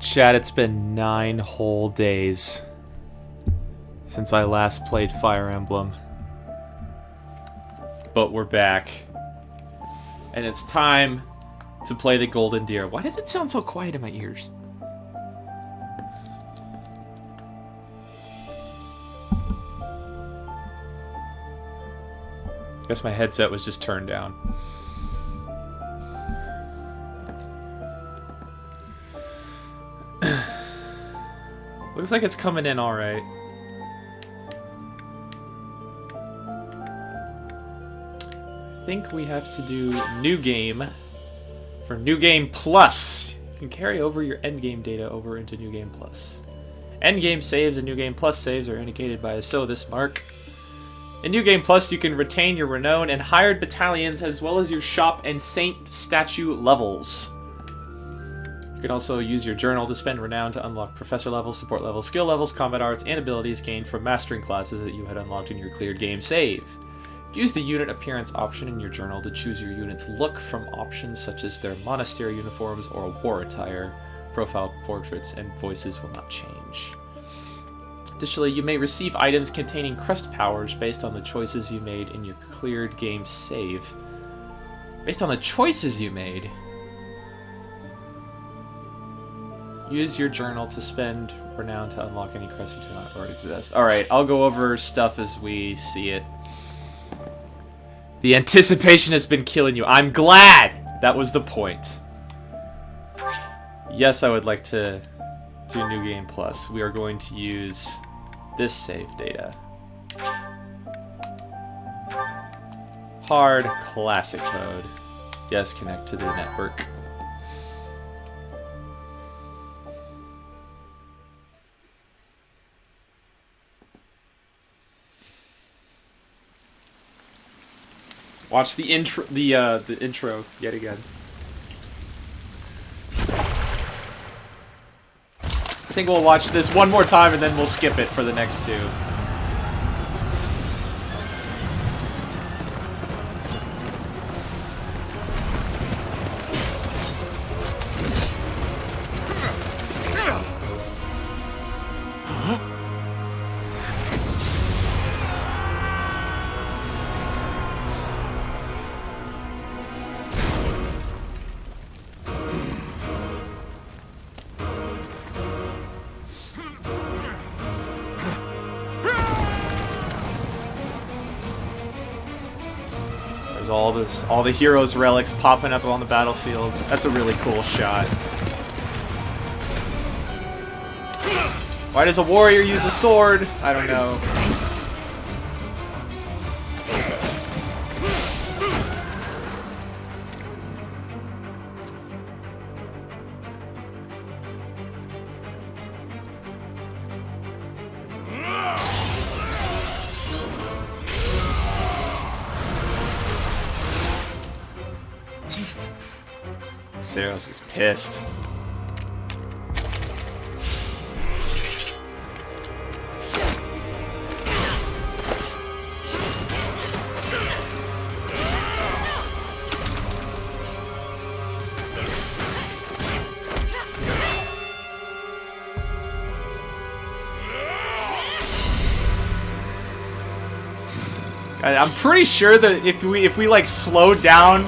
Chat, it's been 9 whole days since I last played Fire Emblem. But we're back. And it's time to play the Golden Deer. Why does it sound so quiet in my ears? I guess my headset was just turned down. Looks like it's coming in alright. I think we have to do New Game for New Game Plus. You can carry over your endgame data over into New Game Plus. Endgame saves and New Game Plus saves are indicated by a this mark. In New Game Plus, you can retain your renown and hired battalions as well as your shop and saint statue levels. You can also use your journal to spend renown to unlock professor levels, support levels, skill levels, combat arts, and abilities gained from mastering classes that you had unlocked in your cleared game save. Use the unit appearance option in your journal to choose your unit's look from options such as their monastery uniforms or war attire. Profile portraits and voices will not change. Additionally, you may receive items containing crest powers based on the choices you made in your cleared game save. Based on the choices you made. Use your journal to spend renown to unlock any crest you do not already possess. Alright, I'll go over stuff as we see it. The anticipation has been killing you. I'm glad! That was the point. Yes, I would like to do New Game Plus. We are going to use this save data. Hard classic mode. Yes, connect to the network. Watch the intro, the intro yet again. I think we'll watch this one more time and then we'll skip it for the next two. All the heroes' relics popping up on the battlefield. That's a really cool shot. Why does a warrior use a sword? I don't know. Zeros is pissed. I'm pretty sure that if we like slow down,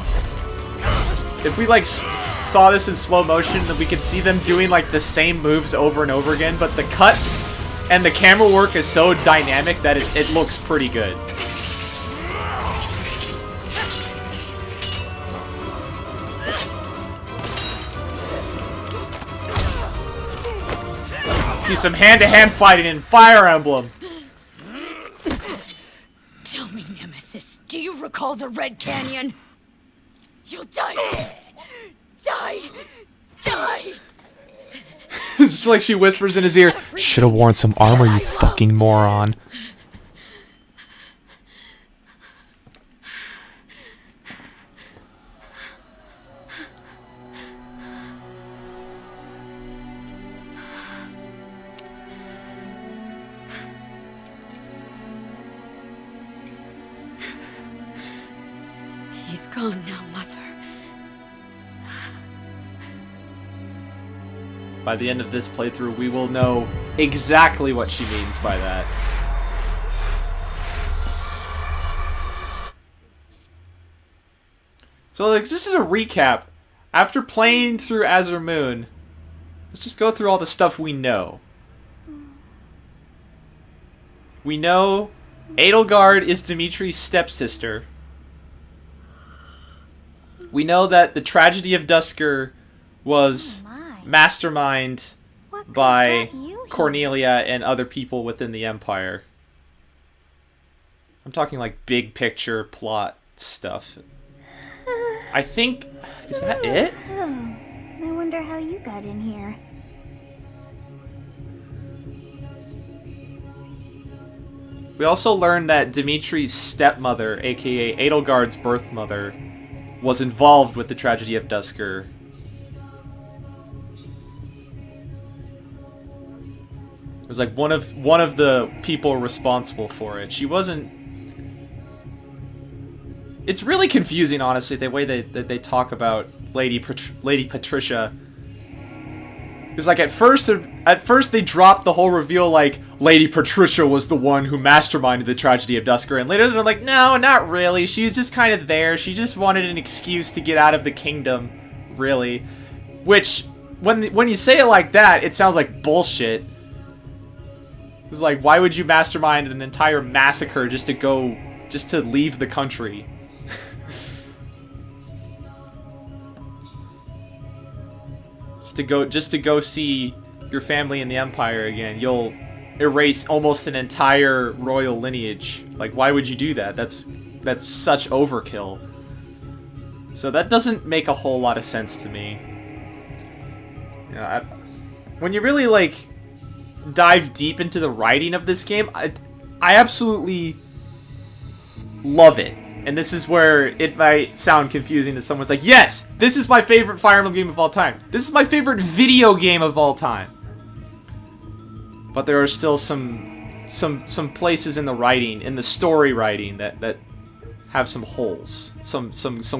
if we like saw this in slow motion, that we could see them doing like the same moves over and over again, but the cuts and the camera work is so dynamic that it looks pretty good. Let's see some hand-to-hand fighting in Fire Emblem. Tell me, Nemesis, do you recall the Red Canyon? You'll die. Die! Die! It's like she whispers in his ear, "Should have worn some armor, you fucking moron." He's gone now, Mother. By the end of this playthrough, we will know exactly what she means by that. So, like, just as a recap, after playing through Azure Moon, let's just go through all the stuff we know. We know Edelgard is Dimitri's stepsister. We know that the tragedy of Duscur was masterminded by Cornelia and other people within the Empire. I'm talking like big picture plot stuff. I think... Is that it? Oh, I wonder how you got in here. We also learned that Dimitri's stepmother, aka Edelgard's birth mother, was involved with the tragedy of Duscur. It was like one of the people responsible for it. She wasn't... It's really confusing, honestly, the way that they talk about Lady Patricia. Because, like, at first they dropped the whole reveal, like, Lady Patricia was the one who masterminded the tragedy of Duscur, and later they're like, no, not really. She was just kind of there. She just wanted an excuse to get out of the kingdom, really. Which, when you say it like that, it sounds like bullshit. It's like, why would you mastermind an entire massacre just to leave the country? Just to go see your family in the Empire again. You'll erase almost an entire royal lineage. Like, why would you do that? That's such overkill. So that doesn't make a whole lot of sense to me. You know, when you really, like, dive deep into the writing of this game, I absolutely love it. And this is where it might sound confusing to someone. It's like, yes, this is my favorite Fire Emblem game of all time. This is my favorite video game of all time. But there are still some places in the writing, in the story writing, that have some holes, some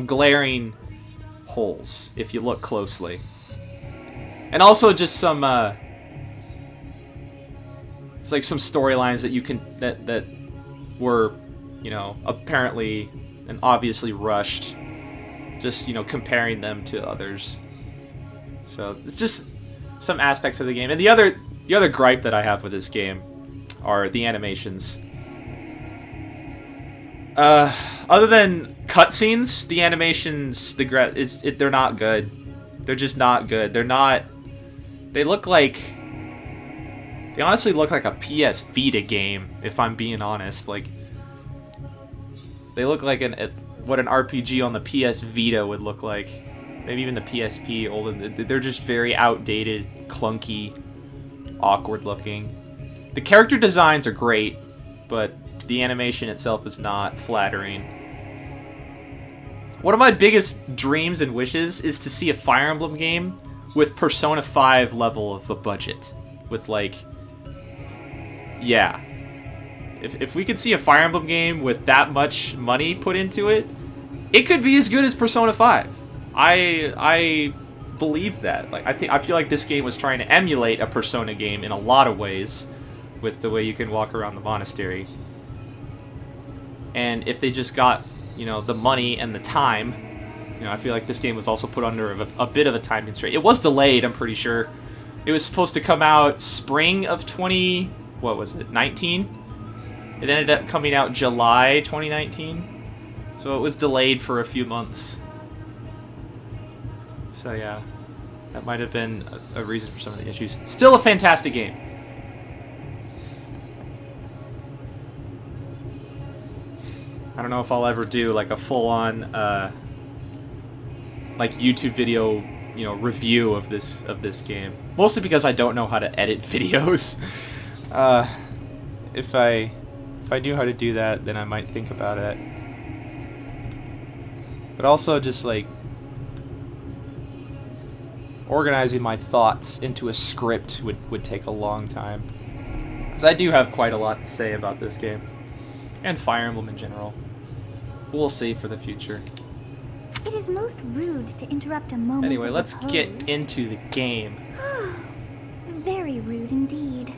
glaring holes if you look closely, and also just some it's like some storylines that you can that were, you know, apparently and obviously rushed, just, you know, comparing them to others. So it's just some aspects of the game. And the other gripe that I have with this game are the animations. Other than cutscenes, the animations, they're not good. They're just not good. They honestly look like a PS Vita game, if I'm being honest. Like, they look like what an RPG on the PS Vita would look like. Maybe even the PSP. They're just very outdated, clunky, awkward looking. The character designs are great, but the animation itself is not flattering. One of my biggest dreams and wishes is to see a Fire Emblem game with Persona 5 level of a budget. With, like... Yeah. If we could see a Fire Emblem game with that much money put into it, it could be as good as Persona 5. I believe that. Like, I feel like this game was trying to emulate a Persona game in a lot of ways, with the way you can walk around the monastery. And if they just got, you know, the money and the time, you know, I feel like this game was also put under a bit of a time constraint. It was delayed, I'm pretty sure. It was supposed to come out spring of 19? It ended up coming out July 2019. So it was delayed for a few months. So yeah, that might have been a reason for some of the issues. Still a fantastic game. I don't know if I'll ever do like a full-on like YouTube video, you know, review of this game. Mostly because I don't know how to edit videos. If I knew how to do that, then I might think about it. But also just like organizing my thoughts into a script would take a long time. Because I do have quite a lot to say about this game. And Fire Emblem in general. We'll see for the future. It is most rude to interrupt a moment. Anyway, of let's repose. get into the game. Very rude indeed.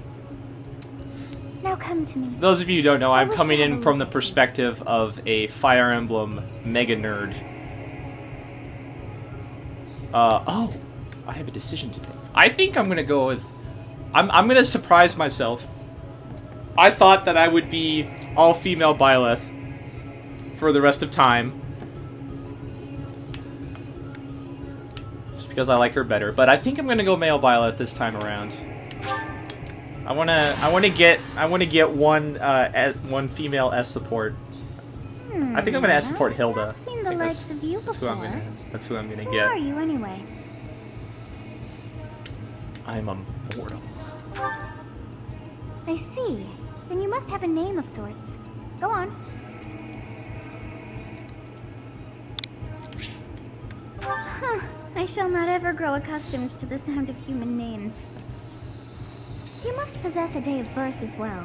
Now come to me. Those of you who don't know, I'm wish coming to have in a from the look at you. perspective of a Fire Emblem mega nerd. Oh, I have a decision to make. I think I'm gonna go with. I'm gonna surprise myself. I thought that I would be all female Byleth for the rest of time, just because I like her better. But I think I'm gonna go male Byleth this time around. I wanna get one female S support. I think I'm gonna S support Hilda. I've seen I the think likes of you that's who I'm before. that's who I'm gonna Who are get. you anyway? I'm a mortal. I see. Then you must have a name of sorts. Go on. Huh. I shall not ever grow accustomed to the sound of human names. You must possess a day of birth as well.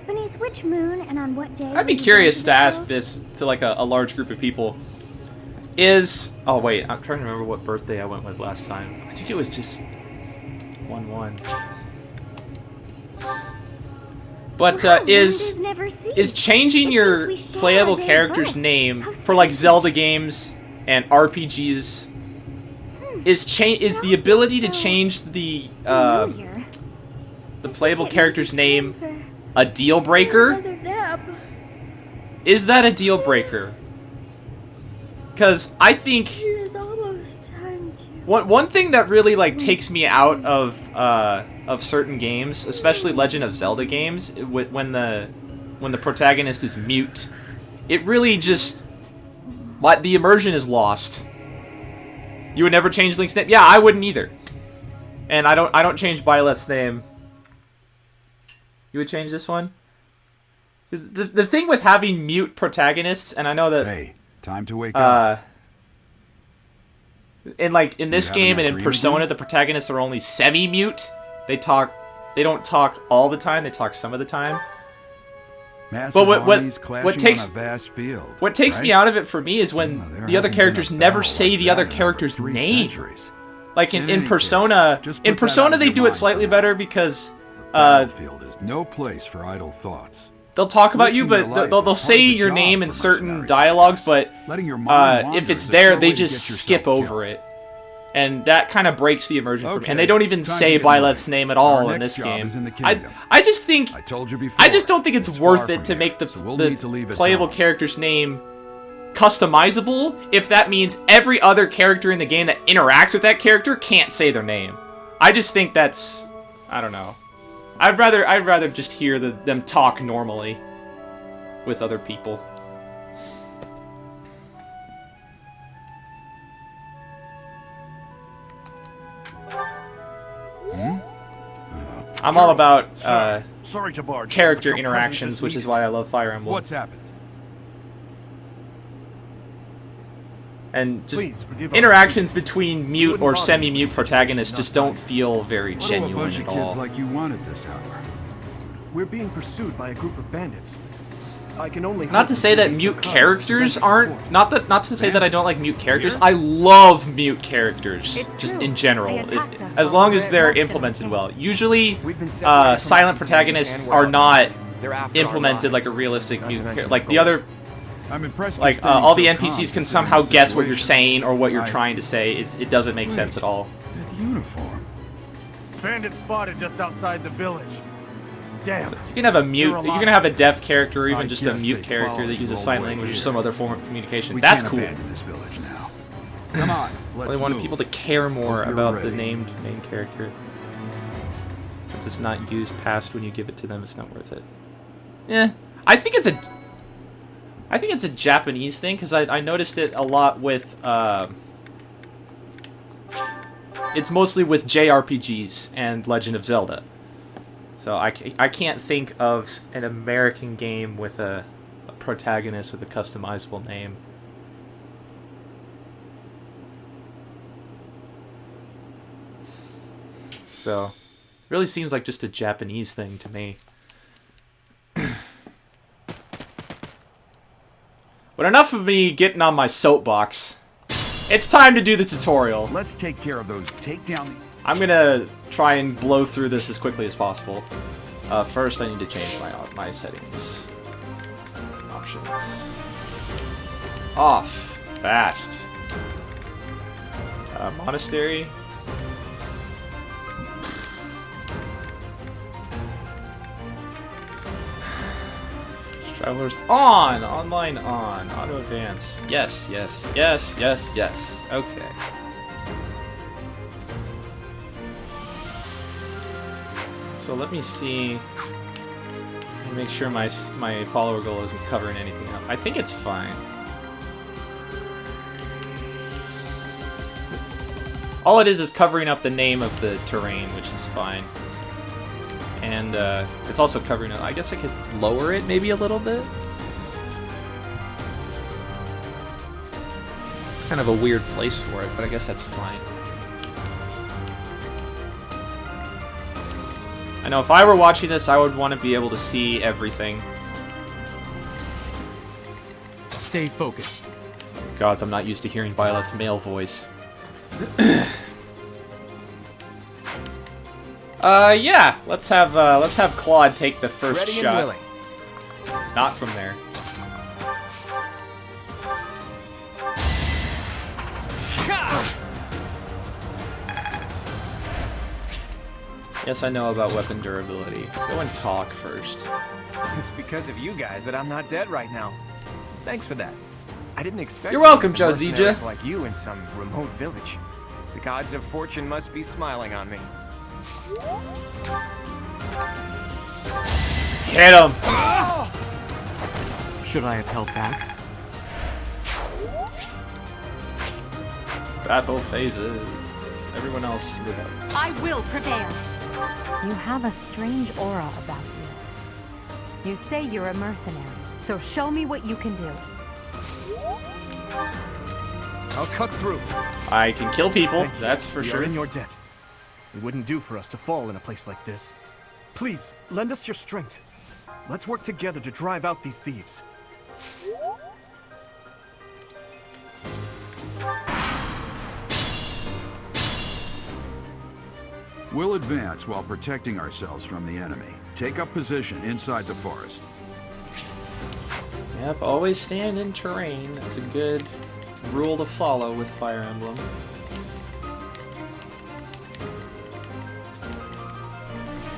Beneath which moon and on what day? I'd be were you curious born to ask world? this to like a large group of people. Oh wait, I'm trying to remember what birthday I went with last time. I think it was just 1-1. But Wow, is wonders never cease. is changing It your seems we share playable our day of character's birth. name How for like strange. Zelda games and RPGs is the ability to change the Familiar. playable I need character's to name remember. a deal breaker? Another nap. Is that a deal breaker? Because I think It is almost time to. one thing that really like takes me out of certain games, especially Legend of Zelda games, when the protagonist is mute, it really just the immersion is lost. You would never change Link's name. Yeah, I wouldn't either. And I don't change Byleth's name. You would change this one? The thing with having mute protagonists, and I know that Hey, time to wake up. in this having game that and in dream Persona, again? the protagonists are only semi-mute. They don't talk all the time. They talk some of the time. Massive what armies clashing takes- on a vast field. What takes right? me out of it for me is when There the other hasn't characters been a never battle say like the that other in over character's 3 name. centuries. Like In in any Persona, case, just in put that Persona out of they your do it mind slightly for now. better because Battlefield is no place for idle thoughts. they'll talk about you, Risking but your life they'll is part say of the your job name in for certain mercenaries dialogues, like but us. Letting your mind wander if it's is a there, sure they way to just get skip yourself over killed. it. And that kind of breaks the immersion for me. Okay, And they don't even time to say get moving. Byleth's name at all Our in next this job game. is in the kingdom. I just think I told you before. I just don't think it's far worth from it to here, make the, so we'll need to leave the at playable dawn. character's name customizable if that means every other character in the game that interacts with that character can't say their name. I just think that's, I don't know. I'd rather just hear them talk normally with other people. I'm all about Sorry to barge in, character but your presence interactions, which is why I love Fire Emblem. What's happened? And just Please forgive our interactions between mute wouldn't or bother semi-mute me. protagonists Not just don't nice. feel very What do a genuine bunch at of all. kids like you want at this hour? We're being pursued by a group of bandits. I can only Not to say that mute characters aren't. Not to say that I don't like mute characters. I love mute characters, It's just true. in general, They attacked us as while long we as were they're lost in our implemented camp. well. Usually, We've been separated from silent our companions protagonists and we're are not They're after our implemented like lives. a realistic Not mute to mention character. Like the gold. other, I'm impressed. you're like staying all the so NPCs calm can considering somehow the guess what you're situation. saying or what you're I- trying to say. It doesn't make sense at all. That uniform. Bandits spotted just outside the village. Damn. You can have a mute. You're You can have a deaf character, or I even just a guess mute they character followed that you uses all sign the way language or here. some other form of communication. We That's can't cool. abandon this village now. Come on, let's They wanted move. people to care more Hope you're about the ready. named main character. Since it's not used past when you give it to them, it's not worth it. Yeah, I think it's a Japanese thing because I noticed it a lot with. It's mostly with JRPGs and Legend of Zelda. So I can't think of an American game with a protagonist with a customizable name. So, really seems like just a Japanese thing to me. But enough of me getting on my soapbox. It's time to do the tutorial. Let's take care of those takedown. I'm gonna try and blow through this as quickly as possible. First, I need to change my settings. Options. Off. Fast. Monastery. Travelers on! Online on. Auto advance. Yes, yes, yes, yes, yes. Okay. So let me see. Make sure my follower goal isn't covering anything up. I think it's fine. All it is covering up the name of the terrain, which is fine. And it's also covering it. I guess I could lower it maybe a little bit. It's kind of a weird place for it, but I guess that's fine. I know if I were watching this, I would want to be able to see everything. Stay focused. Gods, I'm not used to hearing Violet's male voice. Yeah, let's have Claude take the first Ready shot. and willing. Not from there. Yes, I know about weapon durability. Go and talk first. It's because of you guys that I'm not dead right now. Thanks for that. I didn't expect. You're welcome, to run into Josija. mercenaries like you in some remote village. The gods of fortune must be smiling on me. Hit him! Should I have held back? Battle phases. Everyone else without. I will prevail. You have a strange aura about you. You say you're a mercenary, so show me what you can do. I'll cut through. I can kill people, Thank you. that's for We sure. are in your debt. It wouldn't do for us to fall in a place like this. Please, lend us your strength. Let's work together to drive out these thieves. We'll advance while protecting ourselves from the enemy. Take up position inside the forest. Yep, always stand in terrain. That's a good rule to follow with Fire Emblem.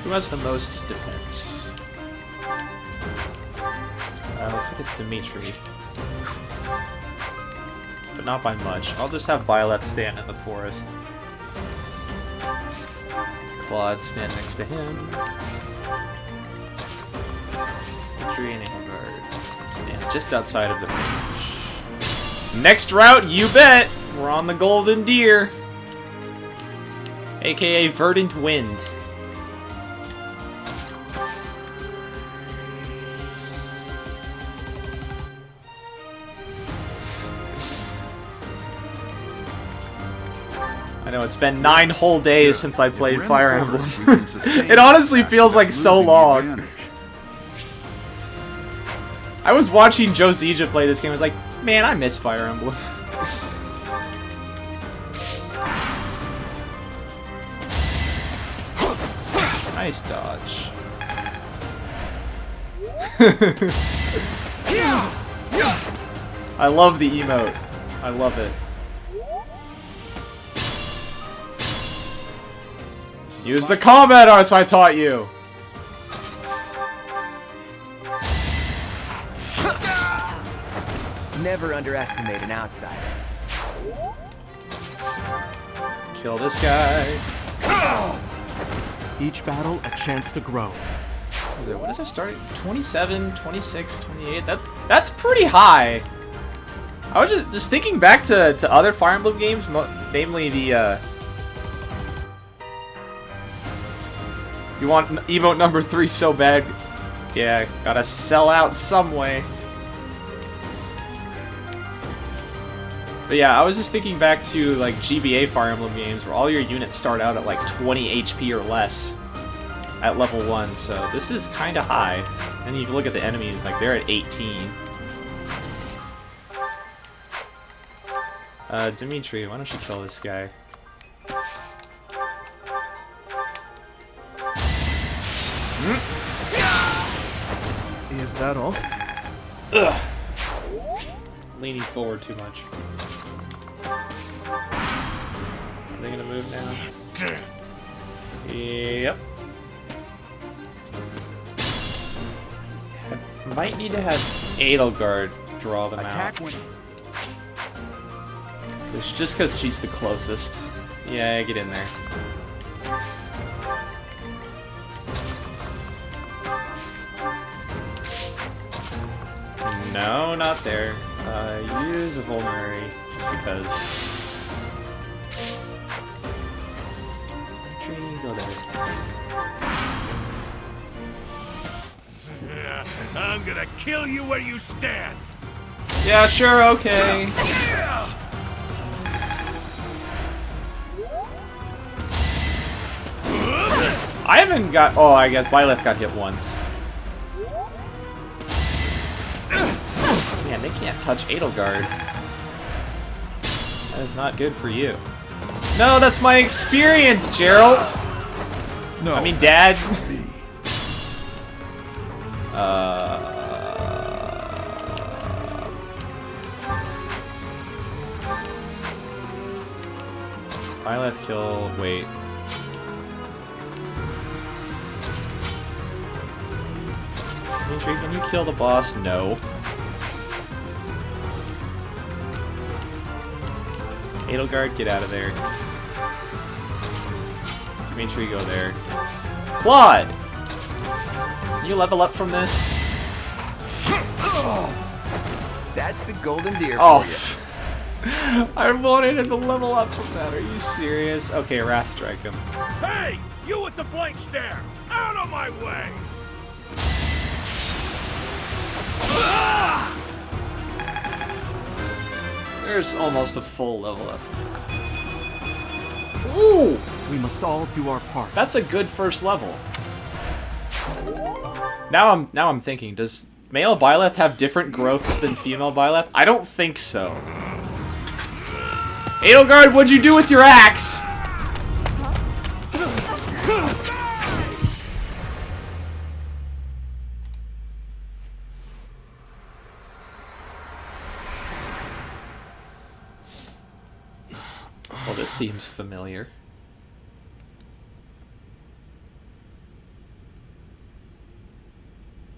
Who has the most defense? Looks like it's Dimitri. But not by much. I'll just have Violet stand in the forest. Claude stand next to him. Dimitri and Angard stand just outside of the range. Next route, you bet! We're on the Golden Deer. AKA Verdant Wind. I know, it's been 9 whole days since I played Fire Emblem. It honestly feels like so long. I was watching Josija play this game, I was like, man, I miss Fire Emblem. Nice dodge. I love the emote. I love it. Use the combat arts I taught you! Never underestimate an outsider. Kill this guy. Each battle, a chance to grow. What is our starting? 27, 26, 28? That's pretty high. I was just thinking back to other Fire Emblem games, namely the, You want emote number 3 so bad. Yeah, gotta sell out some way. But yeah, I was just thinking back to like GBA Fire Emblem games where all your units start out at like 20 HP or less at level 1, so this is kinda high. And you look at the enemies, like they're at 18. Dimitri, why don't you kill this guy? Is that all? Ugh. Leaning forward too much. Are they gonna move now? Yep. I might need to have Edelgard draw them out. It's just because she's the closest. Yeah, get in there. No, not there. Use a vulnerary, just because. Tree, go there. I'm gonna kill you where you stand. Yeah, sure, okay. I haven't got. Oh, I guess Byleth got hit once. Man, they can't touch Edelgard. That is not good for you. No, that's my experience, Gerald. No. I mean, Dad. Byleth kill. Wait. Dimitri, can you kill the boss? No. Edelgard, get out of there. Dimitri, go there. Claude! Can you level up from this? That's the golden deer Oh. for I wanted him to level up from that. Are you serious? Okay, Wrath Strike him. Hey, you with the blank stare! Out of my way! There's almost a full level up. Ooh! We must all do our part. That's a good first level. Now I'm thinking, does male Byleth have different growths than female Byleth? I don't think so. Edelgard, what'd you do with your axe? Well, this seems familiar.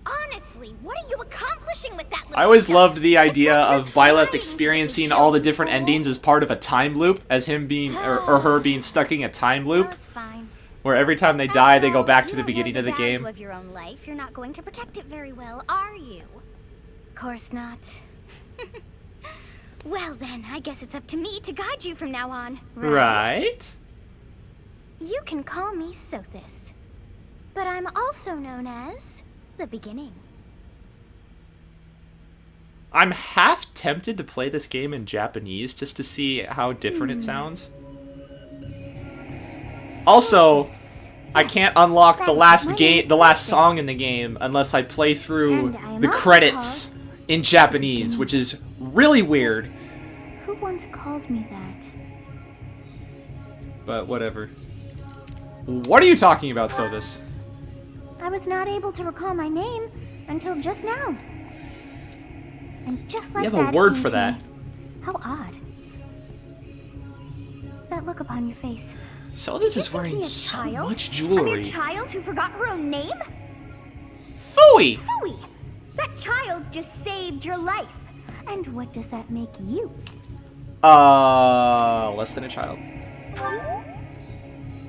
Honestly, what are you accomplishing with that little I always stuff? loved the It's idea like you're of trying Byleth to get experiencing me all the killed, different you fool. endings as part of a time loop, as him being, or her being stuck in a time Well, loop, it's fine. where every time they die, they go After back all, to if the you don't know beginning of the value game. Of your own life, you're not going to protect it very well, are you? Course not. Well then, I guess it's up to me to guide you from now on. Right? You can call me Sothis, but I'm also known as the Beginning. I'm half tempted to play this game in Japanese just to see how different it sounds. Also, Sothis. I Yes, can't unlock the that is last my name game, is the last Sothis. song in the game unless I play through And I am the also credits called in Japanese, which is really weird. Who once called me that? But whatever. What are you talking about, Sothis? I was not able to recall my name until just now. And just like have that, a word it came for to that. me. How odd. That look upon your face. Sothis You is think wearing me a so child? much A jewelry. mere child who forgot her own name? Phooey! Phooey! That child just saved your life. And what does that make you? Less than a child.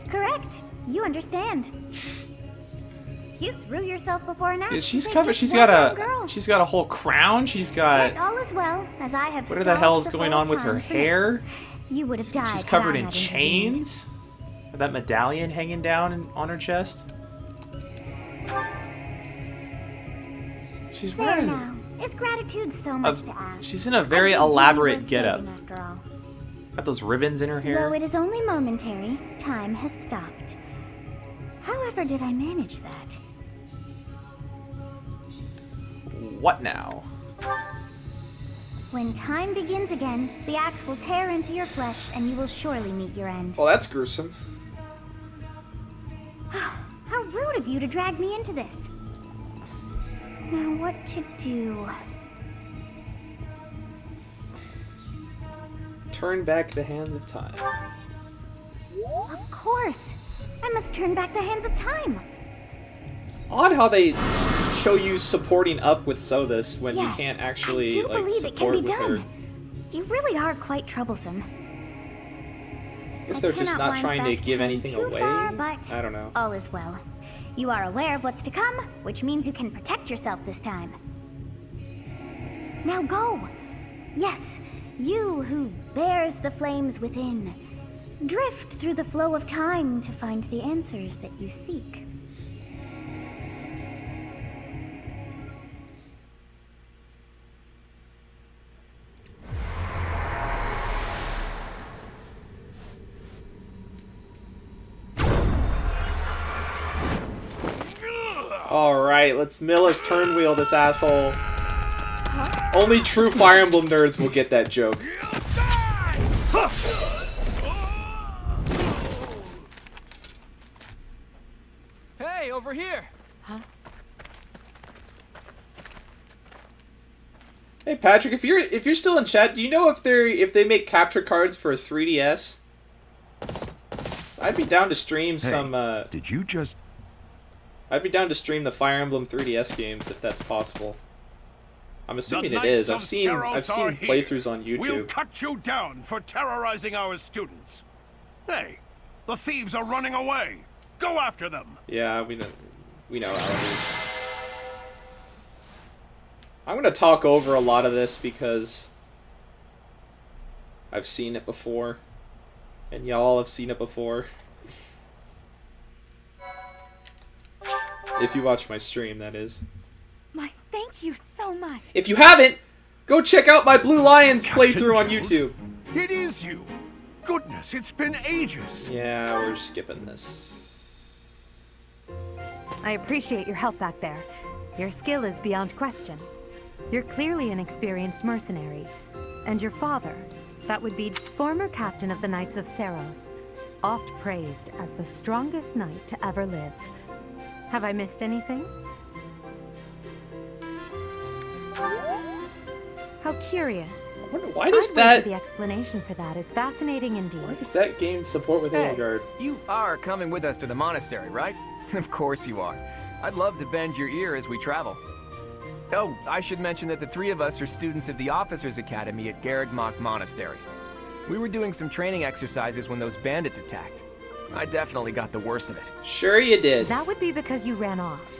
Correct. You understand. You threw yourself before an axe. Yeah, to she's save covered. just She's one got young a. girl. She's got a whole crown. She's got. And all is well, as I have What the stalled hell's the going flow on of with her time for now. hair? You would have died. She's had covered I in not intervened. chains. With that medallion hanging down on her chest. She's There wearing. now. Is gratitude so much to ask? She's in a very I think duty elaborate worth getup. saving, after all. Got those ribbons in her Though hair. it is only momentary, time has stopped. However did I manage that? What now? When time begins again, the axe will tear into your flesh and you will surely meet your end. Well, that's gruesome. How rude rude of you to drag me into this. Now what to do? Turn back the hands of time. Of course. I must turn back the hands of time. Odd how they show you supporting up with Sothis when you Yes, can't actually I do like believe it can support be with her. done. You really are quite troublesome. I guess they're just cannot not wind trying to back give time anything too away. far, but I don't know. all is well. You are aware of what's to come, which means you can protect yourself this time. Now go. Yes, you who bears the flames within. Drift through the flow of time to find the answers that you seek. Alright, let's Millis turn wheel this asshole. Only true Fire Emblem nerds will get that joke. Hey, over here! Hey Patrick, if you're still in chat, do you know if they make capture cards for 3DS? I'd be down to stream some Did you just... I'd be down to stream the Fire Emblem 3DS games if that's possible. I'm assuming it is. I've seen playthroughs on YouTube. We'll cut you down for terrorizing our students. Hey, the thieves are running away. Go after them. Yeah, we know how it is. I'm gonna talk over a lot of this because I've seen it before, and y'all have seen it before. If you watch my stream, that is. My thank you so much. If you haven't, go check out my Blue Lions Captain playthrough on Jones? YouTube. It is you. Goodness, it's been ages. Yeah, we're skipping this. I appreciate your help back there. Your skill is beyond question. You're clearly an experienced mercenary. And your father, that would be former captain of the Knights of Seros, oft praised as the strongest knight to ever live. Have I missed anything? How curious. I wonder, why does I'd that... wager the explanation for that is fascinating indeed. Why does that game support with Hey, Edelgard? you are coming with us to the monastery, right? Of course you are. I'd love to bend your ear as we travel. Oh, I should mention that the three of us are students of the Officers Academy at Garrigmach Monastery. We were doing some training exercises when those bandits attacked. I definitely got the worst of it. Sure you did. That would be because you ran off.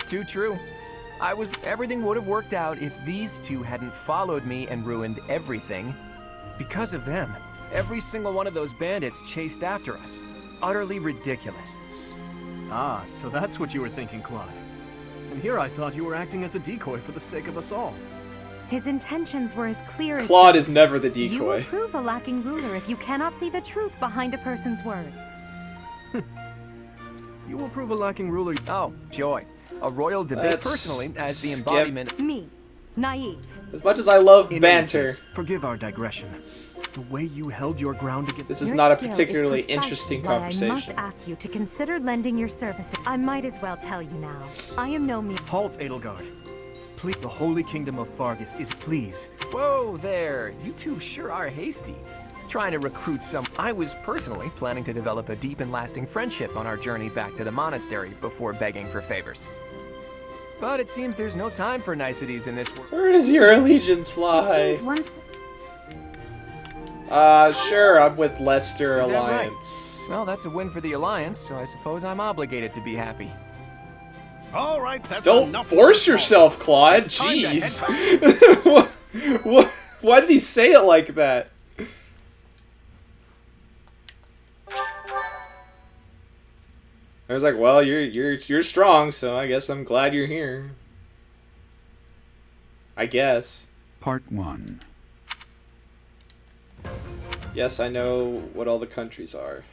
Too true. Everything would have worked out if these two hadn't followed me and ruined everything. Because of them, every single one of those bandits chased after us. Utterly ridiculous. Ah, so that's what you were thinking, Claude. And here I thought you were acting as a decoy for the sake of us all. His intentions were as clear as... Claude is never the You will decoy. prove a lacking ruler if you cannot see the truth behind a person's words. You will prove a lacking ruler. Oh, joy. A royal debate Let's personally as the skip. embodiment. Me, naive. As much as I love In banter, any case, forgive our digression. The way you held your ground against... this is Your not a skill is particularly precisely interesting why conversation. I must ask you to consider lending your services. I might as well tell you now. I am no mere... Halt, Edelgard. Please, the Holy Kingdom of Fargus is please. Whoa there, you two sure are hasty. Trying to recruit some... I was personally planning to develop a deep and lasting friendship on our journey back to the monastery before begging for favors. But it seems there's no time for niceties in this world. Where does your allegiance It lie? seems once... Sure, I'm with Leicester Is that right? Alliance. Well, that's a win for the Alliance, so I suppose I'm obligated to be happy. All right, that's Don't enough force of this yourself, Claude. It's time to head Jeez. Why did he say it like that? I was like, well, you're strong, so I guess I'm glad you're here. I guess. Part 1. Yes, I know what all the countries are.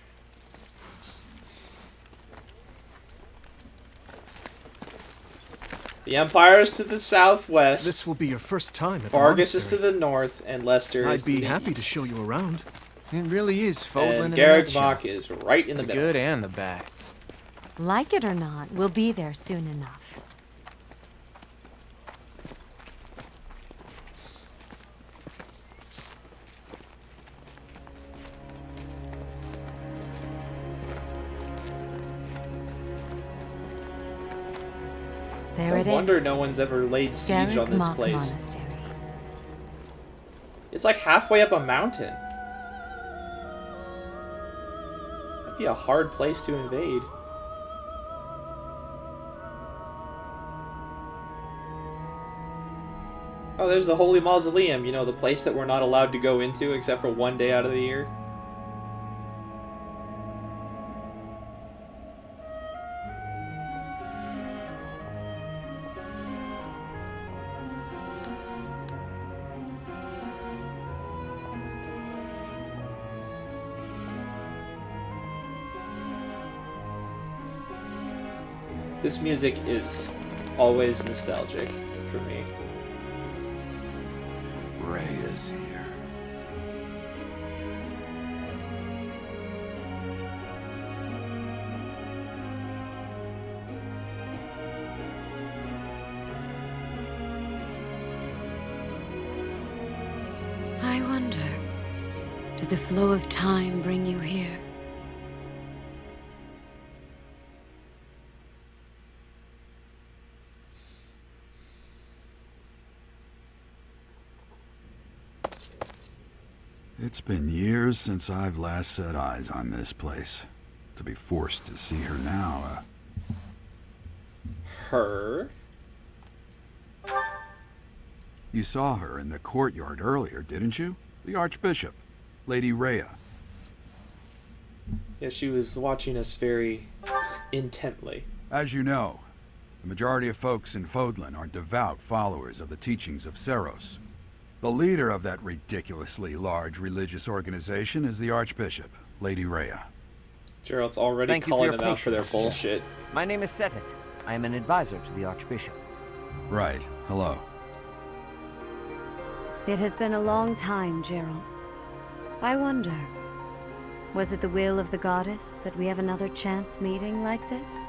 The Empire is to the southwest. This will be your first time at Fargus the is to monastery. the north, and Leicester I'd is be to the happy to east. show you around. It really is Fodlan And in a nutshell. Garrigmach is right in the The middle. good and the bad. Like it or not, we'll be there soon enough. There it No is. wonder no one's ever laid siege on this Garrick place. Monastery. It's like halfway up a mountain. That'd be a hard place to invade. Oh, there's the Holy Mausoleum, you know, the place that we're not allowed to go into except for one day out of the year. This music is always nostalgic for me. Ray is here. I wonder, did the flow of time bring you here? It's been years since I've last set eyes on this place. To be forced to see her now, Her? You saw her in the courtyard earlier, didn't you? The Archbishop, Lady Rhea. Yeah, she was watching us very intently. As you know, the majority of folks in Fodlan are devout followers of the teachings of Seros. The leader of that ridiculously large religious organization is the Archbishop, Lady Rhea. Gerald's already Thank you for calling your them out for their patience, bullshit. My name is Seteth. I am an advisor to the Archbishop. Right, hello. It has been a long time, Gerald. I wonder, was it the will of the goddess that we have another chance meeting like this?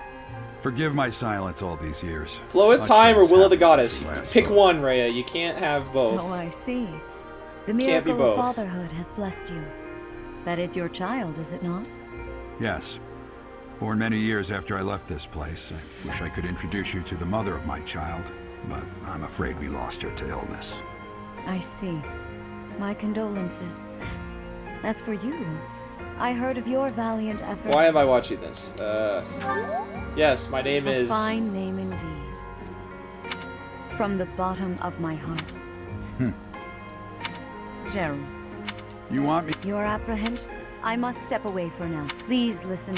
Forgive my silence all these years. Flow of Much Time or has Will of the happened Goddess? since we last Pick spoke. one, Rhea. You can't have both. So I see. The Can't be miracle both. of fatherhood has blessed you. That is your child, is it not? Yes. Born many years after I left this place. I wish I could introduce you to the mother of my child, but I'm afraid we lost her to illness. I see. My condolences. As for you, I heard of your valiant efforts. Why am I watching this? Yes, my name A is... fine name indeed. From the bottom of my heart. Gerald, You want me? your apprehension? I must step away for now. Please listen.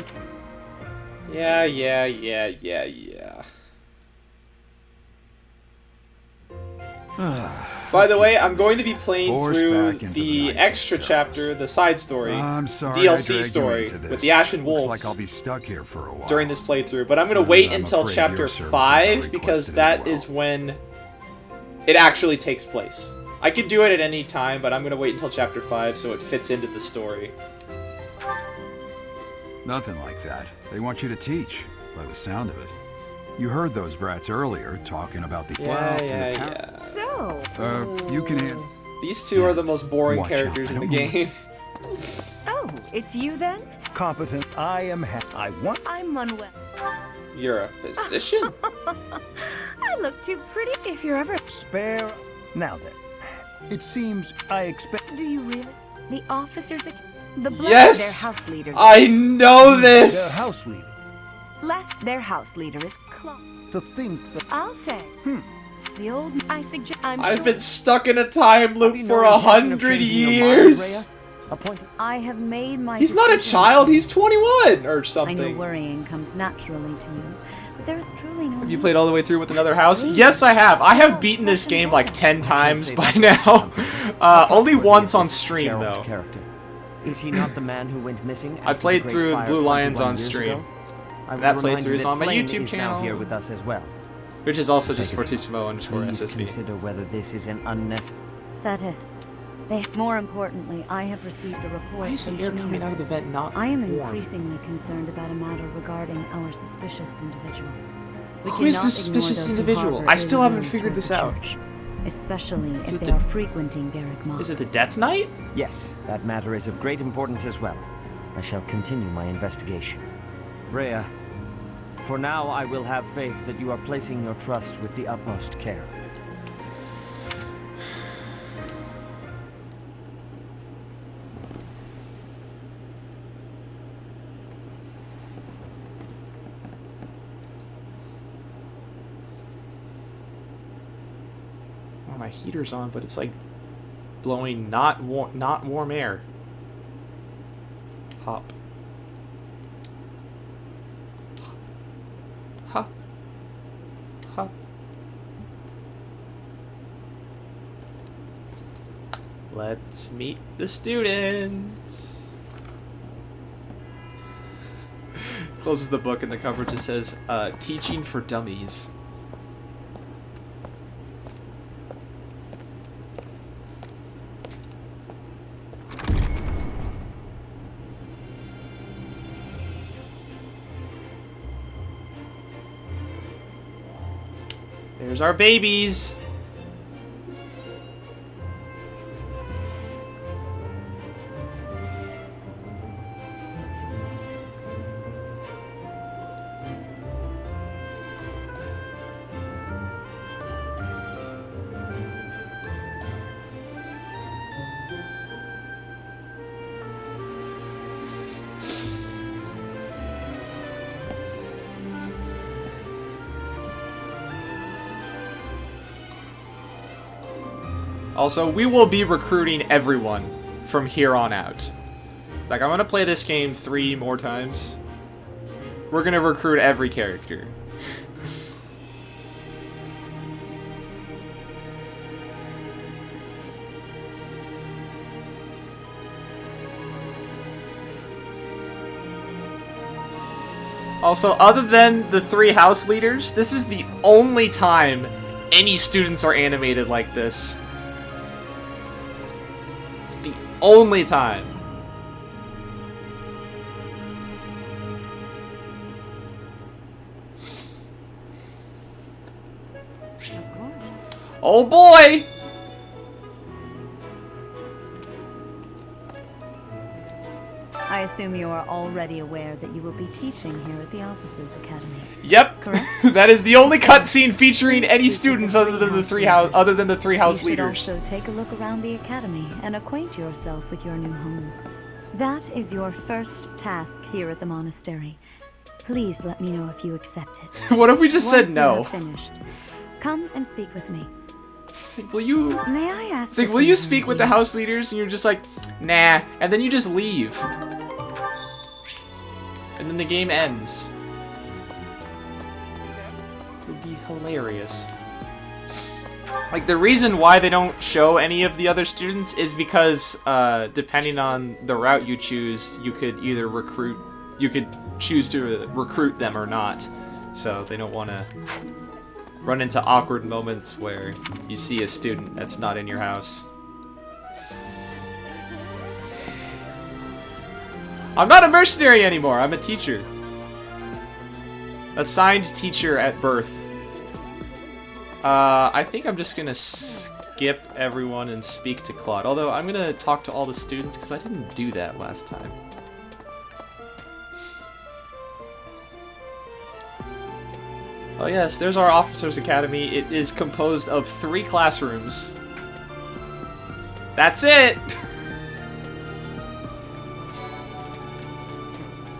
Yeah. By the way, I'm going to be playing Forced through back into the the Knights of extra Seros. chapter, the side story, I'm sorry I DLC dragged you story into this. with the Ashen Looks Wolves like I'll be stuck here for a while. during this playthrough, but I'm going to But wait I'm until afraid chapter your services are 5 because requested that as well. is when it actually takes place. I could do it at any time, but I'm going to wait until chapter 5 so it fits into the story. Nothing like that. They want you to teach, by the sound of it. You heard those brats earlier talking about the... Yeah. So, you can hand... These two are the most boring Watch out, characters I in the don't game. oh, it's you then? Competent. I am I want. I'm Manuel. You're a physician? I look too pretty if you're ever... Spare. Now then. It seems I expect. Do you really? The officers... The blood Yes! their house leader... I know Their this! house leader. Their house leader is Claude. To think that. I'll say. The old... I suggest... I've sure been stuck in a time loop Have you for no intention of 100 changing your mind, years! Rhea? Appointed. I have made my He's not a decisions. child, he's 21 or I know something. worrying comes naturally to you, but there is truly no... Have you played all the way through with another house? Yes, I have. I have beaten this game like 10 times say by that's now. Only Trustworthy once is on this stream, Gerald's though. character. Is he not the man who went missing? I after the played Great through Fire Blue Lions 21 on years stream. ago? I will That remind playthrough you is that on my Flame YouTube is channel. now here with us as well. Which is also just Fortissimo underscore Please SSB. consider whether this is an unnecessary. Seteth, More importantly, I have received a Why report is the from air coming Shamira. out of the vent not I am warm? increasingly concerned about a matter regarding our suspicious individual. We Who is cannot this ignore suspicious those who individual? harbor I still ill haven't will figured toward this the out. church, especially Is if it they the- are frequenting Garrick Mach. Is it the Death Knight? Yes, that matter is of great importance as well. I shall continue my investigation. Rhea, for now I will have faith that you are placing your trust with the utmost care. Oh, my heater's on, but it's like blowing not warm air. Hop. Hop. Hop. Let's meet the students. Closes the book and the cover just says, Teaching for Dummies. There's our babies. Also, we will be recruiting everyone from here on out. Like, I'm gonna play this game 3 more times. We're gonna recruit every character. Also, other than the 3 house leaders, this is the only time any students are animated like this. It's the only time. Of course. Oh boy! I assume you are already aware that you will be teaching here at the Officers Academy. Yep. Correct? That is the only So, cutscene featuring please any speak with students the other than the three three house house you leaders. should also take a look around the academy and acquaint yourself with your new home. That is your first task here at the monastery. Please let me know if you accept it. What if we just said Once no? you have finished, come and speak with me. Will you? May I ask? Think, if will we you have speak with the you? house leaders and you're just like, nah, and then you just leave. And then the game ends. It would be hilarious. Like, the reason why they don't show any of the other students is because, depending on the route you choose, you could either choose to recruit them or not. So they don't want to run into awkward moments where you see a student that's not in your house. I'm not a mercenary anymore, I'm a teacher. Assigned teacher at birth. I think I'm just gonna skip everyone and speak to Claude. Although, I'm gonna talk to all the students because I didn't do that last time. Oh yes, there's our Officers Academy. It is composed of 3 classrooms. That's it!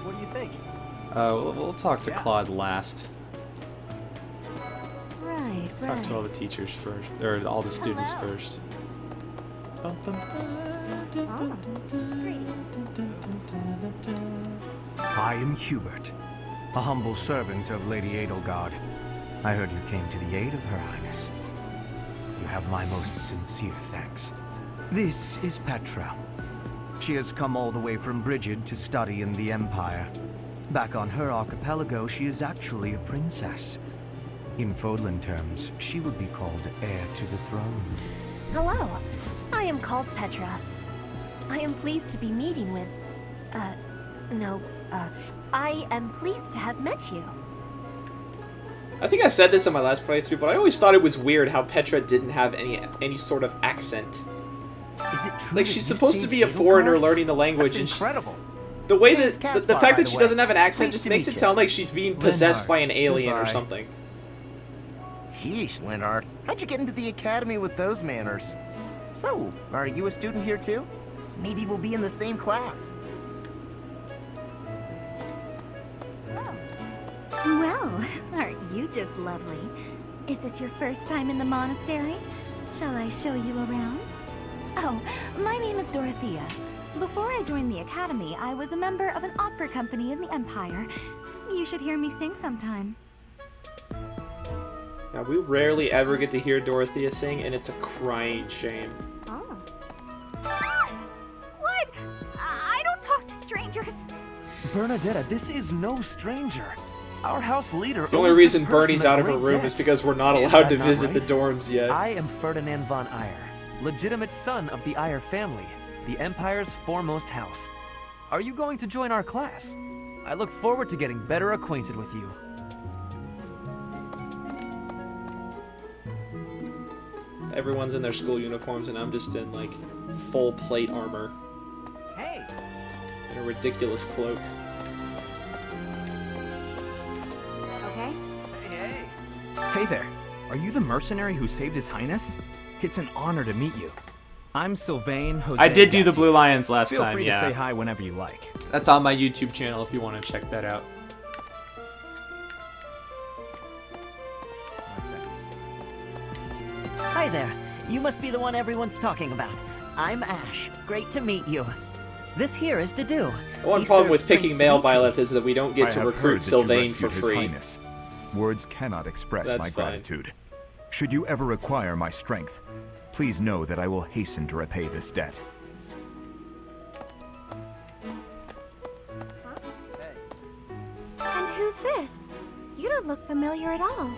What do you think? We'll talk to Claude last. Right, Let's talk to all the teachers first, or all the students first. I am Hubert, a humble servant of Lady Edelgard. I heard you came to the aid of Her Highness. You have my most sincere thanks. This is Petra. She has come all the way from Brigid to study in the Empire. Back on her archipelago, she is actually a princess. In Fodlan terms, she would be called heir to the throne. Hello. I am called Petra. I am pleased to be meeting with... I am pleased to have met you. I think I said this in my last playthrough, but I always thought it was weird how Petra didn't have any sort of accent. Is it true? Like, she's supposed to be a foreigner learning the language, That's and incredible. the way Name's that Caspar, the fact by that the she way. doesn't have an accent Pleased just to makes meet it you. sound like she's being possessed Linhart. by an alien or Goodbye. something. Sheesh, Linhart. How'd you get into the academy with those manners? So, are you a student here too? Maybe we'll be in the same class. Well, aren't you just lovely? Is this your first time in the monastery? Shall I show you around? Oh, my name is Dorothea. Before I joined the academy, I was a member of an opera company in the Empire. You should hear me sing sometime. Now, we rarely ever get to hear Dorothea sing, and it's a crying shame. Oh. What? I don't talk to strangers. Bernadetta, this is no stranger. Our house leader. The only owes reason this person Bernie's a out of her great room debt. is because we're not Is allowed that to not visit the right? dorms yet. I am Ferdinand von Eyre, legitimate son of the Eyre family, the Empire's foremost house. Are you going to join our class? I look forward to getting better acquainted with you. Everyone's in their school uniforms, and I'm just in, like, full plate armor. Hey! And a ridiculous cloak. Okay. Hey! Hey there. Are you the mercenary who saved His Highness? It's an honor to meet you. I'm Sylvain Jose. I did do the Gatti. Blue Lions last Feel time, free yeah. to say hi whenever you like. That's on my YouTube channel if you want to check that out. Hi there. You must be the one everyone's talking about. I'm Ash. Great to meet you. This here is Dedu. One He problem with serves picking Prince male Dimitri. Byleth is that we don't get I to have recruit heard that you Sylvain for rescued His free. Highness. Words cannot express That's my fine. gratitude. Should you ever require my strength, please know that I will hasten to repay this debt. And who's this? You don't look familiar at all.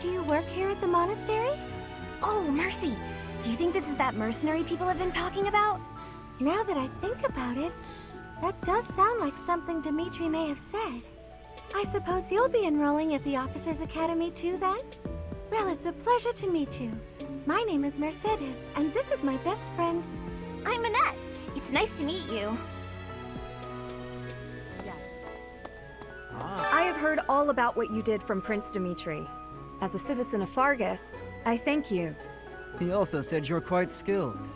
Do you work here at the monastery? Oh, Mercy! Do you think this is that mercenary people have been talking about? Now that I think about it, that does sound like something Dimitri may have said. I suppose you'll be enrolling at the Officers' Academy too, then? Well, it's a pleasure to meet you. My name is Mercedes, and this is my best friend. I'm Annette. It's nice to meet you. I have heard all about what you did from Prince Dimitri. As a citizen of Fargus, I thank you. He also said you're quite skilled.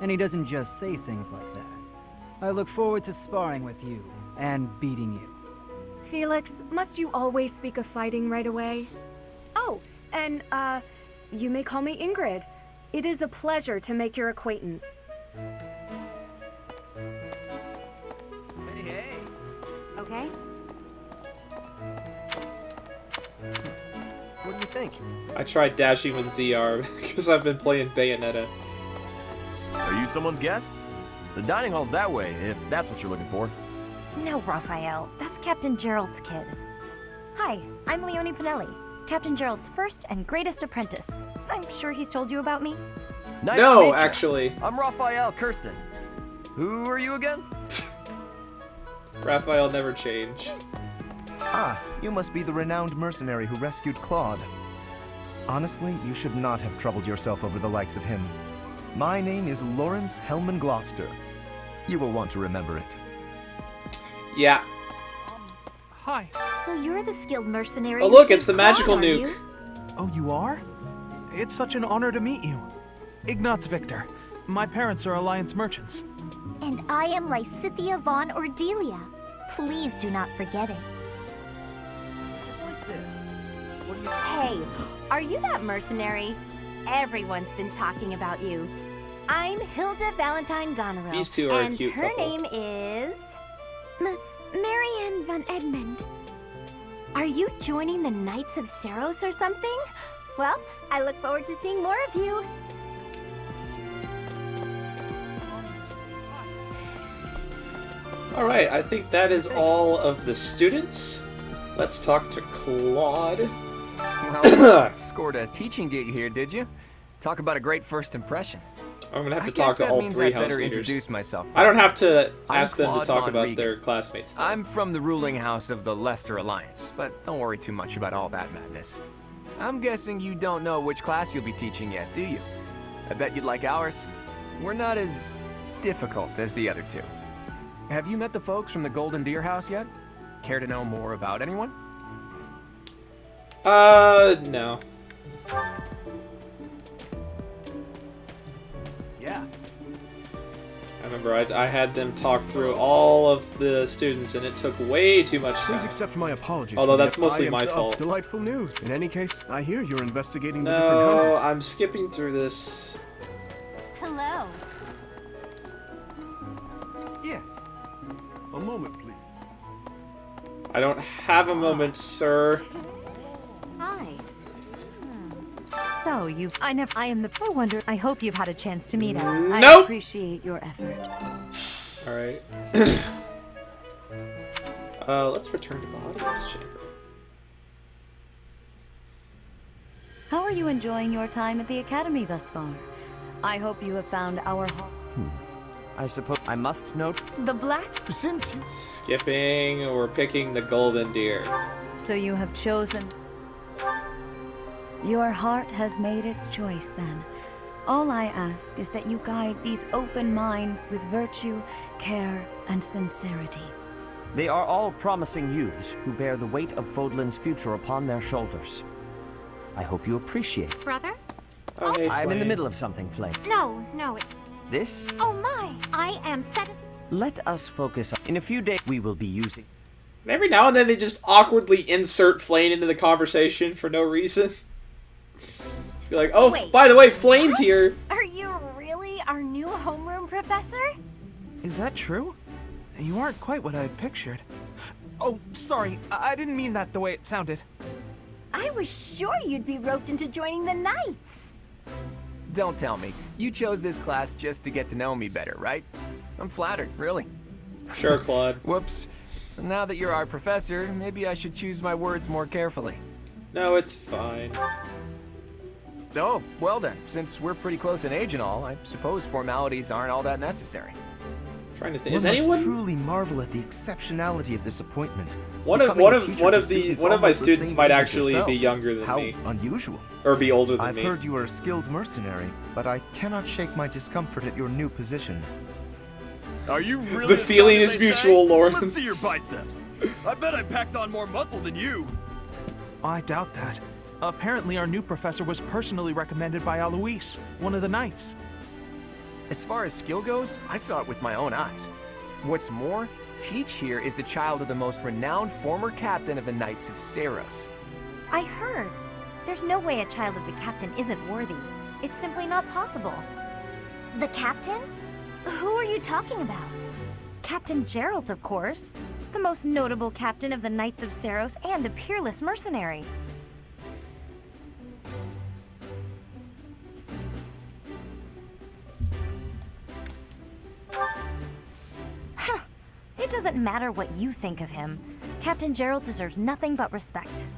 And he doesn't just say things like that. I look forward to sparring with you and beating you. Felix, must you always speak of fighting right away? Oh, and, you may call me Ingrid. It is a pleasure to make your acquaintance. Hey! Okay. What do you think? I tried dashing with ZR because I've been playing Bayonetta. Are you someone's guest? The dining hall's that way, if that's what you're looking for. No, Raphael. That's Captain Gerald's kid. Hi, I'm Leonie Pinelli, Captain Gerald's first and greatest apprentice. I'm sure he's told you about me. Nice No, to meet ya. actually. I'm Raphael Kirsten. Who are you again? Raphael never changed. Ah, you must be the renowned mercenary who rescued Claude. Honestly, you should not have troubled yourself over the likes of him. My name is Lawrence Hellman Gloucester. You will want to remember it. Yeah. Hi. So you're the skilled mercenary. Oh who look, it's saved the magical Claude, are nuke. you? Oh, you are? It's such an honor to meet you. Ignatz Victor. My parents are Alliance merchants. And I am Lysithia von Ordelia. Please do not forget it. It's like this. What do you... Hey, are you that mercenary? Everyone's been talking about you. I'm Hilda Valentine Goneril. These two are a and cute her couple. name is... Marianne von Edmund. Are you joining the Knights of Saros or something? Well, I look forward to seeing more of you. Alright, I think that is all of the students. Let's talk to Claude. Well, scored a teaching gig here, did you? Talk about a great first impression. I'm gonna have to I talk guess to that all means 3 I'd house better leaders. introduce myself. I don't have to I'm ask them to Claude talk von about Regan. their classmates. Though. I'm from the ruling house of the Leicester Alliance, but don't worry too much about all that madness. I'm guessing you don't know which class you'll be teaching yet, do you? I bet you'd like ours. We're not as difficult as the other 2. Have you met the folks from the Golden Deer House yet? Care to know more about anyone? No. Yeah. I remember I had them talk through all of the students, and it took way too much time. Please accept my apologies. Although for that's the- mostly I am my of fault. Delightful news. In any case, I hear you're investigating the different No, houses. I'm skipping through this. Hello. Yes. A moment, please. I don't have a moment, sir. Hi. So, I am the pro wonder. I hope you've had a chance to meet him. I Nope. appreciate your effort. All right. Let's return to the audience chamber. How are you enjoying your time at the Academy thus far? I hope you have found our home. I suppose I must note The Black? Since Skipping, we're picking the golden deer. So you have chosen... Your heart has made its choice, then. All I ask is that you guide these open minds with virtue, care, and sincerity. they are all promising youths who bear the weight of Fodlan's future upon their shoulders. I hope you appreciate. Brother? Oh, hey, I'm in the Flame. middle of something, Flame. No, it's... This? Oh my! I am set... Let us focus on. In a few days, we will be using. And every now and then they just awkwardly insert Flame into the conversation for no reason. Be like, oh, Wait, by the way, Flame's what? here. Are you really our new homeroom professor? Is that true? You aren't quite what I had pictured. Oh, sorry. I didn't mean that the way it sounded. I was sure you'd be roped into joining the Knights. Don't tell me. You chose this class just to get to know me better, right? I'm flattered, really. Sure, Claude. Whoops. Now that you're our professor, maybe I should choose my words more carefully. No, it's fine. Oh, well then, since we're pretty close in age and all, I suppose formalities aren't all that necessary. Trying to think. One Is must anyone? truly marvel at the exceptionality of this appointment. One of Becoming a teacher to students my almost the students same might age as actually yourself. be younger than How me, unusual. or be older than I've me. heard you are a skilled mercenary, but I cannot shake my discomfort at your new position. Are you really The feeling as is strong as they mutual, say? Lawrence. Let's see your biceps. I bet I packed on more muscle than you. I doubt that. Apparently, our new professor was personally recommended by Alois, one of the knights. As far as skill goes, I saw it with my own eyes. What's more, Teach here is the child of the most renowned former captain of the Knights of Seros. I heard. There's no way a child of the captain isn't worthy. It's simply not possible. The captain? Who are you talking about? Captain Gerald, of course. The most notable captain of the Knights of Seros and a peerless mercenary. Huh. It doesn't matter what you think of him. Captain Gerald deserves nothing but respect.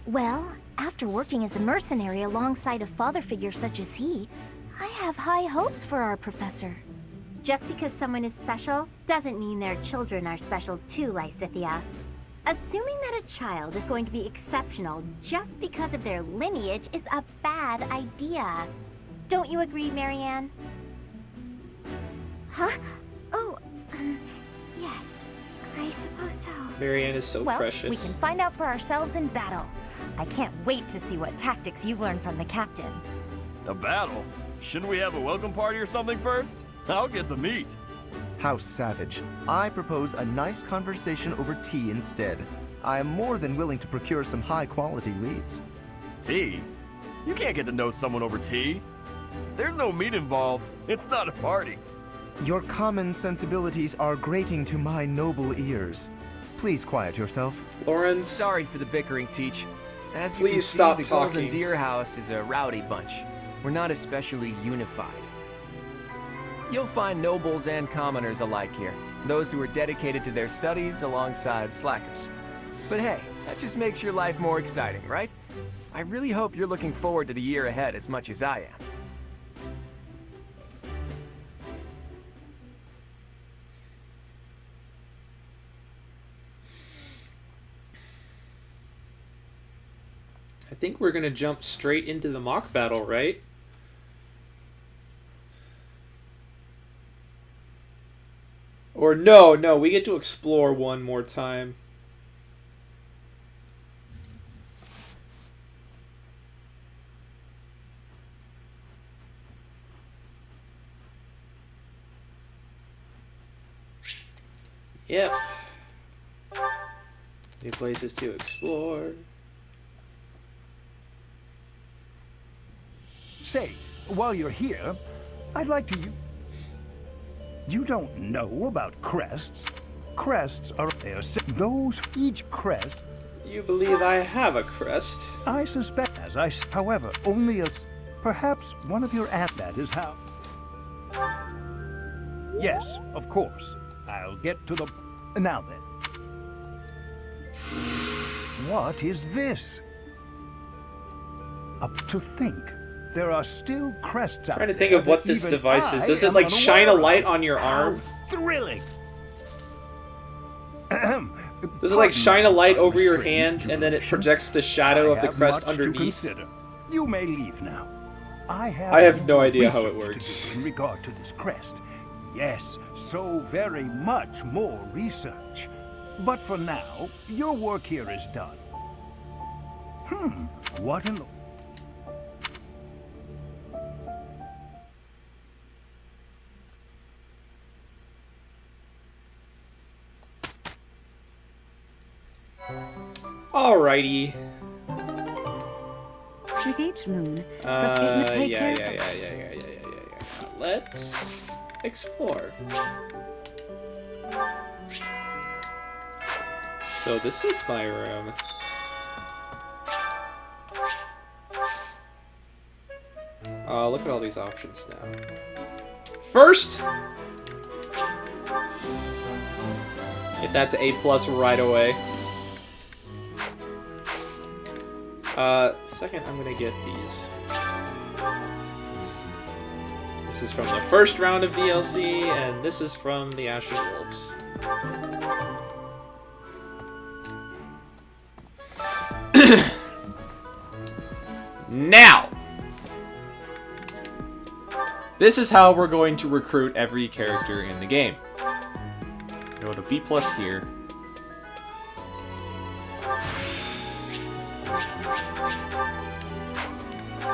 Well, after working as a mercenary alongside a father figure such as he, I have high hopes for our professor. Just because someone is special doesn't mean their children are special too, Lysithia. Assuming that a child is going to be exceptional just because of their lineage is a bad idea. Don't you agree, Marianne? Huh? Oh, yes. I suppose so. Marianne is so Well, precious. we can find out for ourselves in battle. I can't wait to see what tactics you've learned from the captain. A battle? Shouldn't we have a welcome party or something first? I'll get the meat. How savage. I propose a nice conversation over tea instead. I am more than willing to procure some high-quality leaves. Tea? You can't get to know someone over tea. If there's no meat involved, it's not a party. Your common sensibilities are grating to my noble ears. Please quiet yourself. Lawrence. Sorry for the bickering, Teach. As you can Please see, stop the talking. Golden Deer House is a rowdy bunch. We're not especially unified. You'll find nobles and commoners alike here, those who are dedicated to their studies alongside slackers. But hey, that just makes your life more exciting, right? I really hope you're looking forward to the year ahead as much as I am. I think we're gonna jump straight into the mock battle, right? Or no, we get to explore one more time. Yep. New places to explore. Say, while you're here, I'd like to... You don't know about crests? Crests are there. Those, each crest... You believe I have a crest? I suspect, however, only a... Perhaps one of your that is how... Yes, of course. I'll get to the... Now then. What is this? Up to think. There are still crests out there. I'm trying to think of what this device is. Does it like shine a light on your arm? Thrilling. Does it like shine a light over your hand and then it projects the shadow of the crest underneath? You may leave now. I have no idea how it works. In regard to this crest. Yes, so very much more research. But for now, your work here is done. What in the... Alrighty. With each moon, Yeah. Let's explore. So this is my room. Look at all these options now. First, get that to A+ right away. Second, I'm gonna get these. This is from the first round of DLC, and this is from the Ashen Wolves. Now! This is how we're going to recruit every character in the game. Go to B+ here.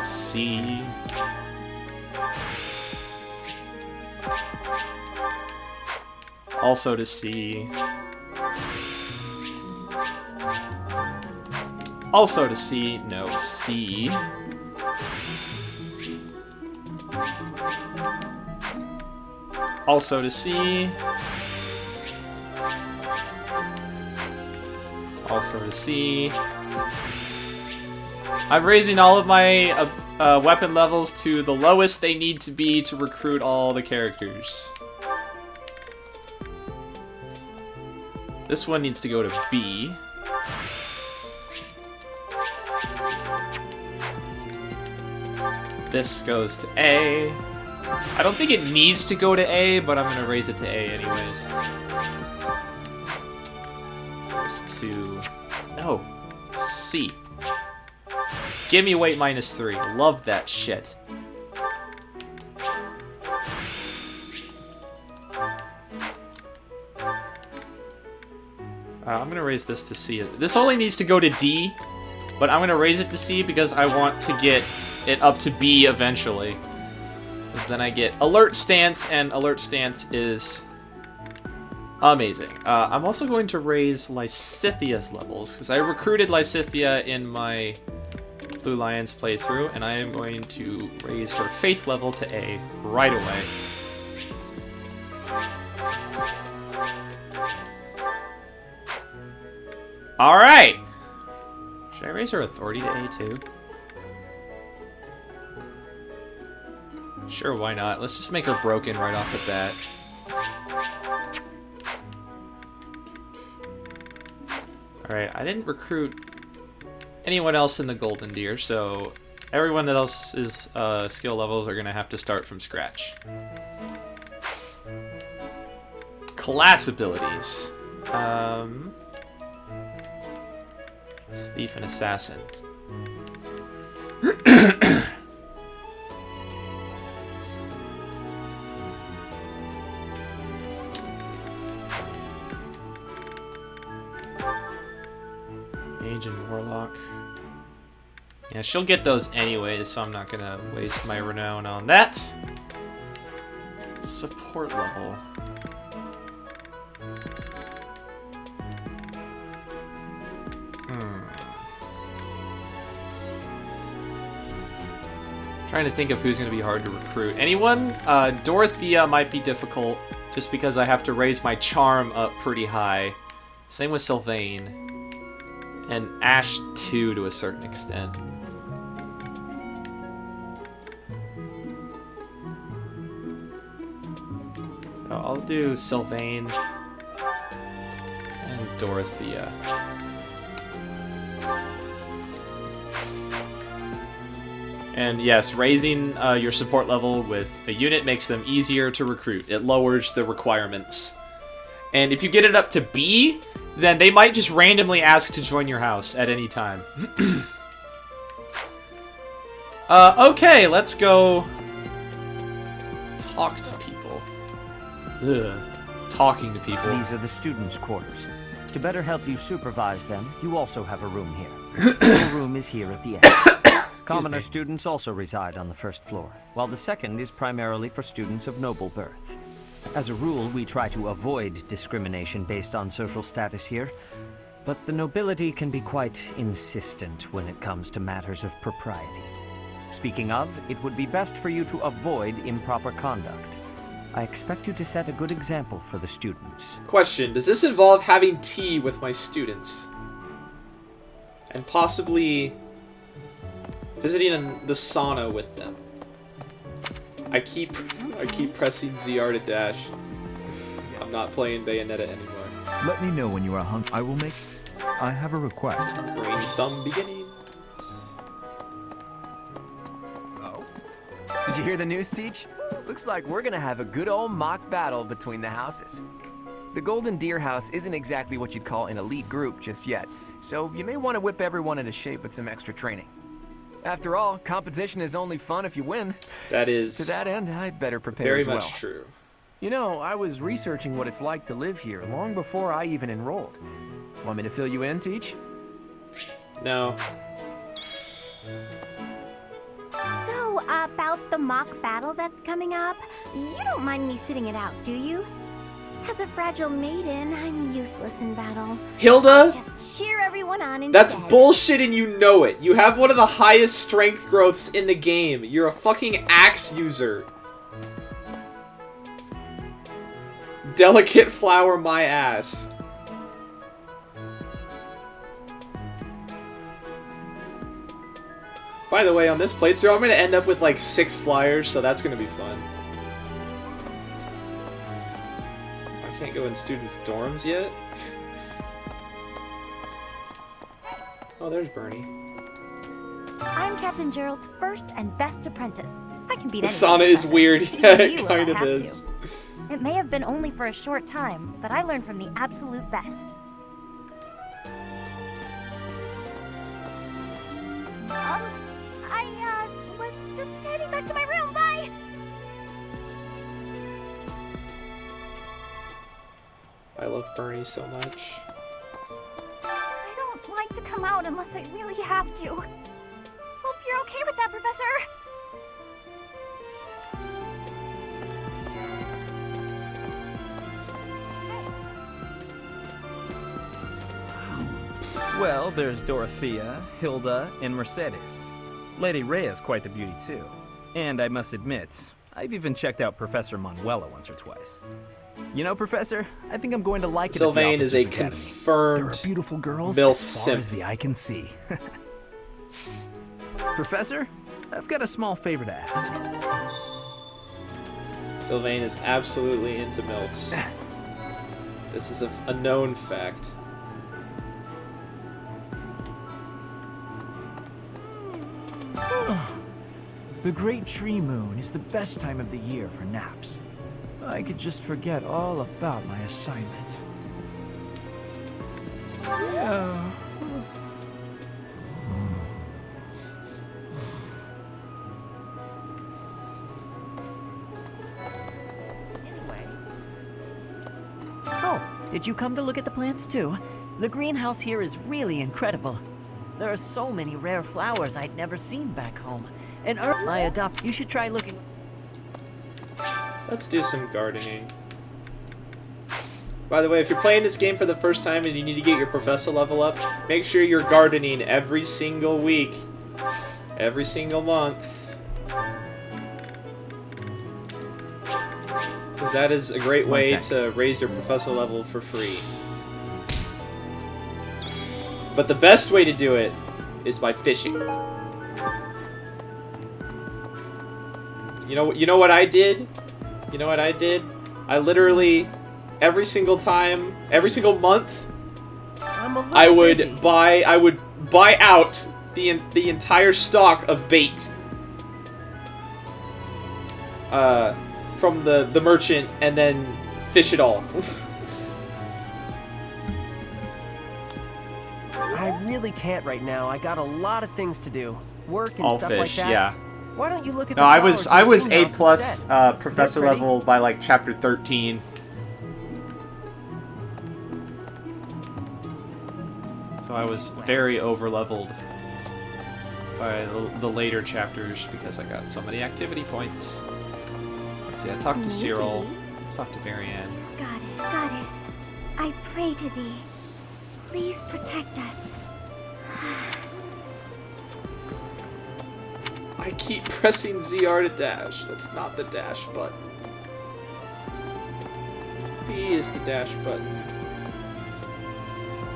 C. Also to C. Also to C. No, C. Also to C. Also to C. I'm raising all of my weapon levels to the lowest they need to be to recruit all the characters. This one needs to go to B. This goes to A. I don't think it needs to go to A, but I'm going to raise it to A anyways. This to... No. C. Give me weight -3. Love that shit. I'm going to raise this to C. This only needs to go to D, but I'm going to raise it to C because I want to get it up to B eventually. Because then I get Alert Stance, and Alert Stance is amazing. I'm also going to raise Lysithia's levels, because I recruited Lysithia in my Blue Lions playthrough, and I am going to raise her Faith level to A right away. Alright! Should I raise her Authority to A too? Sure, why not? Let's just make her broken right off the bat. Alright, I didn't recruit anyone else in the Golden Deer, so everyone else's skill levels are gonna have to start from scratch. Class abilities. Thief and assassin. Mage and warlock. Yeah, she'll get those anyways, so I'm not gonna waste my renown on that. Support level. Trying to think of who's going to be hard to recruit. Anyone? Dorothea might be difficult, just because I have to raise my charm up pretty high. Same with Sylvain. And Ash too, to a certain extent. So I'll do Sylvain and Dorothea. And yes, raising your support level with a unit makes them easier to recruit. It lowers the requirements. And if you get it up to B, then they might just randomly ask to join your house at any time. Okay, let's go talk to people. Ugh. Talking to people. These are the students' quarters. To better help you supervise them, you also have a room here. Your room is here at the end. Commoner students also reside on the first floor, while the second is primarily for students of noble birth. As a rule, we try to avoid discrimination based on social status here, but the nobility can be quite insistent when it comes to matters of propriety. Speaking of, it would be best for you to avoid improper conduct. I expect you to set a good example for the students. Question, does this involve having tea with my students? And possibly visiting the sauna with them. I keep pressing ZR to dash. I'm not playing Bayonetta anymore. Let me know when you are hungry. I will make... I have a request. Green thumb beginning. Oh. Did you hear the news, Teach? Looks like we're gonna have a good old mock battle between the houses. The Golden Deer House isn't exactly what you'd call an elite group just yet, so you may want to whip everyone into shape with some extra training. After all, competition is only fun if you win. That is... To that end, I'd better prepare very as well. much true. You know, I was researching what it's like to live here long before I even enrolled. Want me to fill you in, Teach? No. So, about the mock battle that's coming up, you don't mind me sitting it out, do you? As a fragile maiden, I'm useless in battle. Hilda? Just cheer everyone on instead. That's bullshit and you know it. You have one of the highest strength growths in the game. You're a fucking axe user. Delicate flower my ass. By the way, on this playthrough, I'm gonna end up with like 6 flyers, so that's gonna be fun. I can't go in students' dorms yet. Oh, there's Bernie. I'm Captain Gerald's first and best apprentice. I can beat The anyone. sauna is weird. Yeah, Even it you if kind I of have is. to. It may have been only for a short time, but I learned from the absolute best. I was just heading back to my room. Bye! I love Bernie so much. I don't like to come out unless I really have to. Hope you're okay with that, Professor. Well, there's Dorothea, Hilda, and Mercedes. Lady Rhea's quite the beauty, too. And I must admit, I've even checked out Professor Manuela once or twice. You know, Professor, I think I'm going to like it at the Sylvain is a Officers Academy. confirmed There are beautiful girls MILF as far simp. as the eye can see. Professor, I've got a small favor to ask. Sylvain is absolutely into MILFs. This is a known fact. The Great Tree Moon is the best time of the year for naps. I could just forget all about my assignment. Did you come to look at the plants too? The greenhouse here is really incredible. There are so many rare flowers I'd never seen back home. And you should try looking. Let's do some gardening. By the way, if you're playing this game for the first time and you need to get your professor level up, make sure you're gardening every single week. Every single month. Because that is a great way to raise your professor level for free. But the best way to do it is by fishing. You know what I did? You know what I did? I literally every single time, every single month, I would buy out the entire stock of bait from the merchant and then fish it all. I really can't right now. I got a lot of things to do. Work and All stuff fish, like that. yeah. Why don't you look at No, the I flowers was in the A greenhouse plus instead? professor They're pretty. level by like chapter 13. So I was very over leveled by the later chapters because I got so many activity points. Let's see, I talked to Cyril. Let's talk to Marianne. Goddess, I pray to thee. Please protect us. I keep pressing ZR to dash. That's not the dash button. B is the dash button.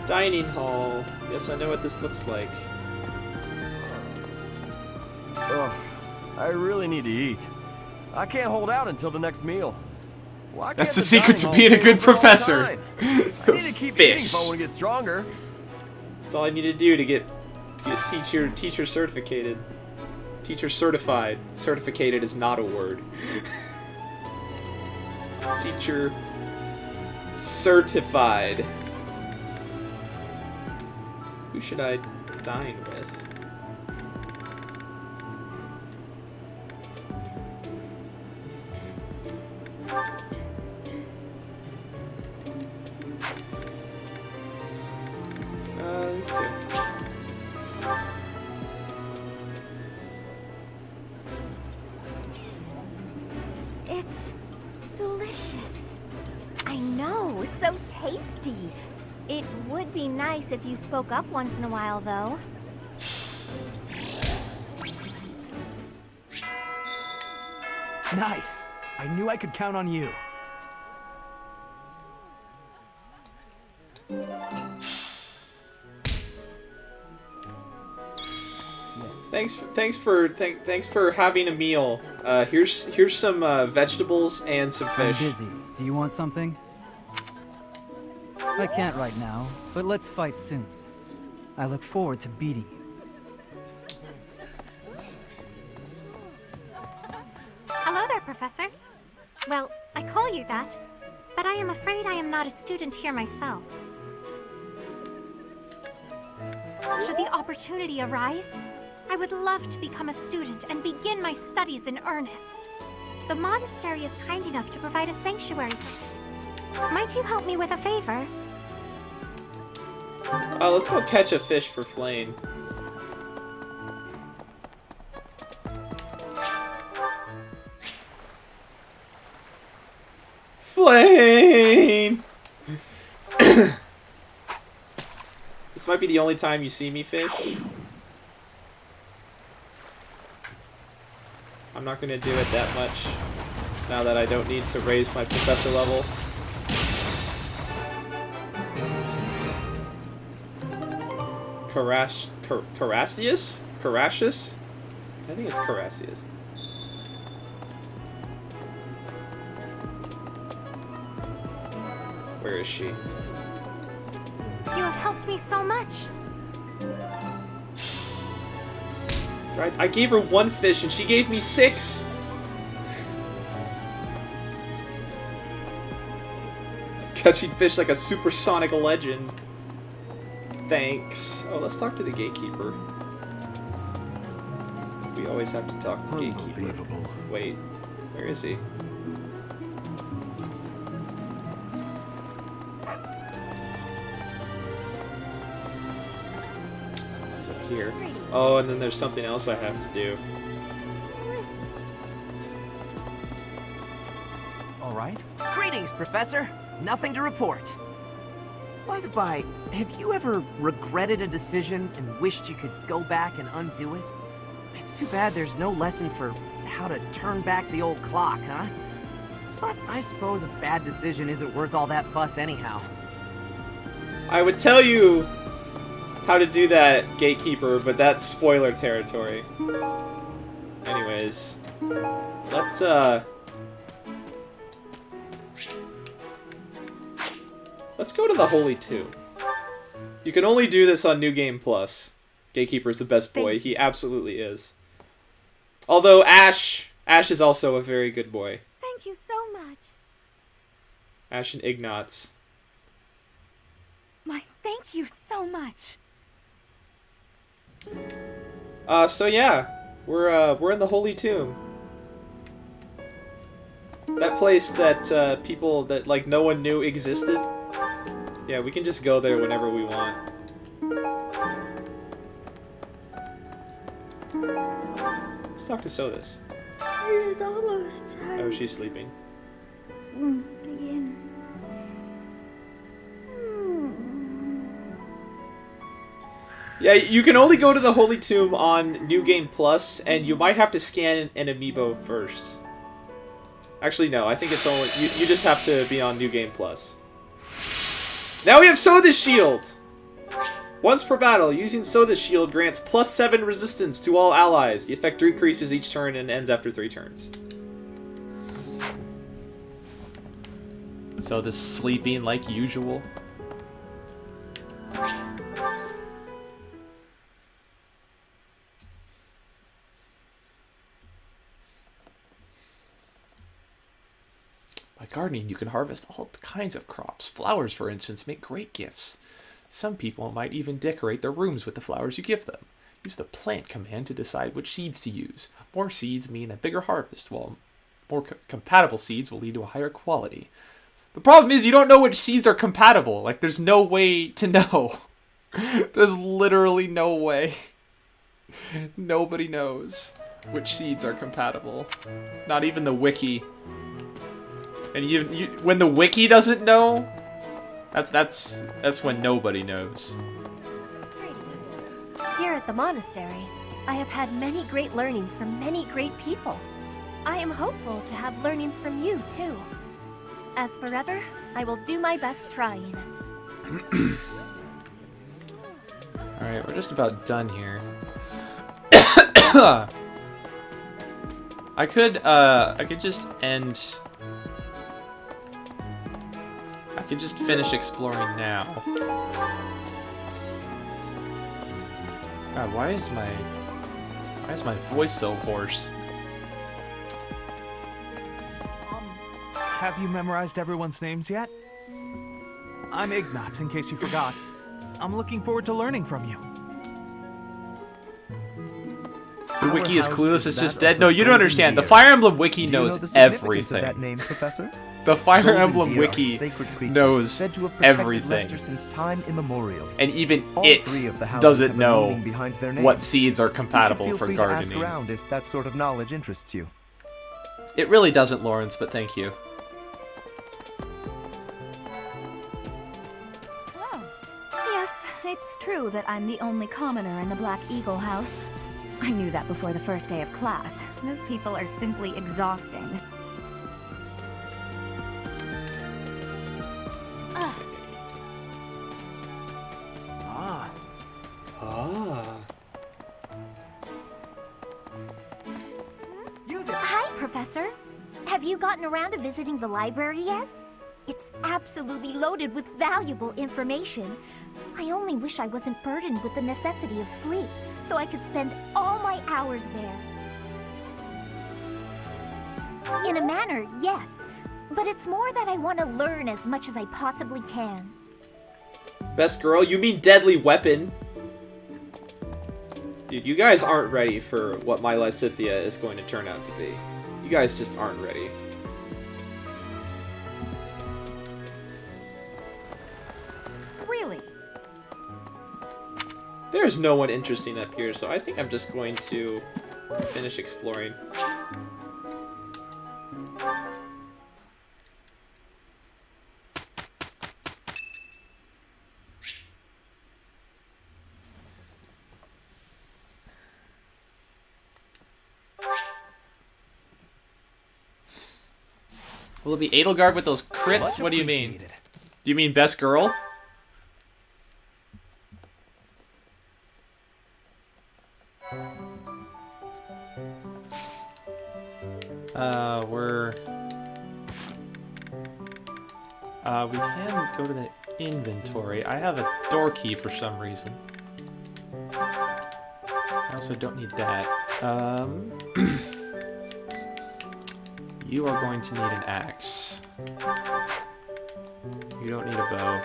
Dining hall. Yes, I know what this looks like. Ugh, I really need to eat. I can't hold out until the next meal. Why can't That's the the secret dining to hall being a stay good open all the professor. time? I need to keep eating if I want to get stronger. That's all I need to do to get teacher certificated. Teacher certified. Certificated is not a word. Teacher certified. Who should I dine with? These two. It's delicious. I know, so tasty. It would be nice if you spoke up once in a while, though. Nice. I knew I could count on you. Thanks for having a meal. Here's some vegetables and some I'm fish. busy. Do you want something? I can't right now, but let's fight soon. I look forward to beating you. Hello there, Professor. Well, I call you that, but I am afraid I am not a student here myself. Should the opportunity arise, I would love to become a student and begin my studies in earnest. The monastery is kind enough to provide a sanctuary. Might you help me with a favor? Let's go catch a fish for Flame. Flame! This might be the only time you see me fish. I'm not gonna do it that much now that I don't need to raise my professor level. Carassius? Carassius? I think it's Carassius. Where is she? You have helped me so much. I gave her one fish and she gave me 6! Catching fish like a supersonic legend. Thanks. Oh, let's talk to the gatekeeper. We always have to talk to the gatekeeper. Wait, where is he? It's up here. Oh, and then there's something else I have to do. All right. Greetings, Professor. Nothing to report. By the by, have you ever regretted a decision and wished you could go back and undo it? It's too bad there's no lesson for how to turn back the old clock, huh? But I suppose a bad decision isn't worth all that fuss anyhow. I would tell you how to do that, Gatekeeper, but that's spoiler territory. Anyways, let's go to the Holy Tomb. You can only do this on New Game Plus. Gatekeeper's the best boy. He absolutely is. Although Ash is also a very good boy. Thank you so much. Ash and Ignatz. Thank you so much. So yeah, we're in the Holy Tomb. That place that people that like no one knew existed. Yeah, we can just go there whenever we want. Let's talk to Sodas. It is almost time. Oh, she's sleeping. Again. Yeah, you can only go to the Holy Tomb on New Game Plus, and you might have to scan an amiibo first. Actually, no, I think it's only... You just have to be on New Game Plus. Now we have Soda's Shield! Once per battle, using Soda's Shield grants +7 resistance to all allies. The effect decreases each turn and ends after 3 turns. Soda's sleeping like usual. By gardening, you can harvest all kinds of crops. Flowers, for instance, make great gifts. Some people might even decorate their rooms with the flowers you give them. Use the plant command to decide which seeds to use. More seeds mean a bigger harvest, while more compatible seeds will lead to a higher quality. The problem is you don't know which seeds are compatible. Like, there's no way to know. There's literally no way. Nobody knows which seeds are compatible. Not even the wiki. And when the wiki doesn't know, that's when nobody knows. Here at the monastery, I have had many great learnings from many great people. I am hopeful to have learnings from you, too. As forever, I will do my best trying. Alright, we're just about done here. I could just end... I could just finish exploring now. God, why is my voice so hoarse? Have you memorized everyone's names yet? I'm Ignatz, in case you forgot. I'm looking forward to learning from you. The wiki is clueless, it's just dead. No, you don't understand. The Fire Emblem wiki knows everything. That name, Professor? The Fire Golden Emblem deer wiki are sacred creatures knows said to have protected everything. Leicester since time immemorial. And even All it three of the houses doesn't have a know meaning behind their names. what seeds are compatible you should for feel free gardening. To ask around if that sort of knowledge interests you. It really doesn't, Lawrence, but thank you. Yes, it's true that I'm the only commoner in the Black Eagle house. I knew that before the first day of class. Those people are simply exhausting. Hi, Professor. Have you gotten around to visiting the library yet? It's absolutely loaded with valuable information. I only wish I wasn't burdened with the necessity of sleep, so I could spend all my hours there. In a manner, yes. But it's more that I want to learn as much as I possibly can. Best girl? You mean deadly weapon? Dude, you guys aren't ready for what my Lysithea is going to turn out to be. You guys just aren't ready. Really? there's no one interesting up here, so I think I'm just going to finish exploring. Will it be Edelgard with those crits? What do you mean? Do you mean best girl? We can go to the inventory. I have a door key for some reason. I also don't need that. You are going to need an axe. You don't need a bow.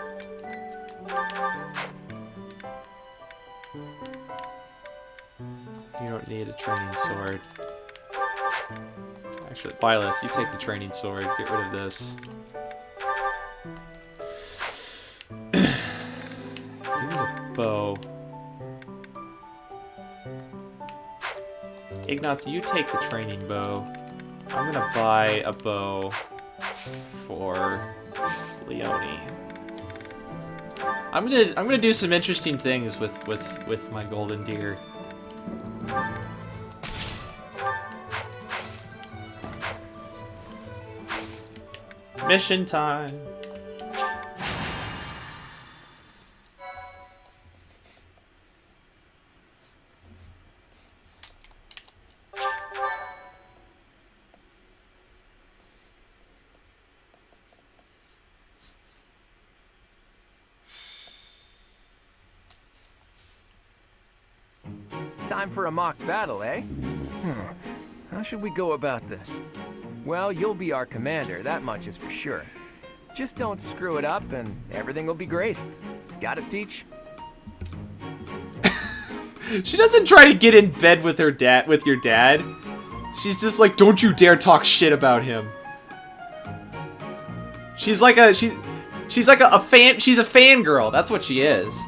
You don't need a training sword. Actually, Byleth, you take the training sword. Get rid of this. You need a bow. Ignatz, you take the training bow. I'm gonna buy a bow for Leonie. I'm gonna do some interesting things with my golden deer. Mission time. Time for a mock battle, eh? How should we go about this? Well, you'll be our commander, that much is for sure. Just don't screw it up and everything will be great. Got it, Teach? She doesn't try to get in bed with her dad, with your dad. She's just like, don't you dare talk shit about him. She's like a she's like a fan. She's a fangirl. That's what she is.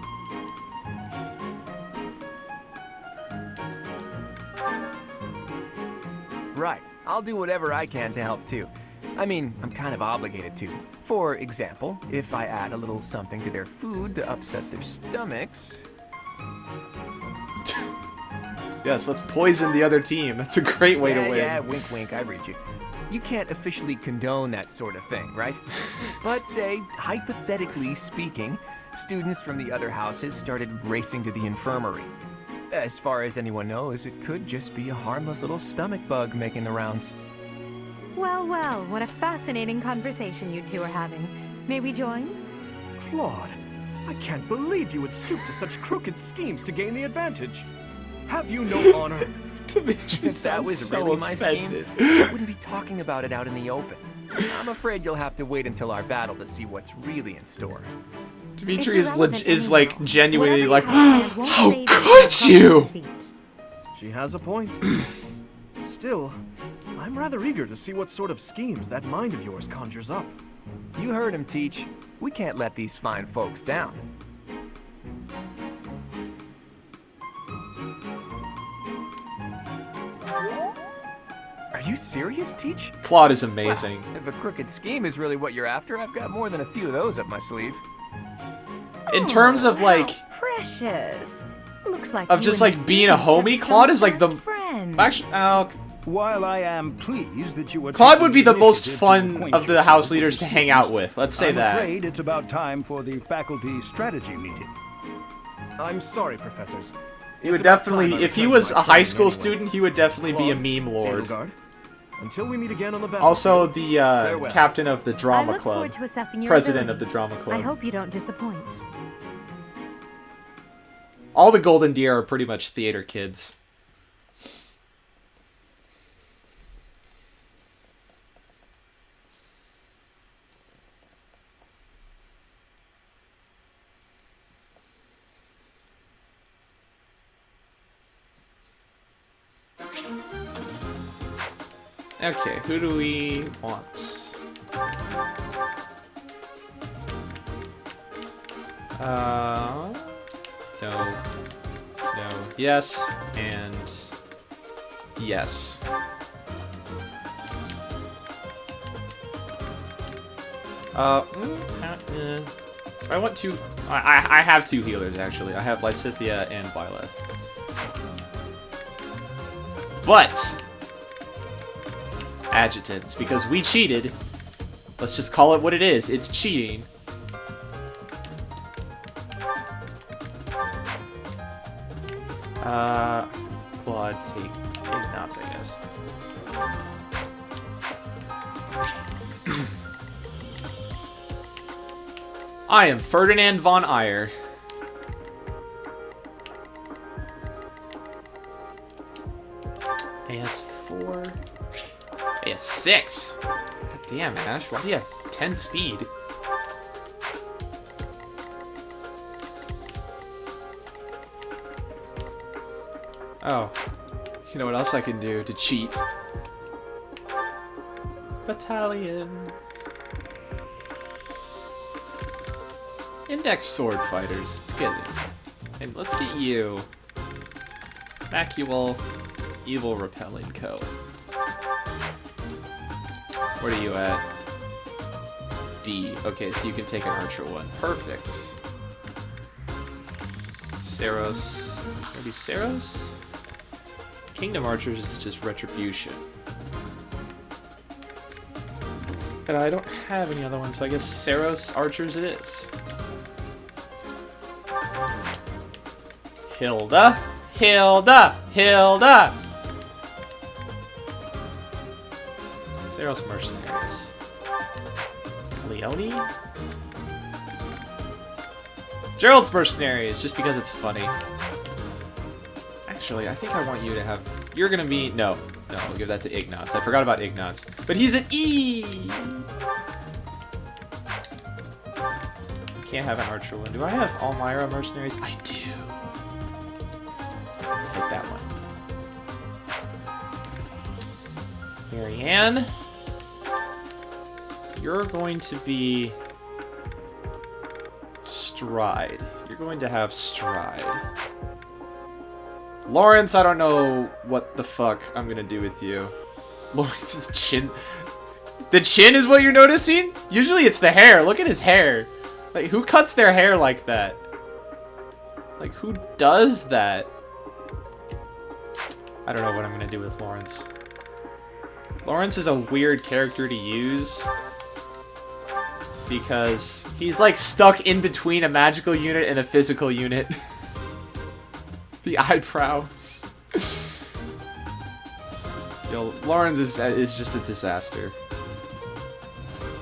Right. I'll do whatever I can to help too. I mean, I'm kind of obligated to. For example, if I add a little something to their food to upset their stomachs. Yes, let's poison the other team. That's a great way to win. Yeah, wink, wink, I read you. You can't officially condone that sort of thing, right? But say, hypothetically speaking, students from the other houses started racing to the infirmary. As far as anyone knows, it could just be a harmless little stomach bug making the rounds. Well, well, what a fascinating conversation you two are having. May we join? Claude, I can't believe you would stoop to such crooked schemes to gain the advantage. Have you no honor? If that was so really my offended. scheme, I wouldn't be talking about it out in the open. I'm afraid you'll have to wait until our battle to see what's really in store. Dimitri is like genuinely like, how could you? She has a point. Still, I'm rather eager to see what sort of schemes that mind of yours conjures up. You heard him, Teach. We can't let these fine folks down. Are you serious, Teach? Claude is amazing. Well, if a crooked scheme is really what you're after, I've got more than a few of those up my sleeve. In terms of like, Precious. Looks like of just like being a homie, Claude is like the actually. While I am pleased that you were Claude would be the most fun of the house leaders to hang out with. Let's say that. I'm afraid it's about time for the faculty strategy meeting. I'm sorry, professors. He would definitely, if he was a high school student, he would definitely be a meme lord. Edelgard, until we meet again on the battle. Also, the captain of the drama I look club, forward to assessing your president of the abilities. drama club. I hope you don't disappoint. All the Golden Deer are pretty much theater kids. Okay, who do we want? No. Yes, and yes. I want two. I have two healers actually. I have Lysithea and Byleth. But adjutants, because we cheated. Let's just call it what it is. It's cheating. Claude, take Ignatz, I guess. I am Ferdinand von Eyre. AS4. AS6. God damn, Ash. Why do you have 10 speed? Oh. You know what else I can do to cheat? Battalions. Index sword fighters. Let's get it. And let's get you. Macule, Evil Repelling Co. What are you at? D. Okay, so you can take an archer one. Perfect. Saros. Can I do Saros? Kingdom Archers is just Retribution. But I don't have any other ones, so I guess Saros Archers it is. Hilda! Hilda! Hilda! Saros Mercenaries. Leone? Gerald's Mercenaries, just because it's funny. Actually, I think I want you to have... You're gonna be... No, I'll give that to Ignatz. I forgot about Ignatz. But he's an E! Can't have an archer one. Do I have Almyra Mercenaries? I do. Take that one. Marianne. You're going to be... Stride. You're going to have Stride. Lawrence, I don't know what the fuck I'm gonna do with you. Lawrence's chin. The chin is what you're noticing? Usually it's the hair. Look at his hair. Like, who cuts their hair like that? Like, who does that? I don't know what I'm gonna do with Lawrence. Lawrence is a weird character to use. Because he's like stuck in between a magical unit and a physical unit. The eyebrows. Yo, Lawrence is just a disaster.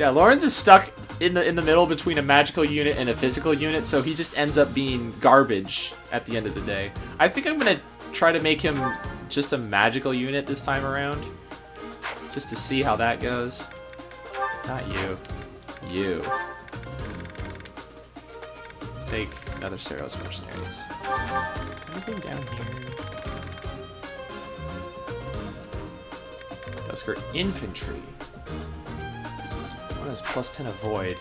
Yeah, Lawrence is stuck in the middle between a magical unit and a physical unit, so he just ends up being garbage at the end of the day. I think I'm gonna try to make him just a magical unit this time around. Just to see how that goes. Not you. You. Take another Saros Mercenaries. Anything down here? Dusker Infantry. What is plus 10 avoid?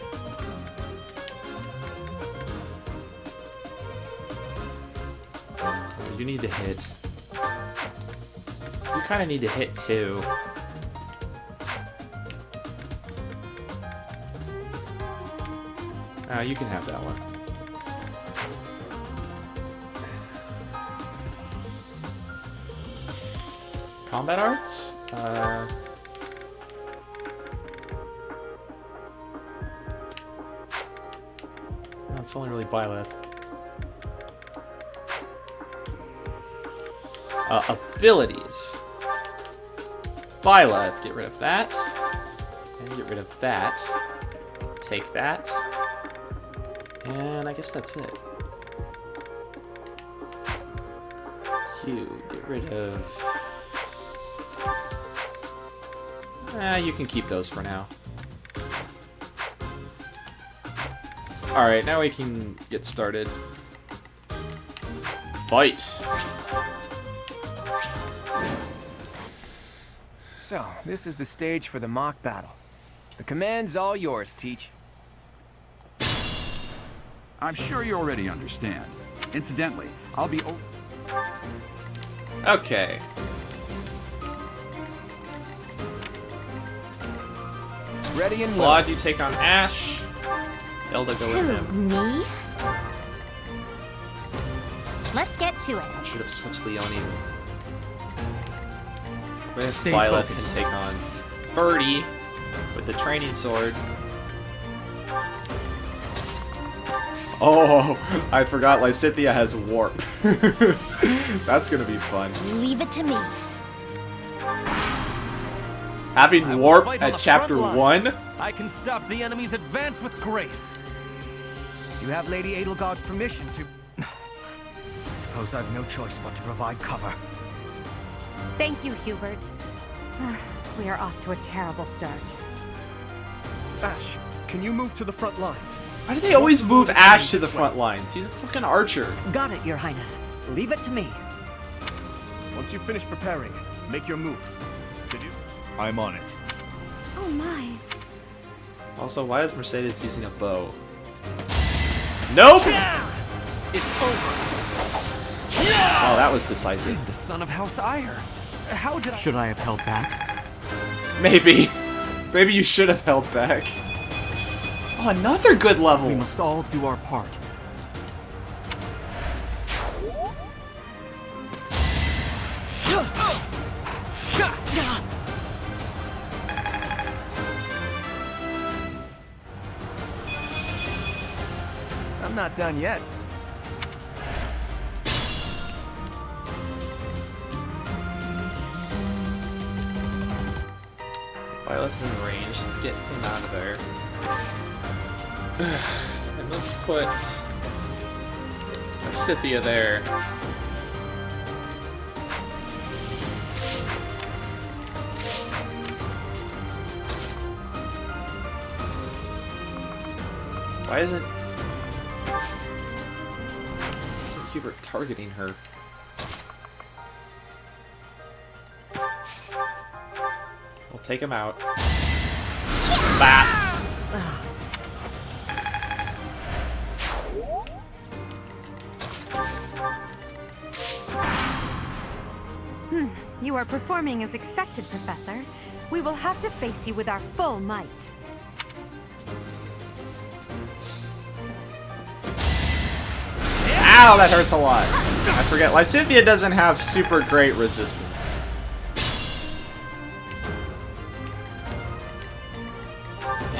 You need to hit. You kind of need to hit too. You can have that one. Combat arts? No, it's only really Byleth. Abilities. Byleth, get rid of that. And get rid of that. Take that. And I guess that's it. You get rid of... you can keep those for now. Alright, now we can get started. Fight! So, this is the stage for the mock battle. The command's all yours, Teach. I'm sure you already understand. Incidentally, I'll be Okay. Ready and Claude, you take on Ash. Hilda, go with him. Me? Let's get to it. I should have switched Leone with Stay Violet focused. can take on Ferdy with the training sword. Oh, I forgot Lysithea has warp. That's gonna be fun. Leave it to me. Having warp at chapter 1? I can stop the enemy's advance with grace. Do you have Lady Edelgard's permission to... I suppose I've no choice but to provide cover. Thank you, Hubert. We are off to a terrible start. Ash, can you move to the front lines? Why do they always move Ash to the front lines? He's a fucking archer. Got it, Your Highness. Leave it to me. Once you finish preparing, make your move. Did you? I'm on it. Oh my. Also, why is Mercedes using a bow? Nope! It's over. Oh, that was decisive. The son of House Ire. How did I... Should I have held back? Maybe. Maybe you should have held back. Oh, another good level. We must all do our part. I'm not done yet. Violet's in range. Let's get him out of there. And let's put Scythia there. Why isn't Hubert targeting her? We'll take him out. Bat. You are performing as expected, Professor. We will have to face you with our full might. Ow, that hurts a lot. I forget, Lysithea doesn't have super great resistance.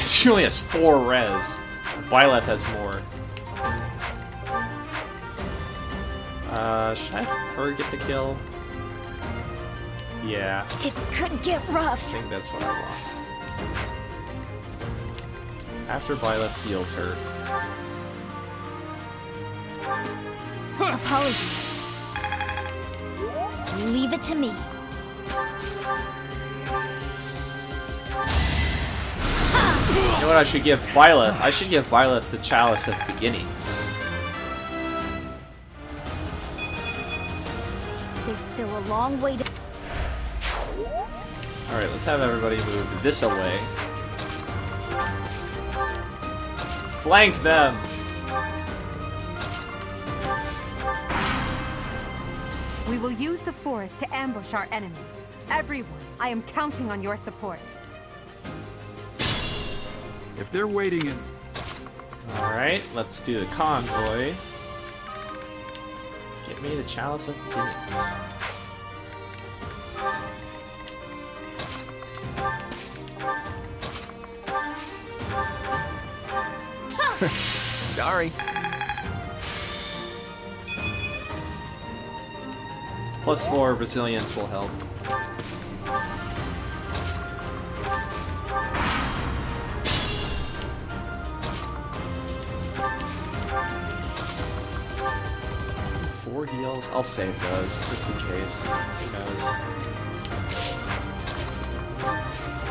She only has 4 res. Byleth has more. Should I have her get the kill? Yeah. It could get rough. I think that's what I want. After Byleth heals her. Apologies. Leave it to me. You know what I should give Byleth? I should give Byleth the Chalice of Beginnings. There's still a long way to... Alright, let's have everybody move this away. Flank them! We will use the forest to ambush our enemy. Everyone, I am counting on your support. If they're waiting in... Alright, let's do the convoy. Get me the Chalice of Beginnings. Sorry. +4 resilience will help. Four heals. I'll save those just in case. Who knows?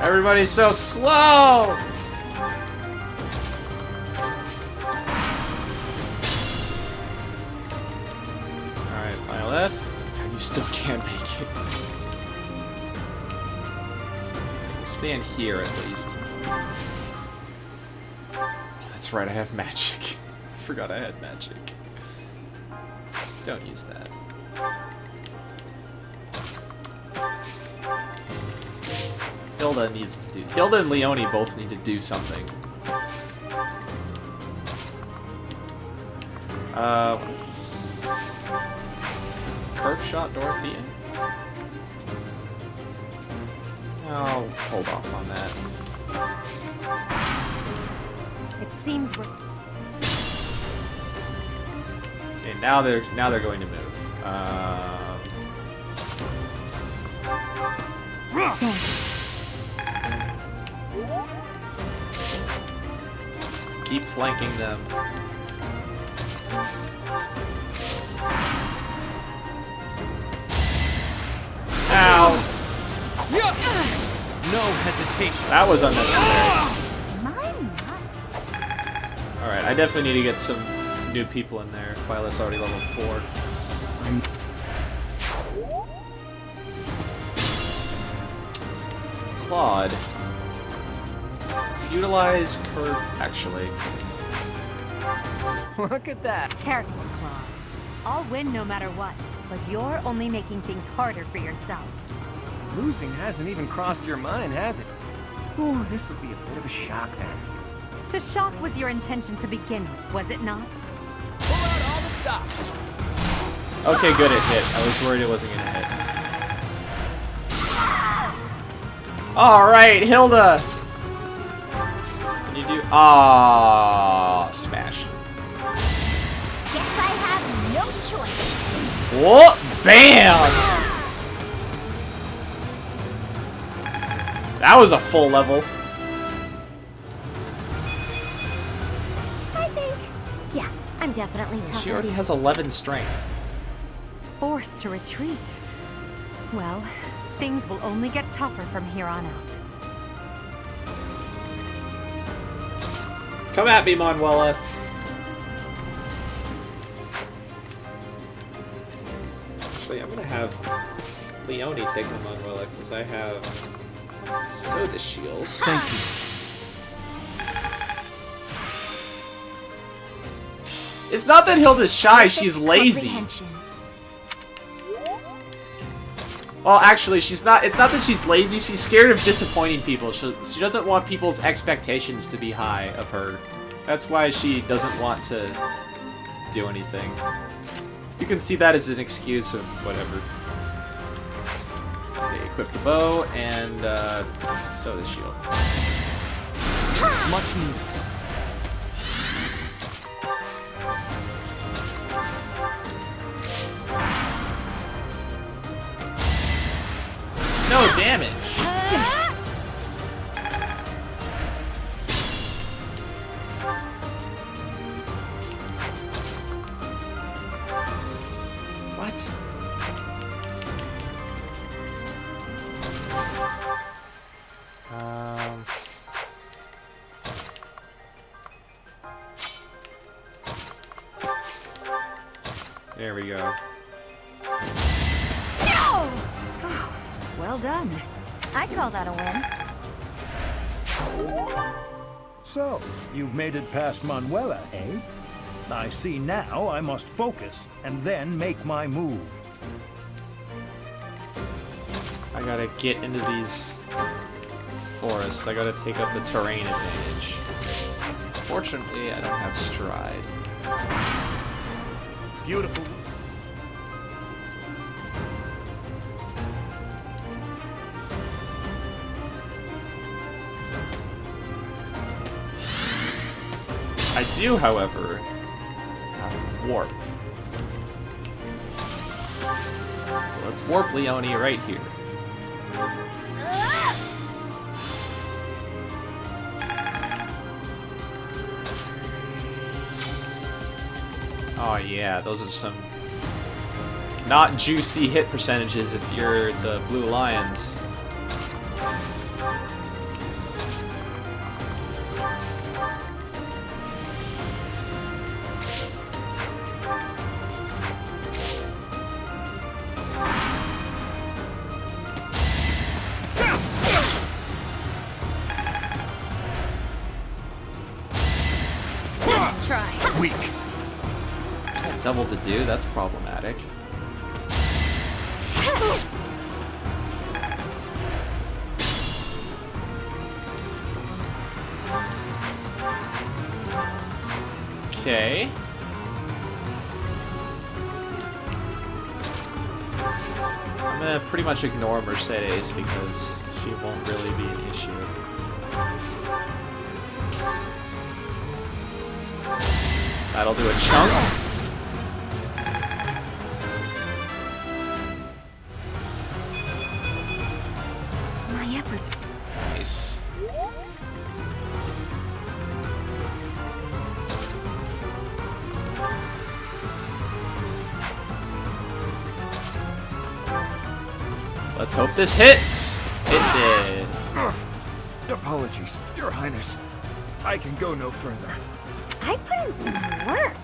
Everybody's so slow. Alright, Byleth. God, you still can't make it. Stand here at least. Oh, that's right, I have magic. I forgot I had magic. Don't use that. Hilda needs to do. Hilda and Leone both need to do something. Curve shot Dorothea? I'll hold off on that. It seems we're... Okay, now they're going to move. Thanks. Keep flanking them. Ow! No hesitation. That was unnecessary. Mine? Alright, I definitely need to get some new people in there. Violet's already level 4. Claude. Utilize curve, actually. Look at that. Careful, Claude. I'll win no matter what, but you're only making things harder for yourself. Losing hasn't even crossed your mind, has it? Ooh, this will be a bit of a shock then. To shock was your intention to begin with, was it not? Pull out all the stops. Okay, good, it hit. I was worried it wasn't gonna hit. Alright, Hilda! Can you do... Ah, smash. Guess I have no choice. Whoa! Bam! That was a full level. I think... Yeah, I'm definitely tougher. She already has 11 strength. Forced to retreat. Well, things will only get tougher from here on out. Come at me, Manuela. Actually, I'm gonna have Leone take the Manuela because I have Soda Shields. Thank you. It's not that Hilda's shy, she's lazy. Well, actually, she's not. It's not that she's lazy. She's scared of disappointing people. She doesn't want people's expectations to be high of her. That's why she doesn't want to do anything. You can see that as an excuse of whatever. Okay, equip the bow and soda shield. Much needed. No damage. What? There we go. Well done. I call that a win. So, you've made it past Manuela, eh? I see now I must focus and then make my move. I gotta get into these forests. I gotta take up the terrain advantage. Fortunately, I don't have stride. Beautiful. I do, however, have warp. So let's warp Leone right here. Oh yeah, those are some not juicy hit percentages if you're the Blue Lions. Let's try. Weak. Double to do, that's problematic. I'm gonna pretty much ignore Mercedes because she won't really be an issue. That'll do a chunk. My efforts. Nice. Let's hope this hits! It did. Apologies, Your Highness. I can go no further. I put in some work.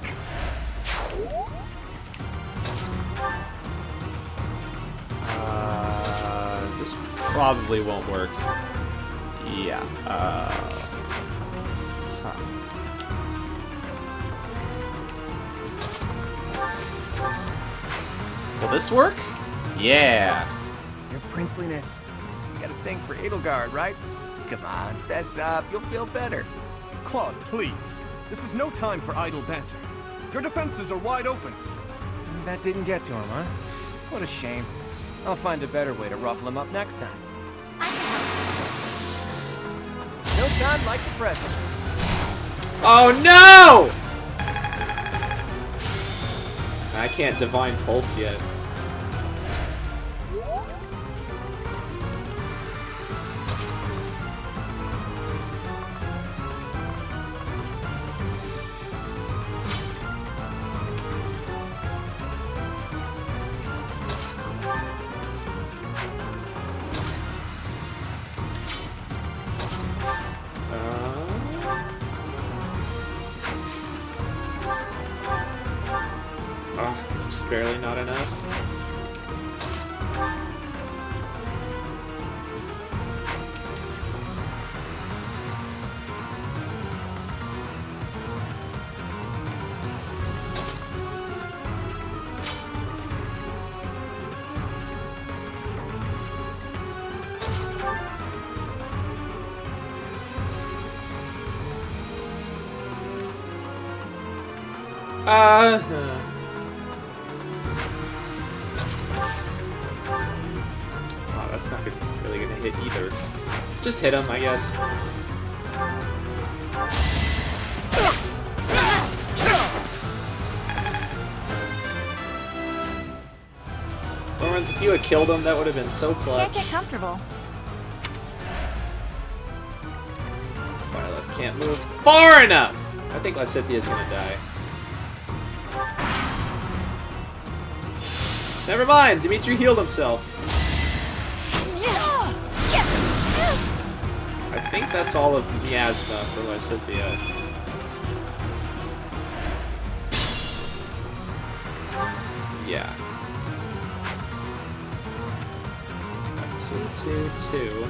This probably won't work. Yeah. Will this work? Yeah. Your princeliness. You got a thing for Edelgard, right? Come on, fess up. You'll feel better. Claude, please. This is no time for idle banter. Your defenses are wide open. That didn't get to him, huh? What a shame. I'll find a better way to ruffle him up next time. No time like the present. Oh no! I can't divine pulse yet. It's just barely not enough. Oh, that's not really gonna hit either. Just hit him, I guess. Lawrence, if you had killed him, that would have been so clutch. Can't get comfortable. Violet can't move far enough! I think Lysithia's gonna die. Never mind, Dimitri healed himself. I think that's all of miasma for Lysithia. Yeah. 2, 2, 2.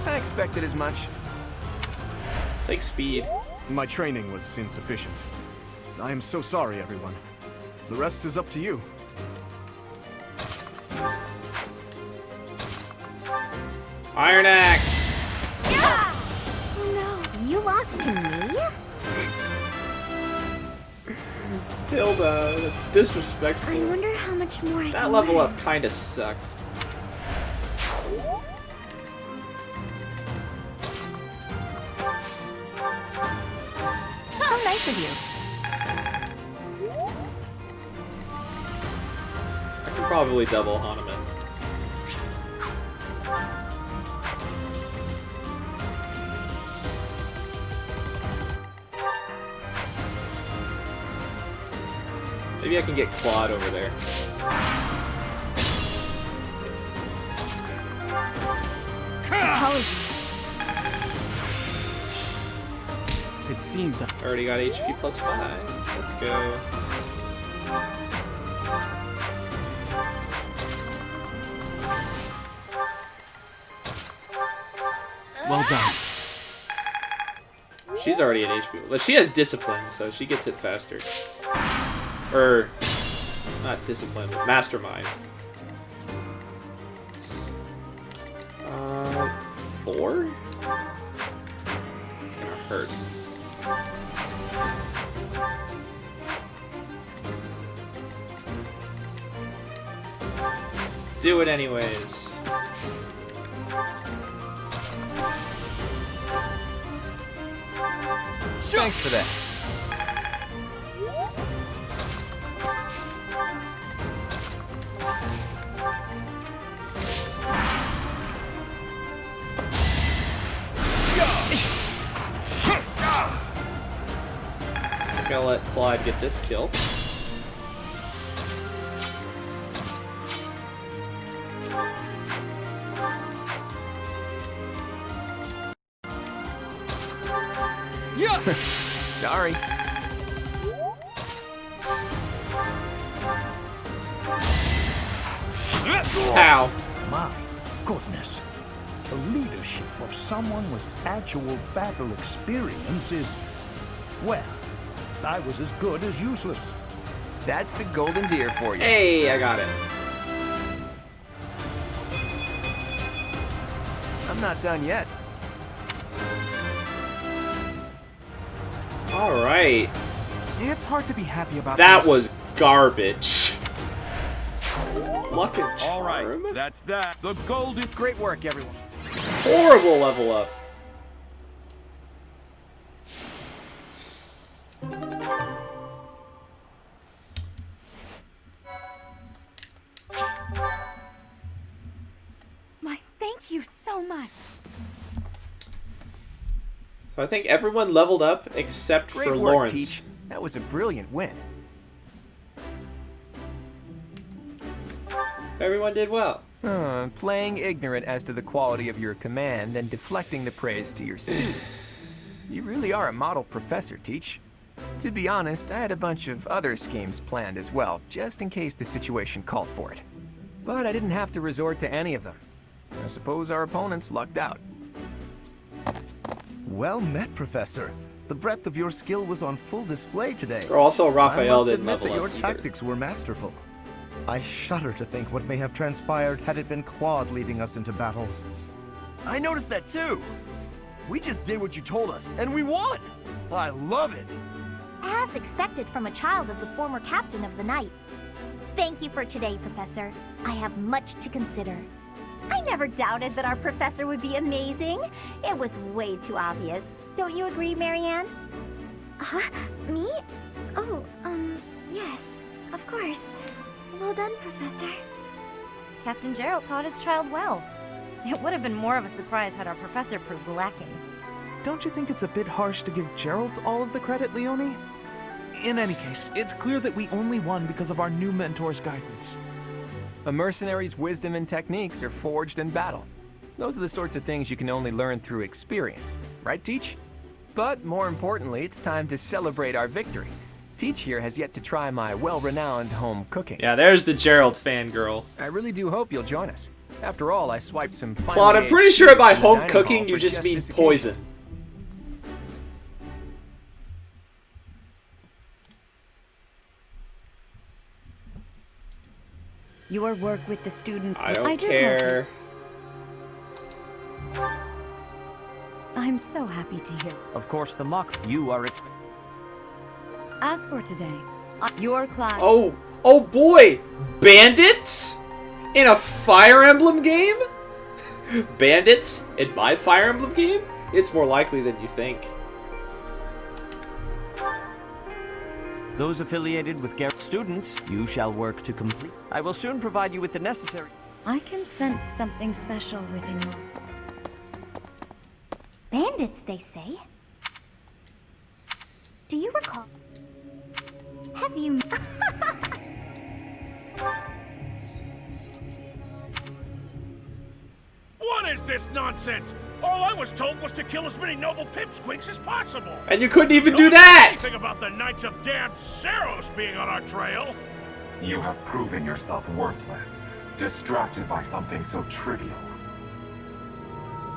I expected as much. Take speed. My training was insufficient. I am so sorry, everyone. The rest is up to you. Iron Axe! No, you lost to me? Hilda, that's disrespectful. I wonder how much more I can That level learn. up kinda sucked. So nice of you. I can probably double Hanuman. Maybe I can get Claude over there. Apologies. It seems I already got HP plus 5. Let's go. Well done. She's already at HP. But she has discipline, so she gets it faster. Or, not discipline, but mastermind. 4? It's gonna hurt. Do it anyways. Thanks for that. I'm gonna let Claude get this kill. Yeah. Sorry. Ow. My goodness. The leadership of someone with actual battle experience is, well, I was as good as useless. That's the golden deer for you. Hey, I got it. I'm not done yet. Alright. It's hard to be happy about That this. was garbage. Luck and charm. All right, that's that. The golden. Great work, everyone. Horrible level up. Thank you so much. So I think everyone leveled up except Great for work, Lawrence. Teach. That was a brilliant win. Everyone did well. Playing ignorant as to the quality of your command and deflecting the praise to your students. You really are a model professor, Teach. To be honest, I had a bunch of other schemes planned as well, just in case the situation called for it. But I didn't have to resort to any of them. I suppose our opponents lucked out. Well met, Professor. The breadth of your skill was on full display today. Also, Raphael didn't I must admit level that your up either. tactics were masterful. I shudder to think what may have transpired had it been Claude leading us into battle. I noticed that too. We just did what you told us, and we won! I love it! As expected from a child of the former captain of the Knights. Thank you for today, Professor. I have much to consider. I never doubted that our professor would be amazing. It was way too obvious. Don't you agree, Marianne? Huh? Me? Oh, yes, of course. Well done, Professor. Captain Gerald taught his child well. It would have been more of a surprise had our professor proved lacking. Don't you think it's a bit harsh to give Gerald all of the credit, Leonie? In any case, it's clear that we only won because of our new mentor's guidance. A mercenary's wisdom and techniques are forged in battle. Those are the sorts of things you can only learn through experience. Right, Teach? But more importantly, it's time to celebrate our victory. Teach here has yet to try my well-renowned home cooking. Yeah, there's the Gerald fangirl. I really do hope you'll join us. After all, I swiped some Claude, I'm pretty sure by home cooking you just mean poison. Your work with the students. I don't care. I'm so happy to hear. Of course, the mock you are As for today, your class. Oh boy! Bandits? In a Fire Emblem game? Bandits in my Fire Emblem game? It's more likely than you think. Those affiliated with Garrett students, you shall work to complete. I will soon provide you with the necessary. I can sense something special within you. Bandits, they say. Do you recall? Have you... What is this nonsense? All I was told was to kill as many noble pipsqueaks as possible. And you couldn't even Nobody do that! said anything about the Knights of Damned Saros being on our trail. You have proven yourself worthless, distracted by something so trivial.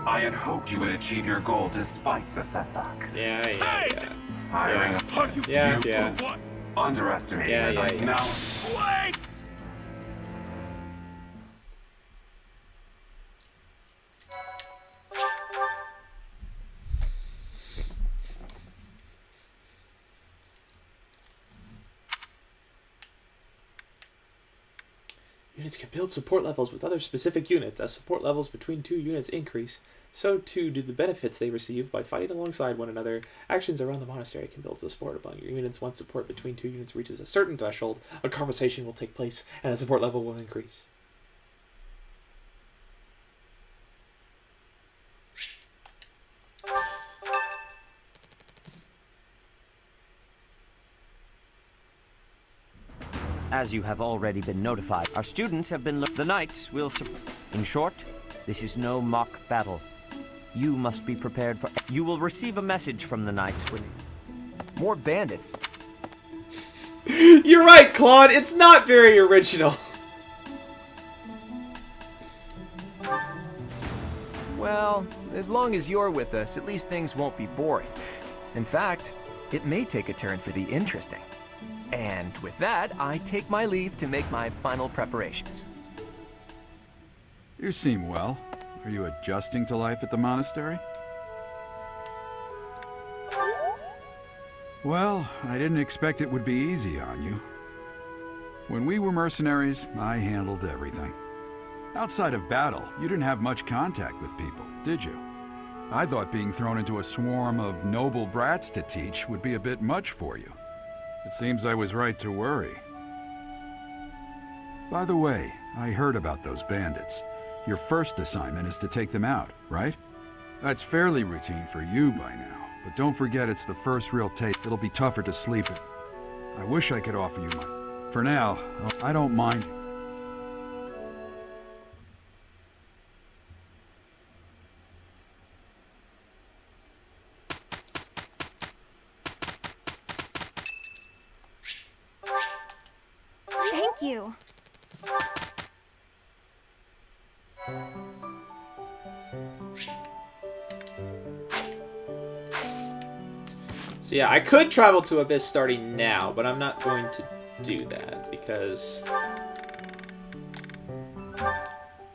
I had hoped you would achieve your goal despite the setback. Yeah. Hiring Yeah. Underestimated. Yeah. Now. Wait! Units can build support levels with other specific units. As support levels between two units increase, so too do the benefits they receive by fighting alongside one another. Actions around the monastery can build support among your units. Once support between two units reaches a certain threshold, a conversation will take place and the support level will increase. As you have already been notified, our students have been the knights will in short, this is no mock battle. You must be prepared for you will receive a message from the knights when more bandits. You're right, Claude, it's not very original. Well, as long as you're with us, at least things won't be boring. In fact, it may take a turn for the interesting. And with that, I take my leave to make my final preparations. You seem well. Are you adjusting to life at the monastery? Well, I didn't expect it would be easy on you. When we were mercenaries, I handled everything. Outside of battle, you didn't have much contact with people, did you? I thought being thrown into a swarm of noble brats to teach would be a bit much for you. It seems I was right to worry. By the way, I heard about those bandits. Your first assignment is to take them out, right? That's fairly routine for you by now, but don't forget it's the first real taste. It'll be tougher to sleep in. I wish I could offer you my... For now, I don't mind. Thank you. So yeah, I could travel to Abyss starting now, but I'm not going to do that because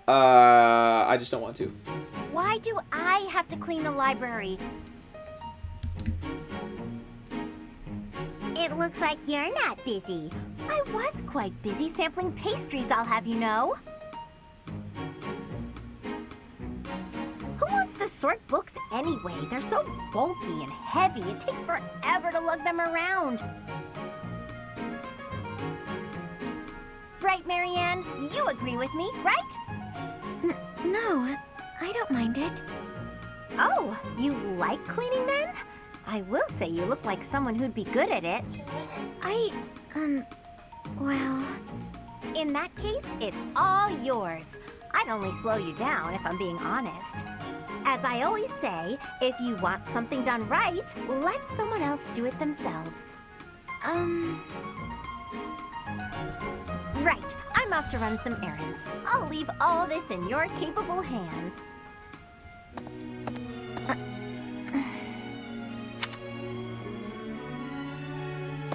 I just don't want to. Why do I have to clean the library? It looks like you're not busy. I was quite busy sampling pastries, I'll have you know. Who wants to sort books anyway? They're so bulky and heavy, it takes forever to lug them around. Right, Marianne? You agree with me, right? No, I don't mind it. Oh, you like cleaning then? I will say you look like someone who'd be good at it. Well... In that case, it's all yours. I'd only slow you down if I'm being honest. As I always say, if you want something done right, let someone else do it themselves. Right, I'm off to run some errands. I'll leave all this in your capable hands.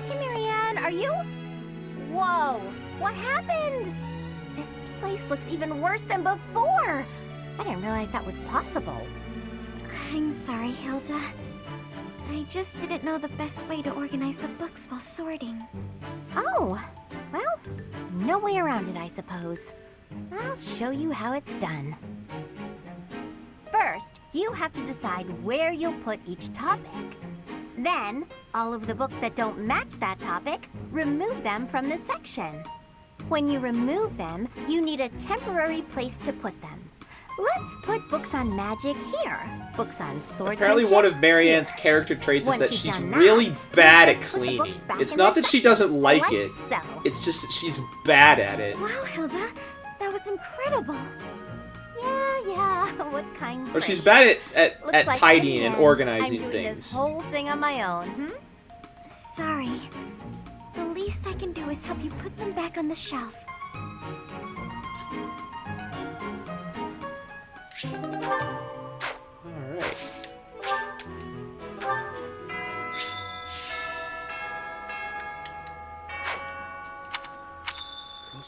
Hey, Marianne, are you? Whoa, what happened? This place looks even worse than before. I didn't realize that was possible. I'm sorry, Hilda. I just didn't know the best way to organize the books while sorting. Oh, well, no way around it, I suppose. I'll show you how it's done. First, you have to decide where you'll put each topic. Then, all of the books that don't match that topic, remove them from the section. When you remove them, you need a temporary place to put them. Let's put books on magic here. Books on swordsmanship. Apparently one of Marianne's character traits is that she's really bad at cleaning. It's not that she doesn't like it. It's just that she's bad at it. Wow, Hilda, that was incredible. Yeah, what kind? Or she's bad at like tidying and organizing I'm doing things. this whole thing on my own, Sorry. The least I can do is help you put them back on the shelf.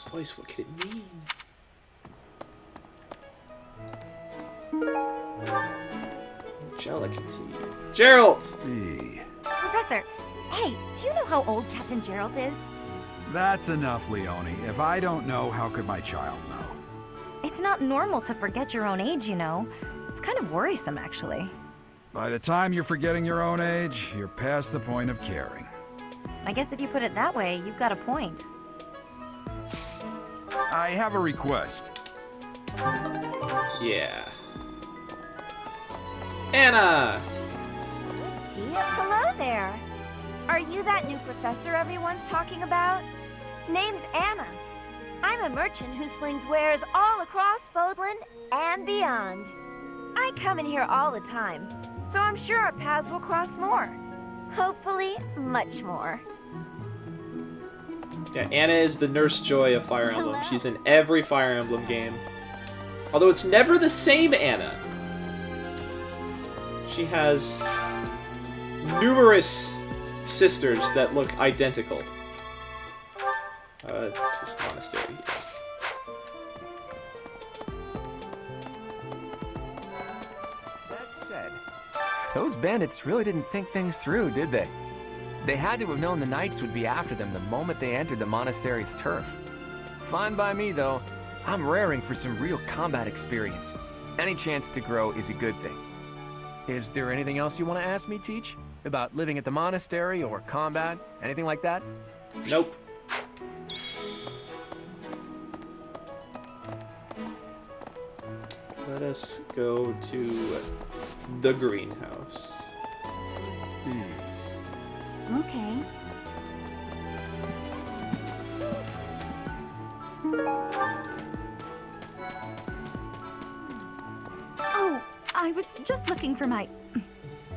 voice, what could it mean? Jellicity. Gerald! Professor, hey, do you know how old Captain Gerald is? That's enough, Leone. If I don't know, how could my child know? It's not normal to forget your own age, you know. It's kind of worrisome, actually. By the time you're forgetting your own age, you're past the point of caring. I guess if you put it that way, you've got a point. I have a request. Yeah. Anna! Dear, hello there. Are you that new professor everyone's talking about? Name's Anna. I'm a merchant who slings wares all across Fodlan and beyond. I come in here all the time, so I'm sure our paths will cross more. Hopefully, much more. Yeah, Anna is the Nurse Joy of Fire Emblem. Hello. She's in every Fire Emblem game. Although it's never the same Anna. She has numerous sisters that look identical. It's just monastery. That said, those bandits really didn't think things through, did they? They had to have known the knights would be after them the moment they entered the monastery's turf. Fine by me, though. I'm raring for some real combat experience. Any chance to grow is a good thing. Is there anything else you want to ask me, Teach? About living at the monastery or combat? Anything like that? Nope. Let us go to the greenhouse. Okay. Oh, I was just looking for my...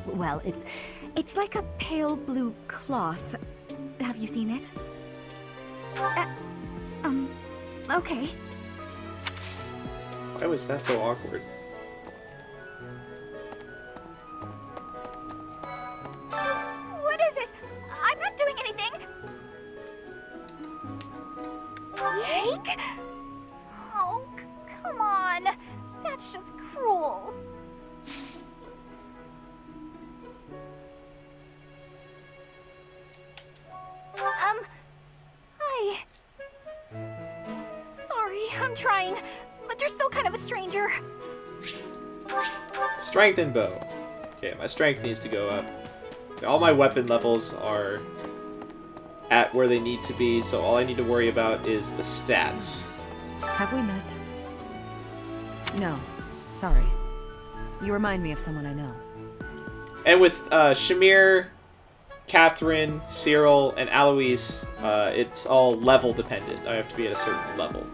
Well, it's like a pale blue cloth. Have you seen it? Okay. Why was that so awkward? What is it? I'm not doing anything. Cake? Oh, come on. That's just cruel. Hi. Sorry, I'm trying, but you're still kind of a stranger. Strength and bow. Okay, my strength needs to go up. All my weapon levels are at where they need to be, so all I need to worry about is the stats. Have we met? No. Sorry. You remind me of someone I know. And with Shamir, Catherine, Cyril, and Alois, it's all level dependent. I have to be at a certain level.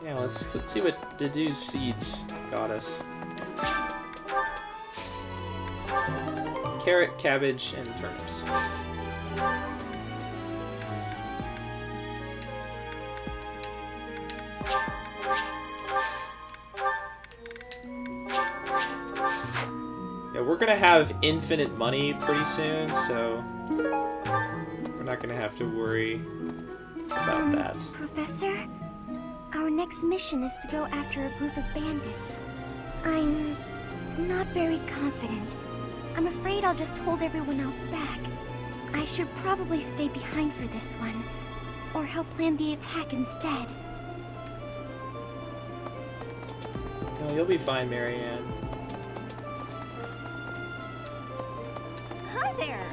Yeah, let's see what Dedue's seeds got us. Carrot, cabbage, and turnips. Yeah, we're gonna have infinite money pretty soon, so we're not gonna have to worry about that. Professor, our next mission is to go after a group of bandits. I'm not very confident. I'm afraid I'll just hold everyone else back. I should probably stay behind for this one, or help plan the attack instead. No, you'll be fine, Marianne. Hi there.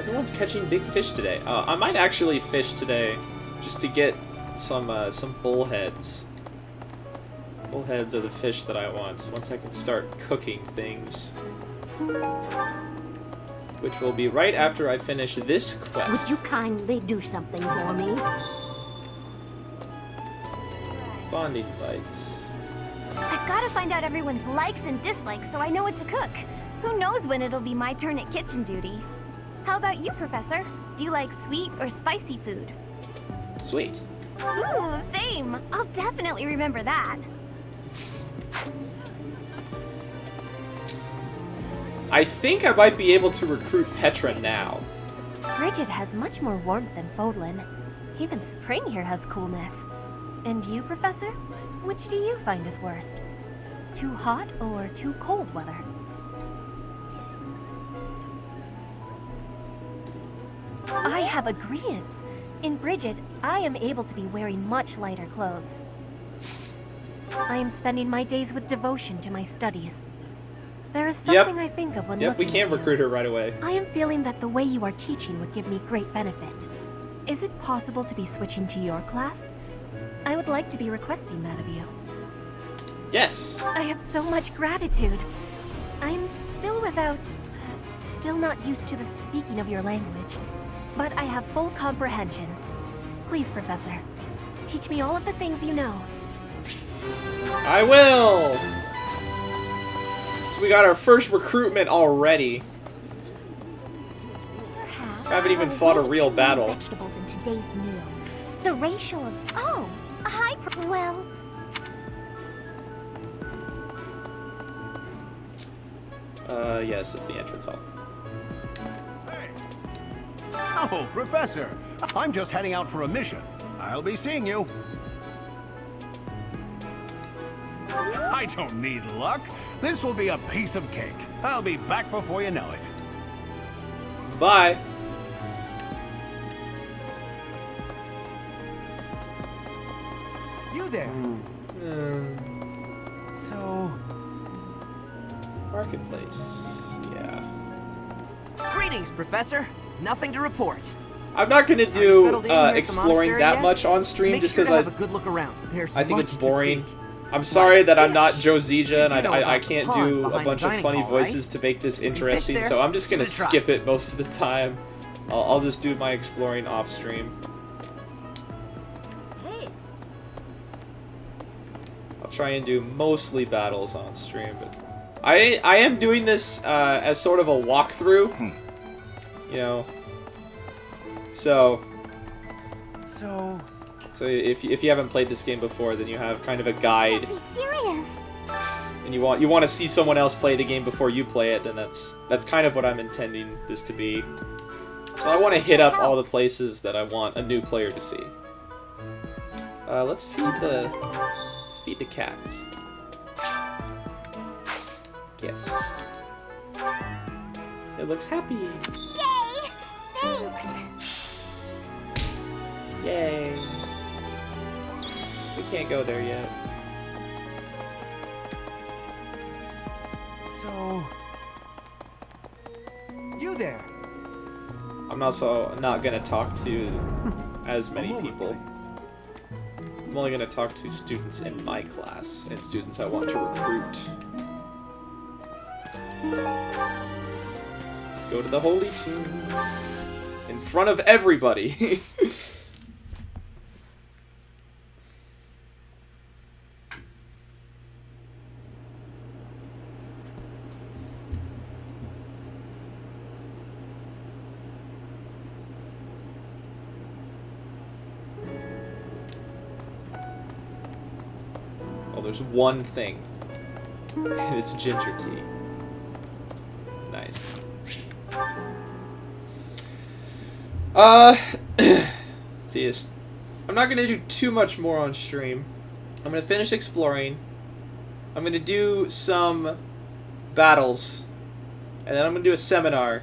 Everyone's catching big fish today. I might actually fish today, just to get some bullheads. Bullheads are the fish that I want once I can start cooking things, which will be right after I finish this quest. Would you kindly do something for me? Bonding bites. I've got to find out everyone's likes and dislikes so I know what to cook. Who knows when it'll be my turn at kitchen duty? How about you, Professor? Do you like sweet or spicy food? Sweet. Ooh, same. I'll definitely remember that. I think I might be able to recruit Petra now. Bridget has much more warmth than Fodlan. Even spring here has coolness. And you, Professor? Which do you find is worst? Too hot or too cold weather? I have agreeance. In Bridget, I am able to be wearing much lighter clothes. I am spending my days with devotion to my studies. There is something I think of when Yep, we looking can at recruit you. her right away. I am feeling that the way you are teaching would give me great benefit. Is it possible to be switching to your class? I would like to be requesting that of you. Yes! I have so much gratitude. I'm still not used to the speaking of your language, but I have full comprehension. Please, Professor, teach me all of the things you know. I will! So we got our first recruitment already. Perhaps I haven't even fought a real battle. Vegetables in today's meal. The ratio of well. Yes, it's the entrance hall. Oh, Professor, I'm just heading out for a mission. I'll be seeing you. I don't need luck. This will be a piece of cake. I'll be back before you know it. Bye. You there. So... Marketplace, yeah. Greetings, Professor. Nothing to report. I'm not gonna Are you do settled in here at the exploring monastery that yet? much on stream Make just sure because to have a good look around. There's I think much it's to boring. see. I'm sorry that I'm not fish. Josija and You know I about can't the pond do a behind bunch the of dining funny hall, right? voices to make this Any fish interesting, there? so I'm just gonna Give it a try. skip it most of the time. I'll just do my exploring off stream. I'll try and do mostly battles on stream, but I am doing this as sort of a walkthrough. You know. So if you haven't played this game before, then you have kind of a guide, Be serious. and you want to see someone else play the game before you play it. Then that's kind of what I'm intending this to be. So I want to hit up all the places that I want a new player to see. Let's feed the cats. Gifts. It looks happy. Yay! Thanks. Yay. We can't go there yet. So... You there. I'm also not gonna talk to as many people. I'm only gonna talk to students in my class and students I want to recruit. Let's go to the Holy Tomb. In front of everybody. Well, there's one thing, and it's ginger tea. Nice. See, I'm not gonna do too much more on stream. I'm gonna finish exploring. I'm gonna do some battles, and then I'm gonna do a seminar,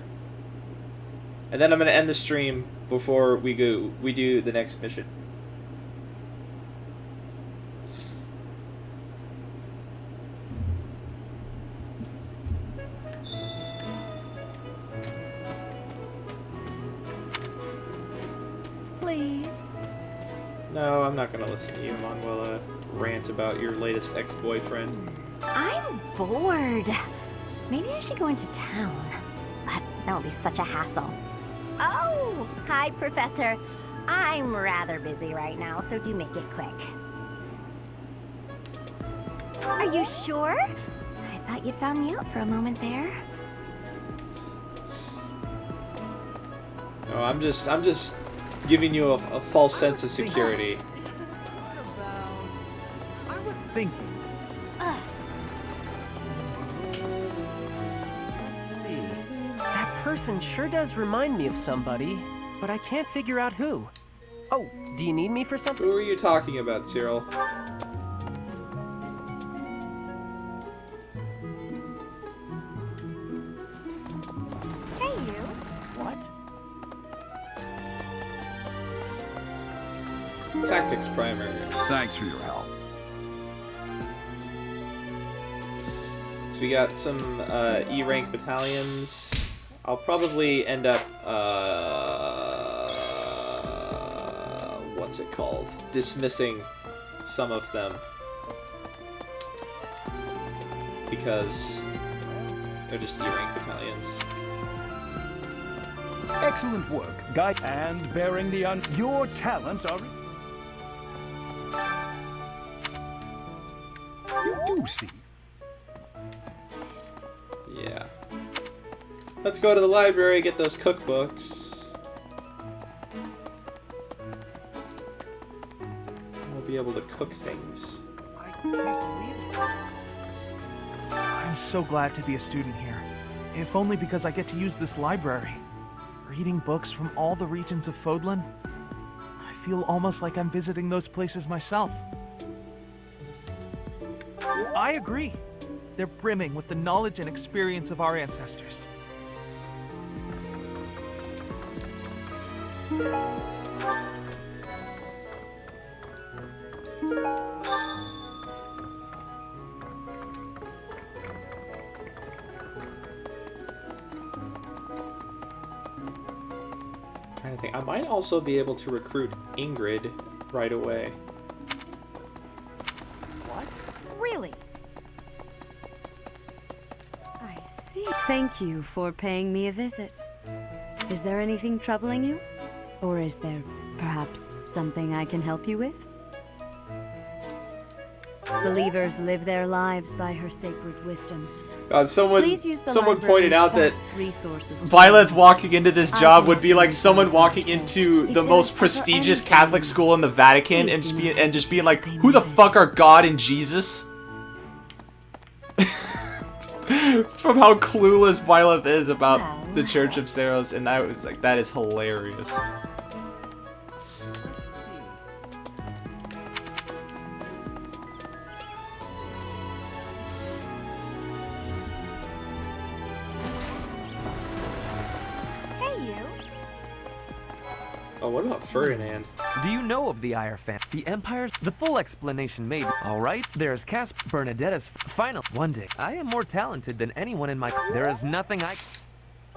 and then I'm gonna end the stream before we do the next mission. Please. No, I'm not gonna listen to you, Manuela, rant about your latest ex-boyfriend. I'm bored. Maybe I should go into town. But that would be such a hassle. Oh, hi, Professor. I'm rather busy right now, so do make it quick. Are you sure? I thought you'd found me out for a moment there. No, I'm just giving you a false sense of security. I was thinking. Let's see. person sure does remind me of somebody, but I can't figure out who. Oh, do you need me for something? Who are you talking about, Cyril? Hey, you. What? Tactics primary. Thanks for your help. So we got some E rank battalions. I'll probably end up what's it called? Dismissing some of them because they're just E rank battalions. Excellent work, guide and bearing the your talents are. You do see. Yeah. Let's go to the library, get those cookbooks. We'll be able to cook things. I can't believe it. I'm so glad to be a student here. If only because I get to use this library. Reading books from all the regions of Fodlan, I feel almost like I'm visiting those places myself. I agree. They're brimming with the knowledge and experience of our ancestors. Trying to think. I might also be able to recruit Ingrid right away. What? Really? I see. Thank you for paying me a visit. Is there anything troubling you? Or is there perhaps something I can help you with? Believers live their lives by her sacred wisdom. God, someone library's pointed out that vast resources to Byleth help. walking into this I job can would be help like you someone walking yourself. into If the there most is ever prestigious anything Catholic you school in the Vatican please and do just, not just being like, hesitate to who pay the me a fuck are God and Jesus? From how clueless Byleth is about the Church of Saros, and I was like, that is hilarious. Let's see. Hey, you. Oh, what about Ferdinand? Do you know of the Iron the Empire? The full explanation made. All right, there's Casp Bernadetta's final. One day, I am more talented than anyone in my. There is nothing I.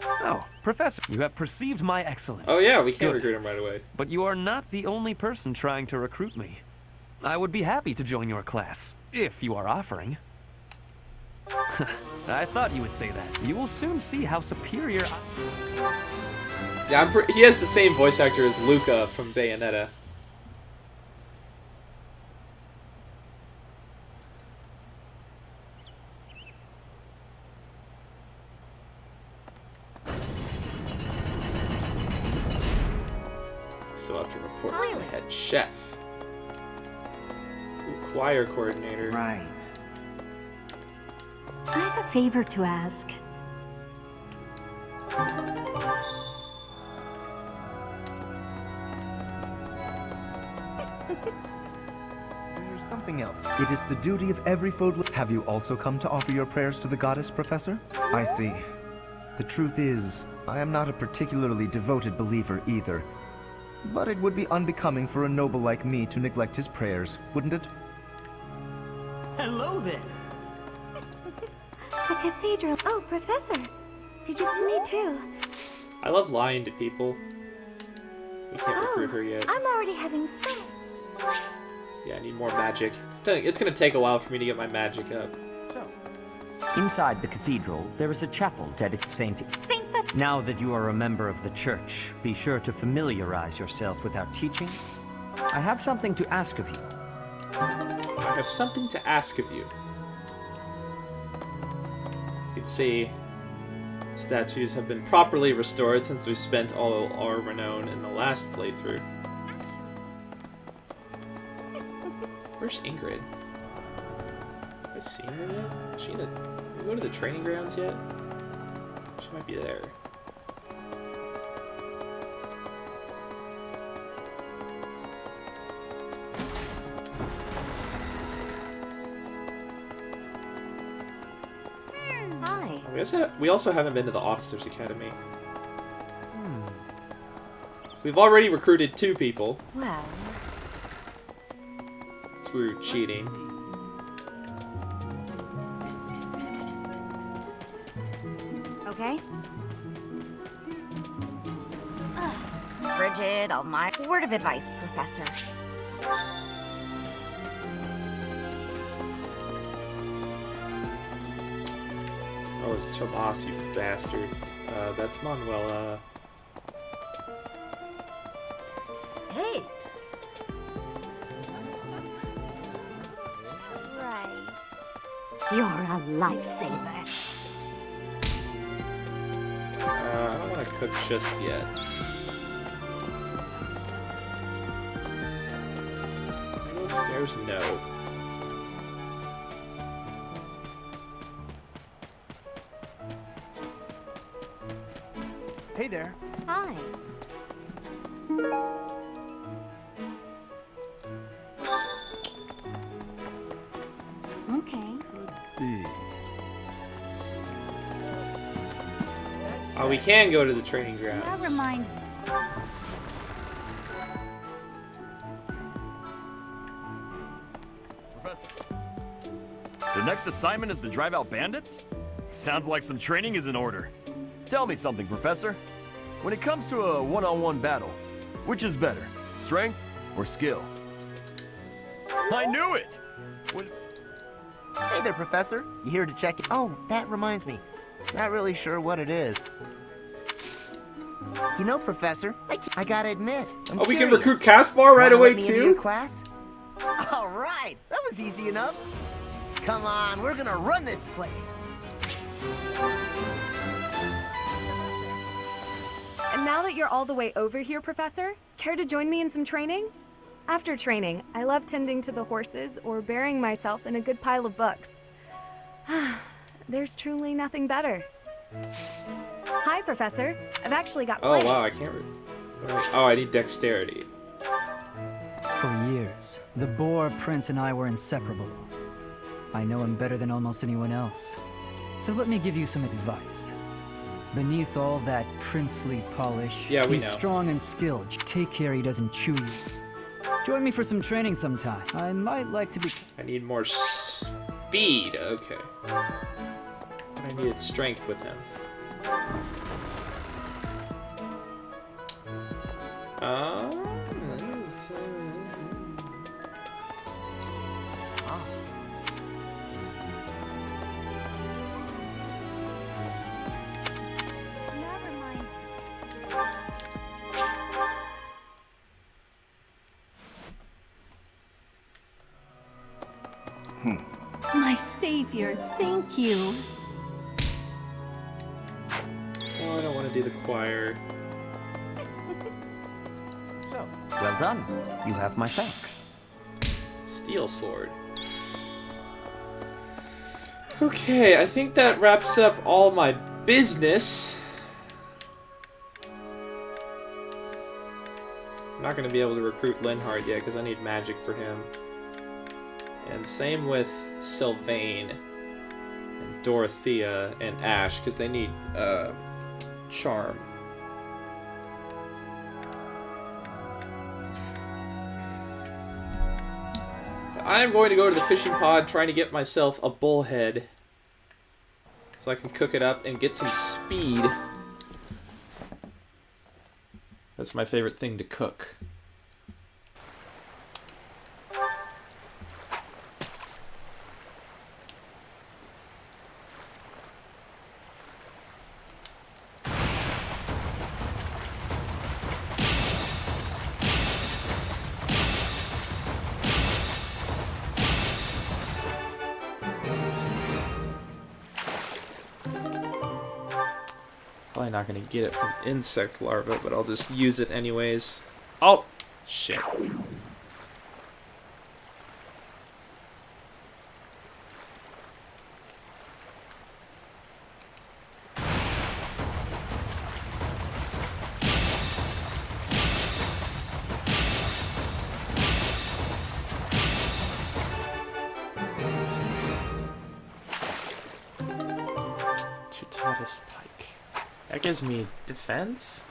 Oh, Professor, you have perceived my excellence. Oh yeah, we can Good. recruit him right away. But you are not the only person trying to recruit me. I would be happy to join your class, if you are offering. I thought you would say that. You will soon see how superior Yeah, he has the same voice actor as Luca from Bayonetta. So I have to report to the head chef. Ooh, choir coordinator. Right. I have a favor to ask. There's something else. It is the duty of every Fodlan. Have you also come to offer your prayers to the goddess, Professor? I see. The truth is, I am not a particularly devoted believer either. But it would be unbecoming for a noble like me to neglect his prayers, wouldn't it? Hello there. The cathedral. Oh, Professor. Did you... Me too. I love lying to people. We can't recruit her yet. I'm already having so... Yeah, I need more magic. It's gonna take a while for me to get my magic up. So, inside the cathedral, there is a chapel dedicated to Saint. Now that you are a member of the church, be sure to familiarize yourself with our teachings. I have something to ask of you. I have something to ask of you. You can see statues have been properly restored since we spent all our renown in the last playthrough. Where's Ingrid? Have I seen her yet? Is she in the... Did we go to the training grounds yet? She might be there. We also haven't been to the Officers Academy. We've already recruited 2 people. Well... through cheating. Okay. Frigid, almighty. Word of advice, Professor. Oh, it's Tomas, you bastard. That's Manuela. Hey! Right. You're a lifesaver. I don't want to cook just yet. Can I go upstairs? No. Hey there. Hi. Okay. Oh, we can go to the training grounds. That reminds me. Professor. The next assignment is to drive out bandits? Sounds like some training is in order. Tell me something, Professor. When it comes to a one-on-one battle, which is better, strength or skill? I knew it! Hey there, Professor. You here to check it? Oh, that reminds me. Not really sure what it is. You know, Professor, I gotta admit, I'm we can curious. recruit Caspar right Wanna away let me into too? your class? All right, that was easy enough. Come on, we're gonna run this place. And now that you're all the way over here, Professor, care to join me in some training? After training, I love tending to the horses or burying myself in a good pile of books. There's truly nothing better. Hi, Professor. I've actually got Oh plans. wow, I can't. Oh, I need dexterity. For years, the Boar Prince and I were inseparable. I know him better than almost anyone else. So let me give you some advice. Beneath all that princely polish, Yeah, we he's know. strong and skilled. Take care he doesn't chew you. Join me for some training sometime. I might like to be... I need more speed. Okay. I needed strength with him. My savior, thank you. Oh, I don't want to do the choir. So, well done. You have my thanks. Steel sword. Okay, I think that wraps up all my business. I'm not going to be able to recruit Linhard yet because I need magic for him. And same with Sylvain and Dorothea and Ash because they need charm. I'm going to go to the fishing pod trying to get myself a bullhead so I can cook it up and get some speed. That's my favorite thing to cook. Probably not going to get it from insect larva, but I'll just use it anyways. Oh, shit. this pike. That gives me defense?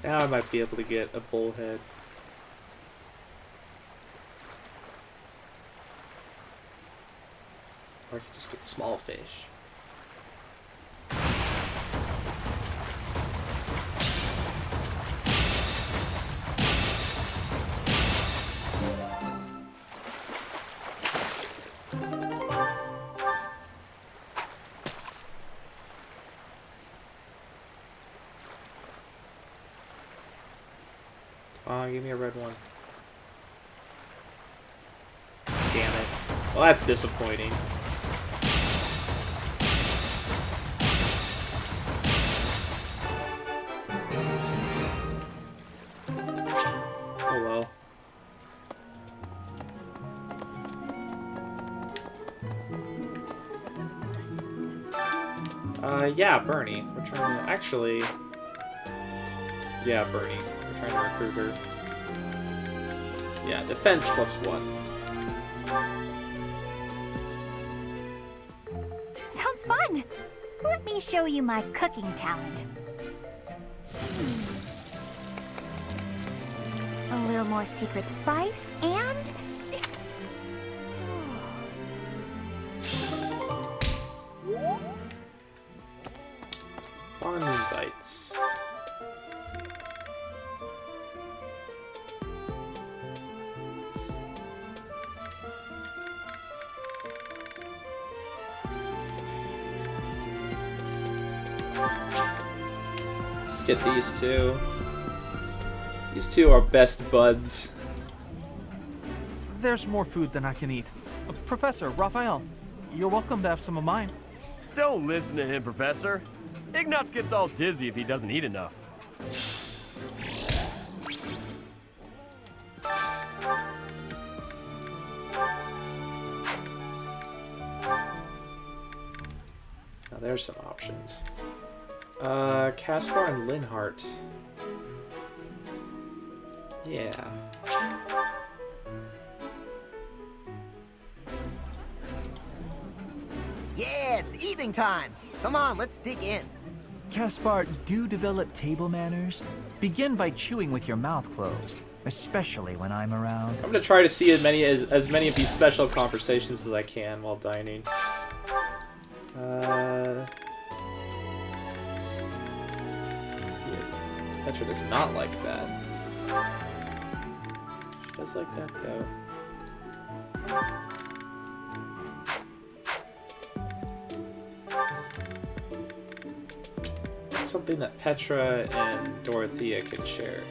Now I might be able to get a bullhead. Or I could just get small fish. Give me a red one. Damn it. Well, that's disappointing. Oh well. Yeah, Bernie. We're trying to actually. Yeah, Bernie. We're trying to recruit her. Yeah, defense +1. Sounds fun! Let me show you my cooking talent. A little more secret spice, and... Fun bites. Get these two. These two are best buds. There's more food than I can eat. Professor, Raphael, you're welcome to have some of mine. Don't listen to him, Professor. Ignatz gets all dizzy if he doesn't eat enough. Now there's some options. Caspar and Linhart. Yeah. Yeah, it's evening time. Come on, let's dig in. Caspar, do develop table manners. Begin by chewing with your mouth closed, especially when I'm around. I'm gonna try to see as many of these special conversations as I can while dining. Petra does not like that. She does like that though. That's something that Petra and Dorothea could share.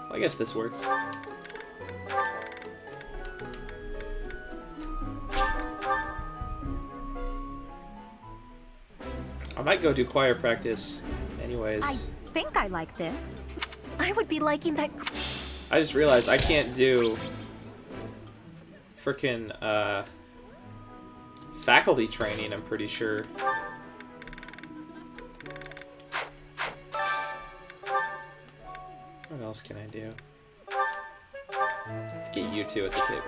Well, I guess this works. I might go do choir practice anyways. I think I like this. I would be liking that. I just realized I can't do frickin' faculty training, I'm pretty sure. What else can I do? Let's get you two at the table.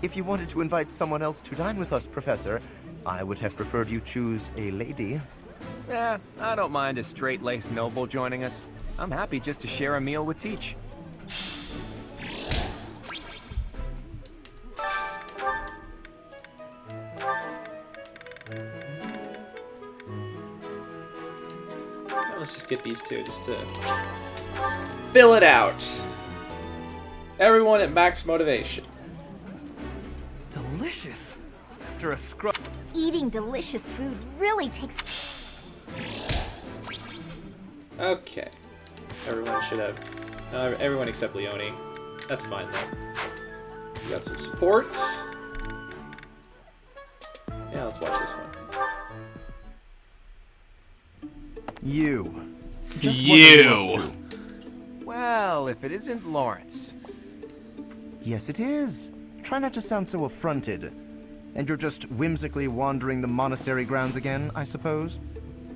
If you wanted to invite someone else to dine with us, Professor, I would have preferred you choose a lady. I don't mind a straight-laced noble joining us. I'm happy just to share a meal with Teach. Let's just get these two just to fill it out. Everyone at max motivation. Delicious. After a scrub. Eating delicious food really takes... Okay. Everyone should have... everyone except Leone. That's fine, though. We got some supports. Yeah, let's watch this one. You. Well, if it isn't Lawrence. Yes, it is. Try not to sound so affronted. And you're just whimsically wandering the monastery grounds again, I suppose?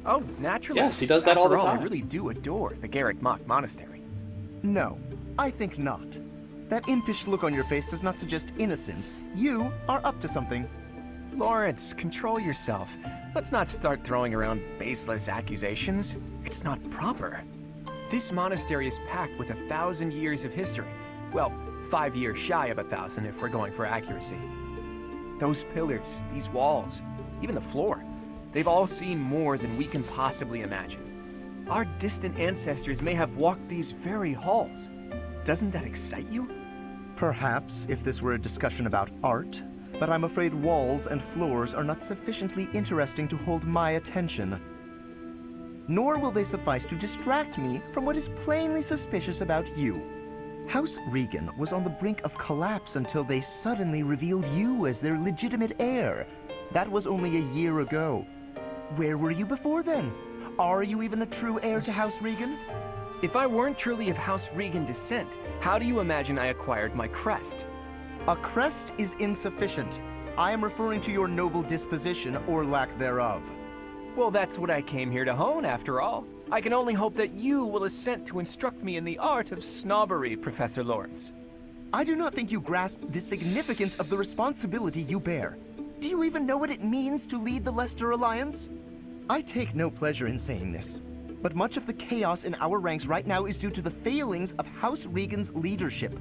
Oh, naturally. Yes, he does that all the time. I really do adore the Garrick Mach Monastery. No, I think not. That impish look on your face does not suggest innocence. You are up to something. Lawrence, control yourself. Let's not start throwing around baseless accusations. It's not proper. This monastery is packed with 1,000 years of history. Well, 5 years shy of 1,000 if we're going for accuracy. Those pillars, these walls, even the floor, they've all seen more than we can possibly imagine. Our distant ancestors may have walked these very halls. Doesn't that excite you? Perhaps if this were a discussion about art, but I'm afraid walls and floors are not sufficiently interesting to hold my attention. Nor will they suffice to distract me from what is plainly suspicious about you. House Regan was on the brink of collapse until they suddenly revealed you as their legitimate heir. That was only a year ago. Where were you before then? Are you even a true heir to House Regan? If I weren't truly of House Regan descent, how do you imagine I acquired my crest? A crest is insufficient. I am referring to your noble disposition or lack thereof. Well, that's what I came here to hone, after all. I can only hope that you will assent to instruct me in the art of snobbery, Professor Lawrence. I do not think you grasp the significance of the responsibility you bear. Do you even know what it means to lead the Leicester Alliance? I take no pleasure in saying this, but much of the chaos in our ranks right now is due to the failings of House Regan's leadership.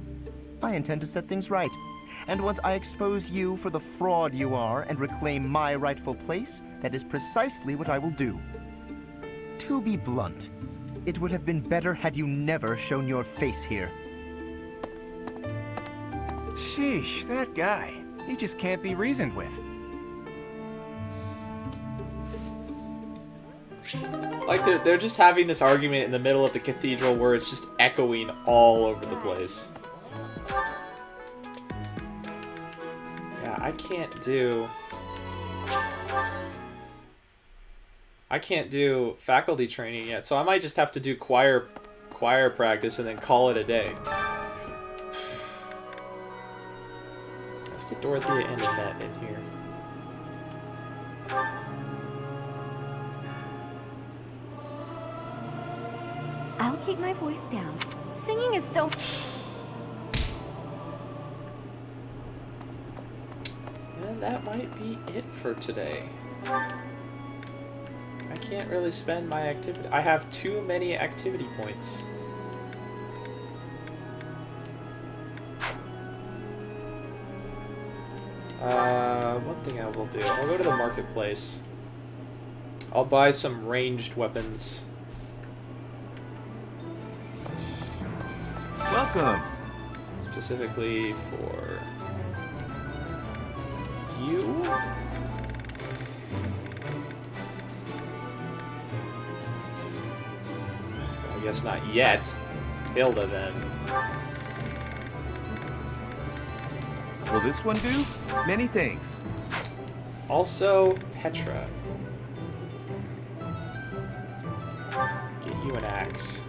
I intend to set things right. And once I expose you for the fraud you are and reclaim my rightful place, that is precisely what I will do. To be blunt, it would have been better had you never shown your face here. Sheesh, that guy. He just can't be reasoned with. Like they're just having this argument in the middle of the cathedral where it's just echoing all over the place. Yeah, I can't do faculty training yet, so I might just have to do choir practice and then call it a day. Let's get Dorothea and Annette in here. I'll keep my voice down. Singing is so... And that might be it for today. I can't really spend my activity. I have too many activity points. One thing I will do, I'll go to the marketplace. I'll buy some ranged weapons. Welcome. Specifically for you. I guess not yet. Hilda then. Will this one do? Many thanks. Also, Petra. Get you an axe.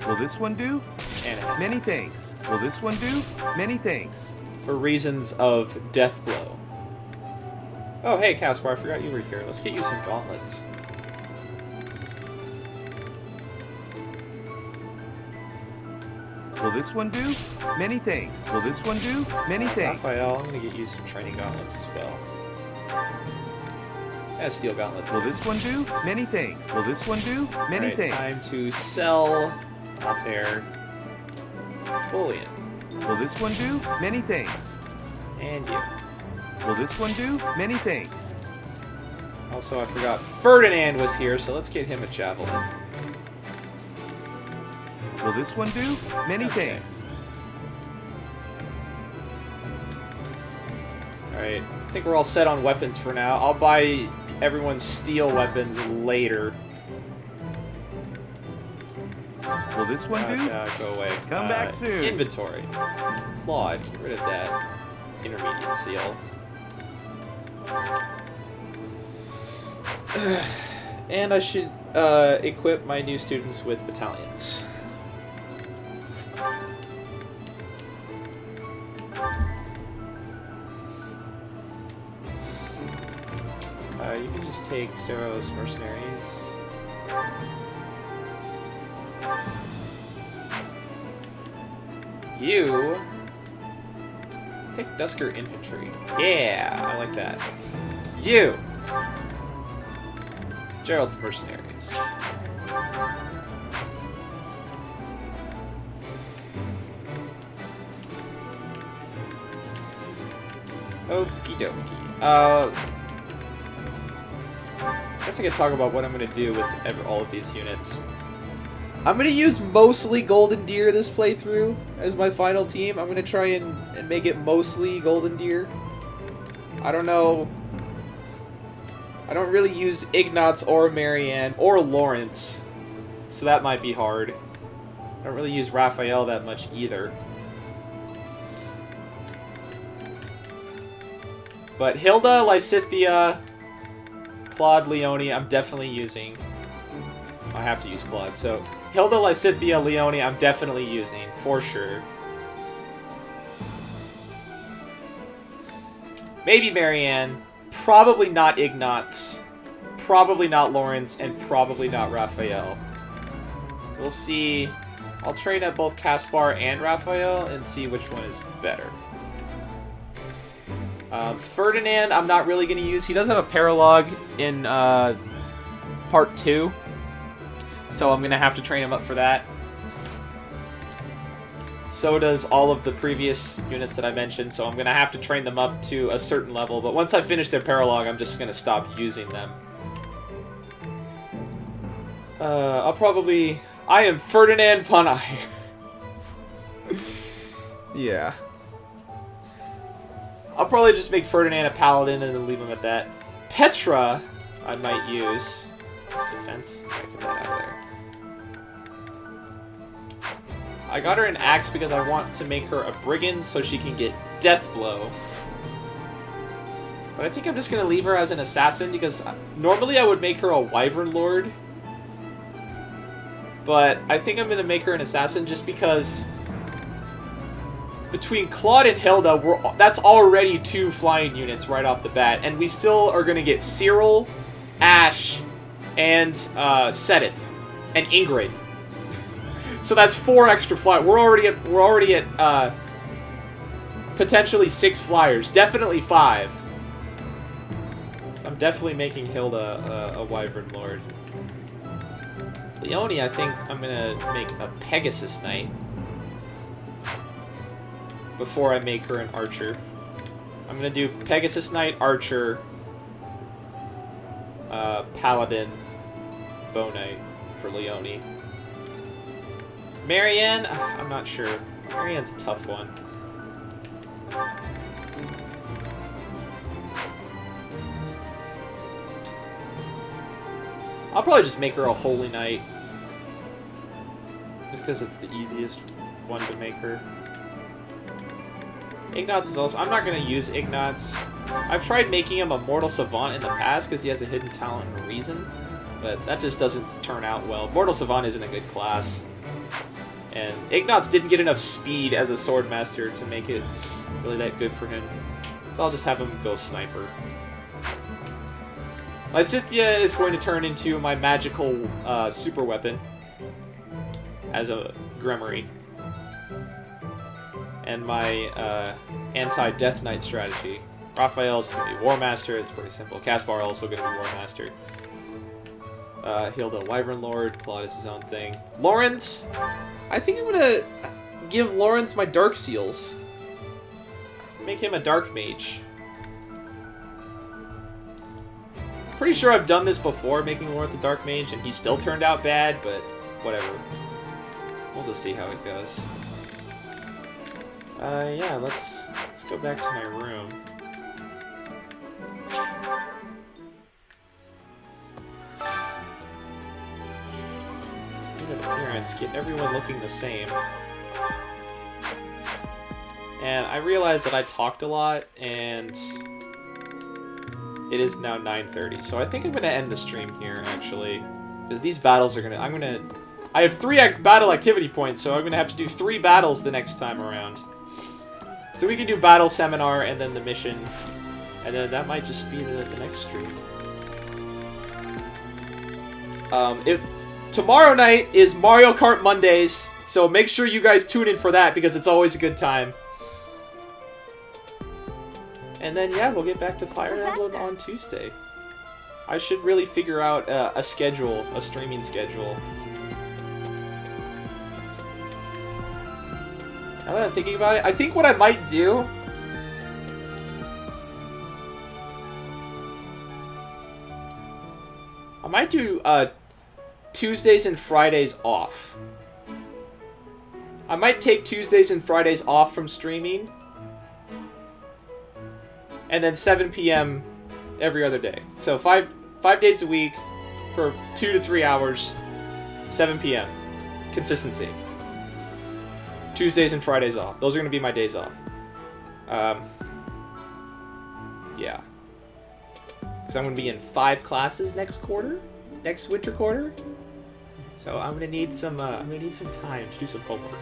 Will this one do? And an Many axe. thanks. Will this one do? Many thanks. For reasons of death blow. Oh, hey, Caspar, I forgot you were here. Let's get you some gauntlets. this one do? Many things. Will this one do? Many things. Raphael, I'm gonna get you some training gauntlets as well. And steel gauntlets. Will this one do? Many things. Will this one do? Many things. Time to sell out there bullion. Will this one do? Many things. And you. Will this one do? Many things. Also, I forgot Ferdinand was here, so let's get him a javelin. Will this one do? Many things. Alright, I think we're all set on weapons for now. I'll buy everyone's steel weapons later. Will this one do? Go away. Come back soon. Inventory. Claude, get rid of that intermediate seal. And I should equip my new students with battalions. You can just take Seros mercenaries. You take Dusker infantry. Yeah, I like that. You Gerald's mercenaries. Okie dokie. I guess I could talk about what I'm going to do with all of these units. I'm going to use mostly Golden Deer this playthrough as my final team. I'm going to try and make it mostly Golden Deer. I don't know. I don't really use Ignatz or Marianne or Lawrence, so that might be hard. I don't really use Raphael that much either. But Hilda, Lysithia, Claude, Leone, I'm definitely using. I have to use Claude. So Hilda, Lysithia, Leone, I'm definitely using, for sure. Maybe Marianne. Probably not Ignatz. Probably not Lawrence. And probably not Raphael. We'll see. I'll train at both Caspar and Raphael and see which one is better. Ferdinand, I'm not really going to use. He does have a paralogue in part 2. So I'm going to have to train him up for that. So does all of the previous units that I mentioned, so I'm going to have to train them up to a certain level. But once I finish their paralogue, I'm just going to stop using them. I'll probably... I am Ferdinand von Eyre. Yeah. I'll probably just make Ferdinand a paladin and then leave him at that. Petra, I might use. Defense. I can get that out of there. I got her an axe because I want to make her a brigand so she can get death blow. But I think I'm just going to leave her as an assassin because normally I would make her a wyvern lord. But I think I'm going to make her an assassin just because between Claude and Hilda, that's already 2 flying units right off the bat. And we still are going to get Cyril, Ash, and Sedith, and Ingrid. So that's 4 extra flyers. We're already at potentially 6 flyers. Definitely 5. I'm definitely making Hilda a wyvern lord. Leone, I think I'm gonna make a Pegasus Knight before I make her an archer. I'm gonna do Pegasus Knight, archer, paladin, bow knight for Leone. Marianne, I'm not sure. Marianne's a tough one. I'll probably just make her a holy knight. Just because it's the easiest one to make her. Ignatz is also... I'm not going to use Ignatz. I've tried making him a mortal savant in the past because he has a hidden talent and reason. But that just doesn't turn out well. Mortal savant isn't a good class. And Ignatz didn't get enough speed as a swordmaster to make it really that good for him. So I'll just have him go sniper. Lysithia is going to turn into my magical super weapon as a Gremory. and my anti-Death Knight strategy. Raphael's going to be War Master, it's pretty simple. Caspar also going to be War Master. Hilda, Wyvern Lord, Claude is his own thing. Lawrence, I think I'm going to give Lawrence my Dark Seals. Make him a Dark Mage. Pretty sure I've done this before, making Lawrence a Dark Mage, and he still turned out bad, but whatever. We'll just see how it goes. Yeah, let's go back to my room. Unit appearance, get everyone looking the same. And I realized that I talked a lot, and it is now 9:30, so I think I'm gonna end the stream here, actually. Because these battles are gonna... I have 3 battle activity points, so I'm gonna have to do 3 battles the next time around. So we can do Battle Seminar and then the mission. And then that might just be the next stream. Tomorrow night is Mario Kart Mondays, so make sure you guys tune in for that because it's always a good time. And then, yeah, we'll get back to Fire Emblem on Tuesday. I should really figure out a schedule, a streaming schedule. Now that I'm thinking about it, I think what I might do... I might do Tuesdays and Fridays off. I might take Tuesdays and Fridays off from streaming. And then 7 p.m. every other day. So 5 days a week for 2 to 3 hours, 7 p.m. Consistency. Tuesdays and Fridays off. Those are going to be my days off. Yeah. Because I'm going to be in 5 classes next winter quarter. So I'm going to need some time to do some homework.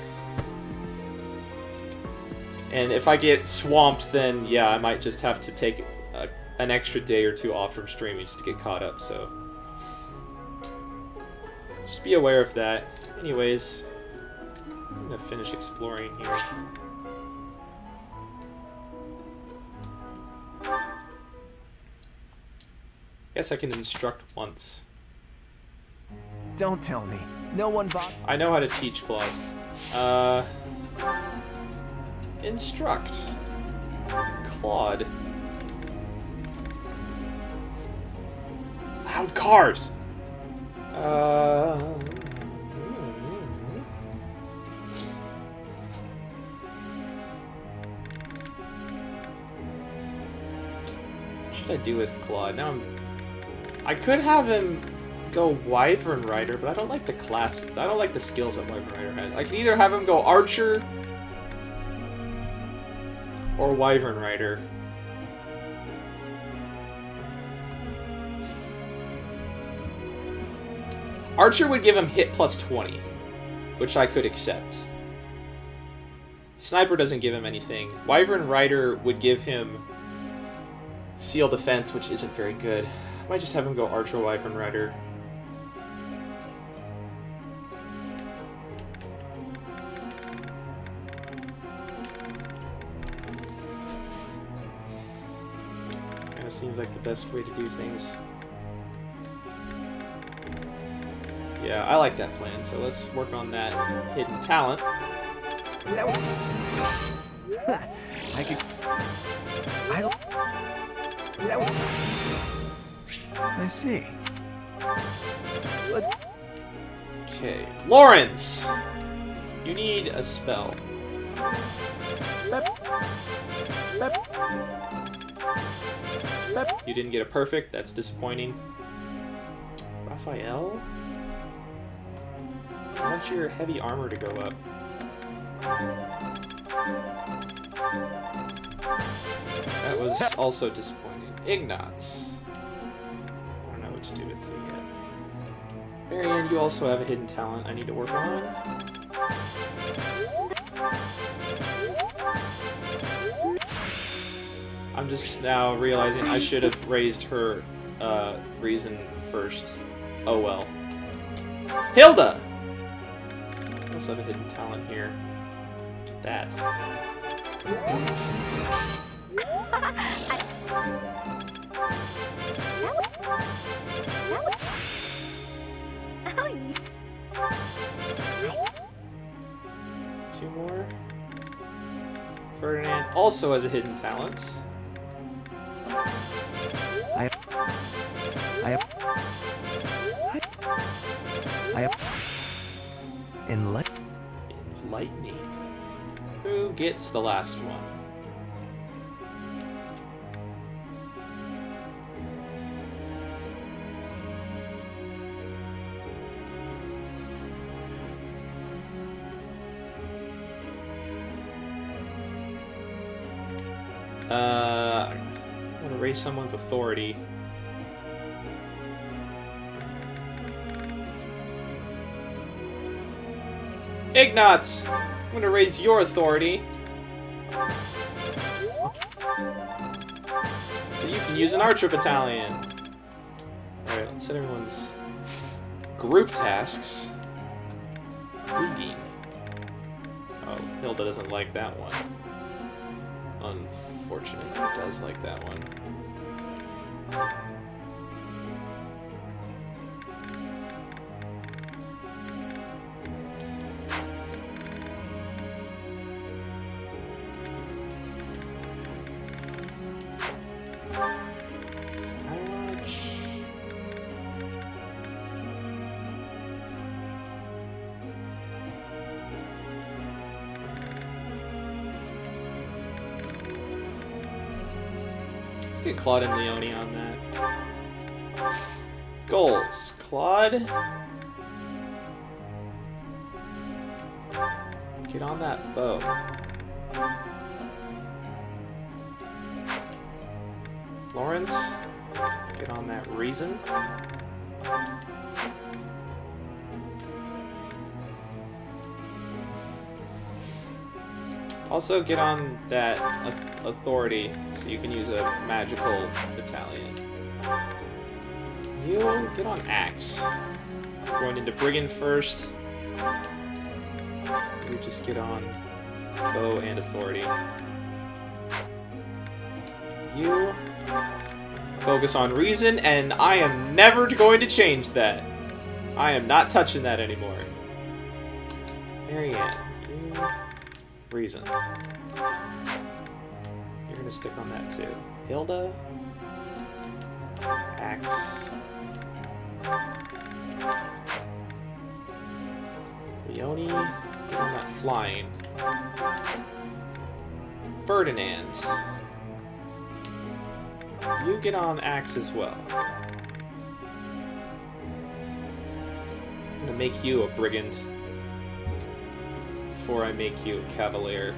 And if I get swamped, then yeah, I might just have to take an extra day or 2 off from streaming just to get caught up, so... Just be aware of that. Anyways, I'm gonna finish exploring here. Guess I can instruct once. Don't tell me. No one bought... I know how to teach Claude. Instruct. Claude. Loud cars! What should I do with Claude? Now I could have him go Wyvern Rider, but I don't like the class. I don't like the skills that Wyvern Rider has. I can either have him go Archer or Wyvern Rider. Archer would give him hit plus 20, which I could accept. Sniper doesn't give him anything. Wyvern Rider would give him Seal Defense, which isn't very good. I might just have him go Archer Wyvern Rider. Kinda seems like the best way to do things. Yeah, I like that plan, so let's work on that hidden talent. I see. Let's... Okay. Lawrence! You need a spell. You didn't get a perfect, that's disappointing. Raphael? I want your heavy armor to go up. That was also disappointing. Ignatz. I don't know what to do with you yet. Marianne, you also have a hidden talent I need to work on. I'm just now realizing I should have raised her reason first. Oh well. Hilda! I also have a hidden talent here. Get that. Two more. Ferdinand also has a hidden talent. Enlightening. Who gets the last one? I want to raise someone's authority. Ignatz! I'm gonna raise your authority. So you can use an archer battalion. Alright, let's set everyone's group tasks. Reading. Oh, Hilda doesn't like that one. Unfortunate. He does like that one. Get Claude and Leone on that. Goals. Claude. Get on that bow. Lawrence. Get on that reason. Also get on that authority so you can use a magical battalion. You get on axe. Going into brigand first. You just get on bow and authority. You focus on reason, and I am never going to change that. I am not touching that anymore. Marianne, you reason. You're gonna stick on that too. Hilda, axe. Leone, get on that flying. Ferdinand, you get on axe as well. I'm gonna make you a brigand before I make you a cavalier.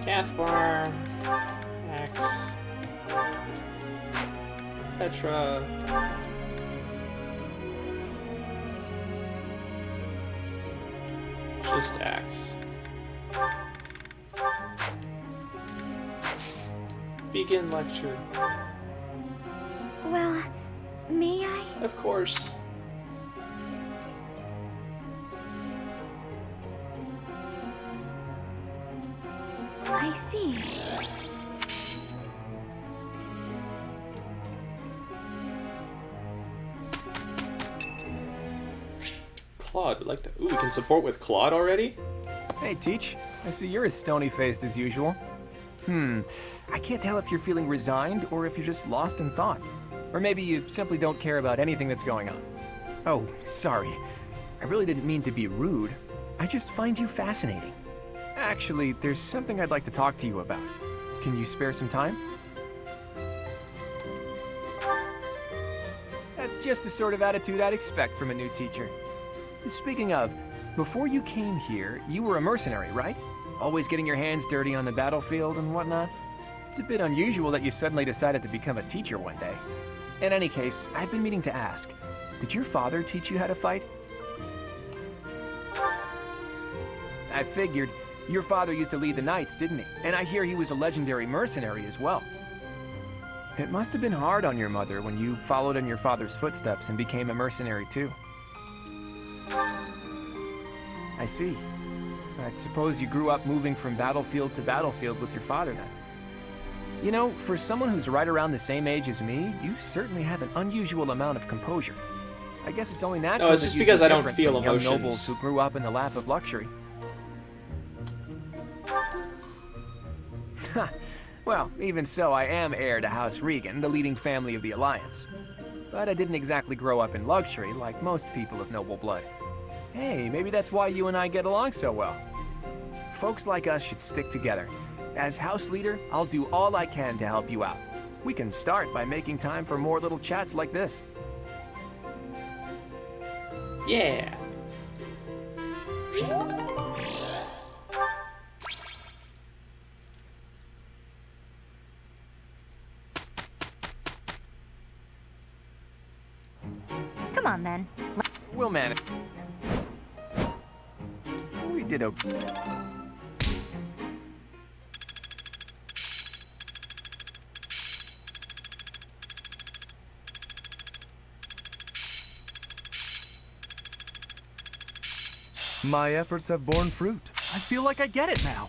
Cathbar, axe, Petra, just axe. Begin lecture. Well, may I? Of course. I see. Claude would like to. Ooh, we can support with Claude already? Hey, Teach. I see you're as stony-faced as usual. I can't tell if you're feeling resigned or if you're just lost in thought. Or maybe you simply don't care about anything that's going on. Oh, sorry. I really didn't mean to be rude. I just find you fascinating. Actually, there's something I'd like to talk to you about. Can you spare some time? That's just the sort of attitude I'd expect from a new teacher. Speaking of, before you came here, you were a mercenary, right? Always getting your hands dirty on the battlefield and whatnot? It's a bit unusual that you suddenly decided to become a teacher one day. In any case, I've been meaning to ask, did your father teach you how to fight? I figured. Your father used to lead the knights, didn't he? And I hear he was a legendary mercenary as well. It must have been hard on your mother when you followed in your father's footsteps and became a mercenary too. I see. I suppose you grew up moving from battlefield to battlefield with your father then. You know, for someone who's right around the same age as me, you certainly have an unusual amount of composure. I guess it's only natural No, it's that just you'd because be I don't different feel from young emotions. nobles who grew up in the lap of luxury. Well, even so, I am heir to House Regan, the leading family of the Alliance. But I didn't exactly grow up in luxury like most people of noble blood. Hey, maybe that's why you and I get along so well. Folks like us should stick together. As house leader, I'll do all I can to help you out. We can start by making time for more little chats like this. Yeah. Come on, then. We'll manage. We did okay. My efforts have borne fruit. I feel like I get it now.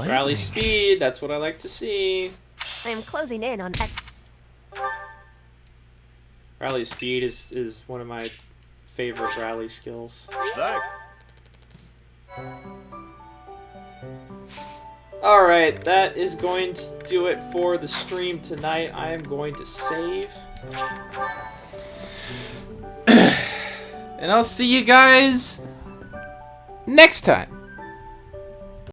Rally speed, that's what I like to see. I am closing in on X. Rally speed is one of my favorite rally skills. Thanks. Alright, that is going to do it for the stream tonight. I am going to save. And I'll see you guys next time.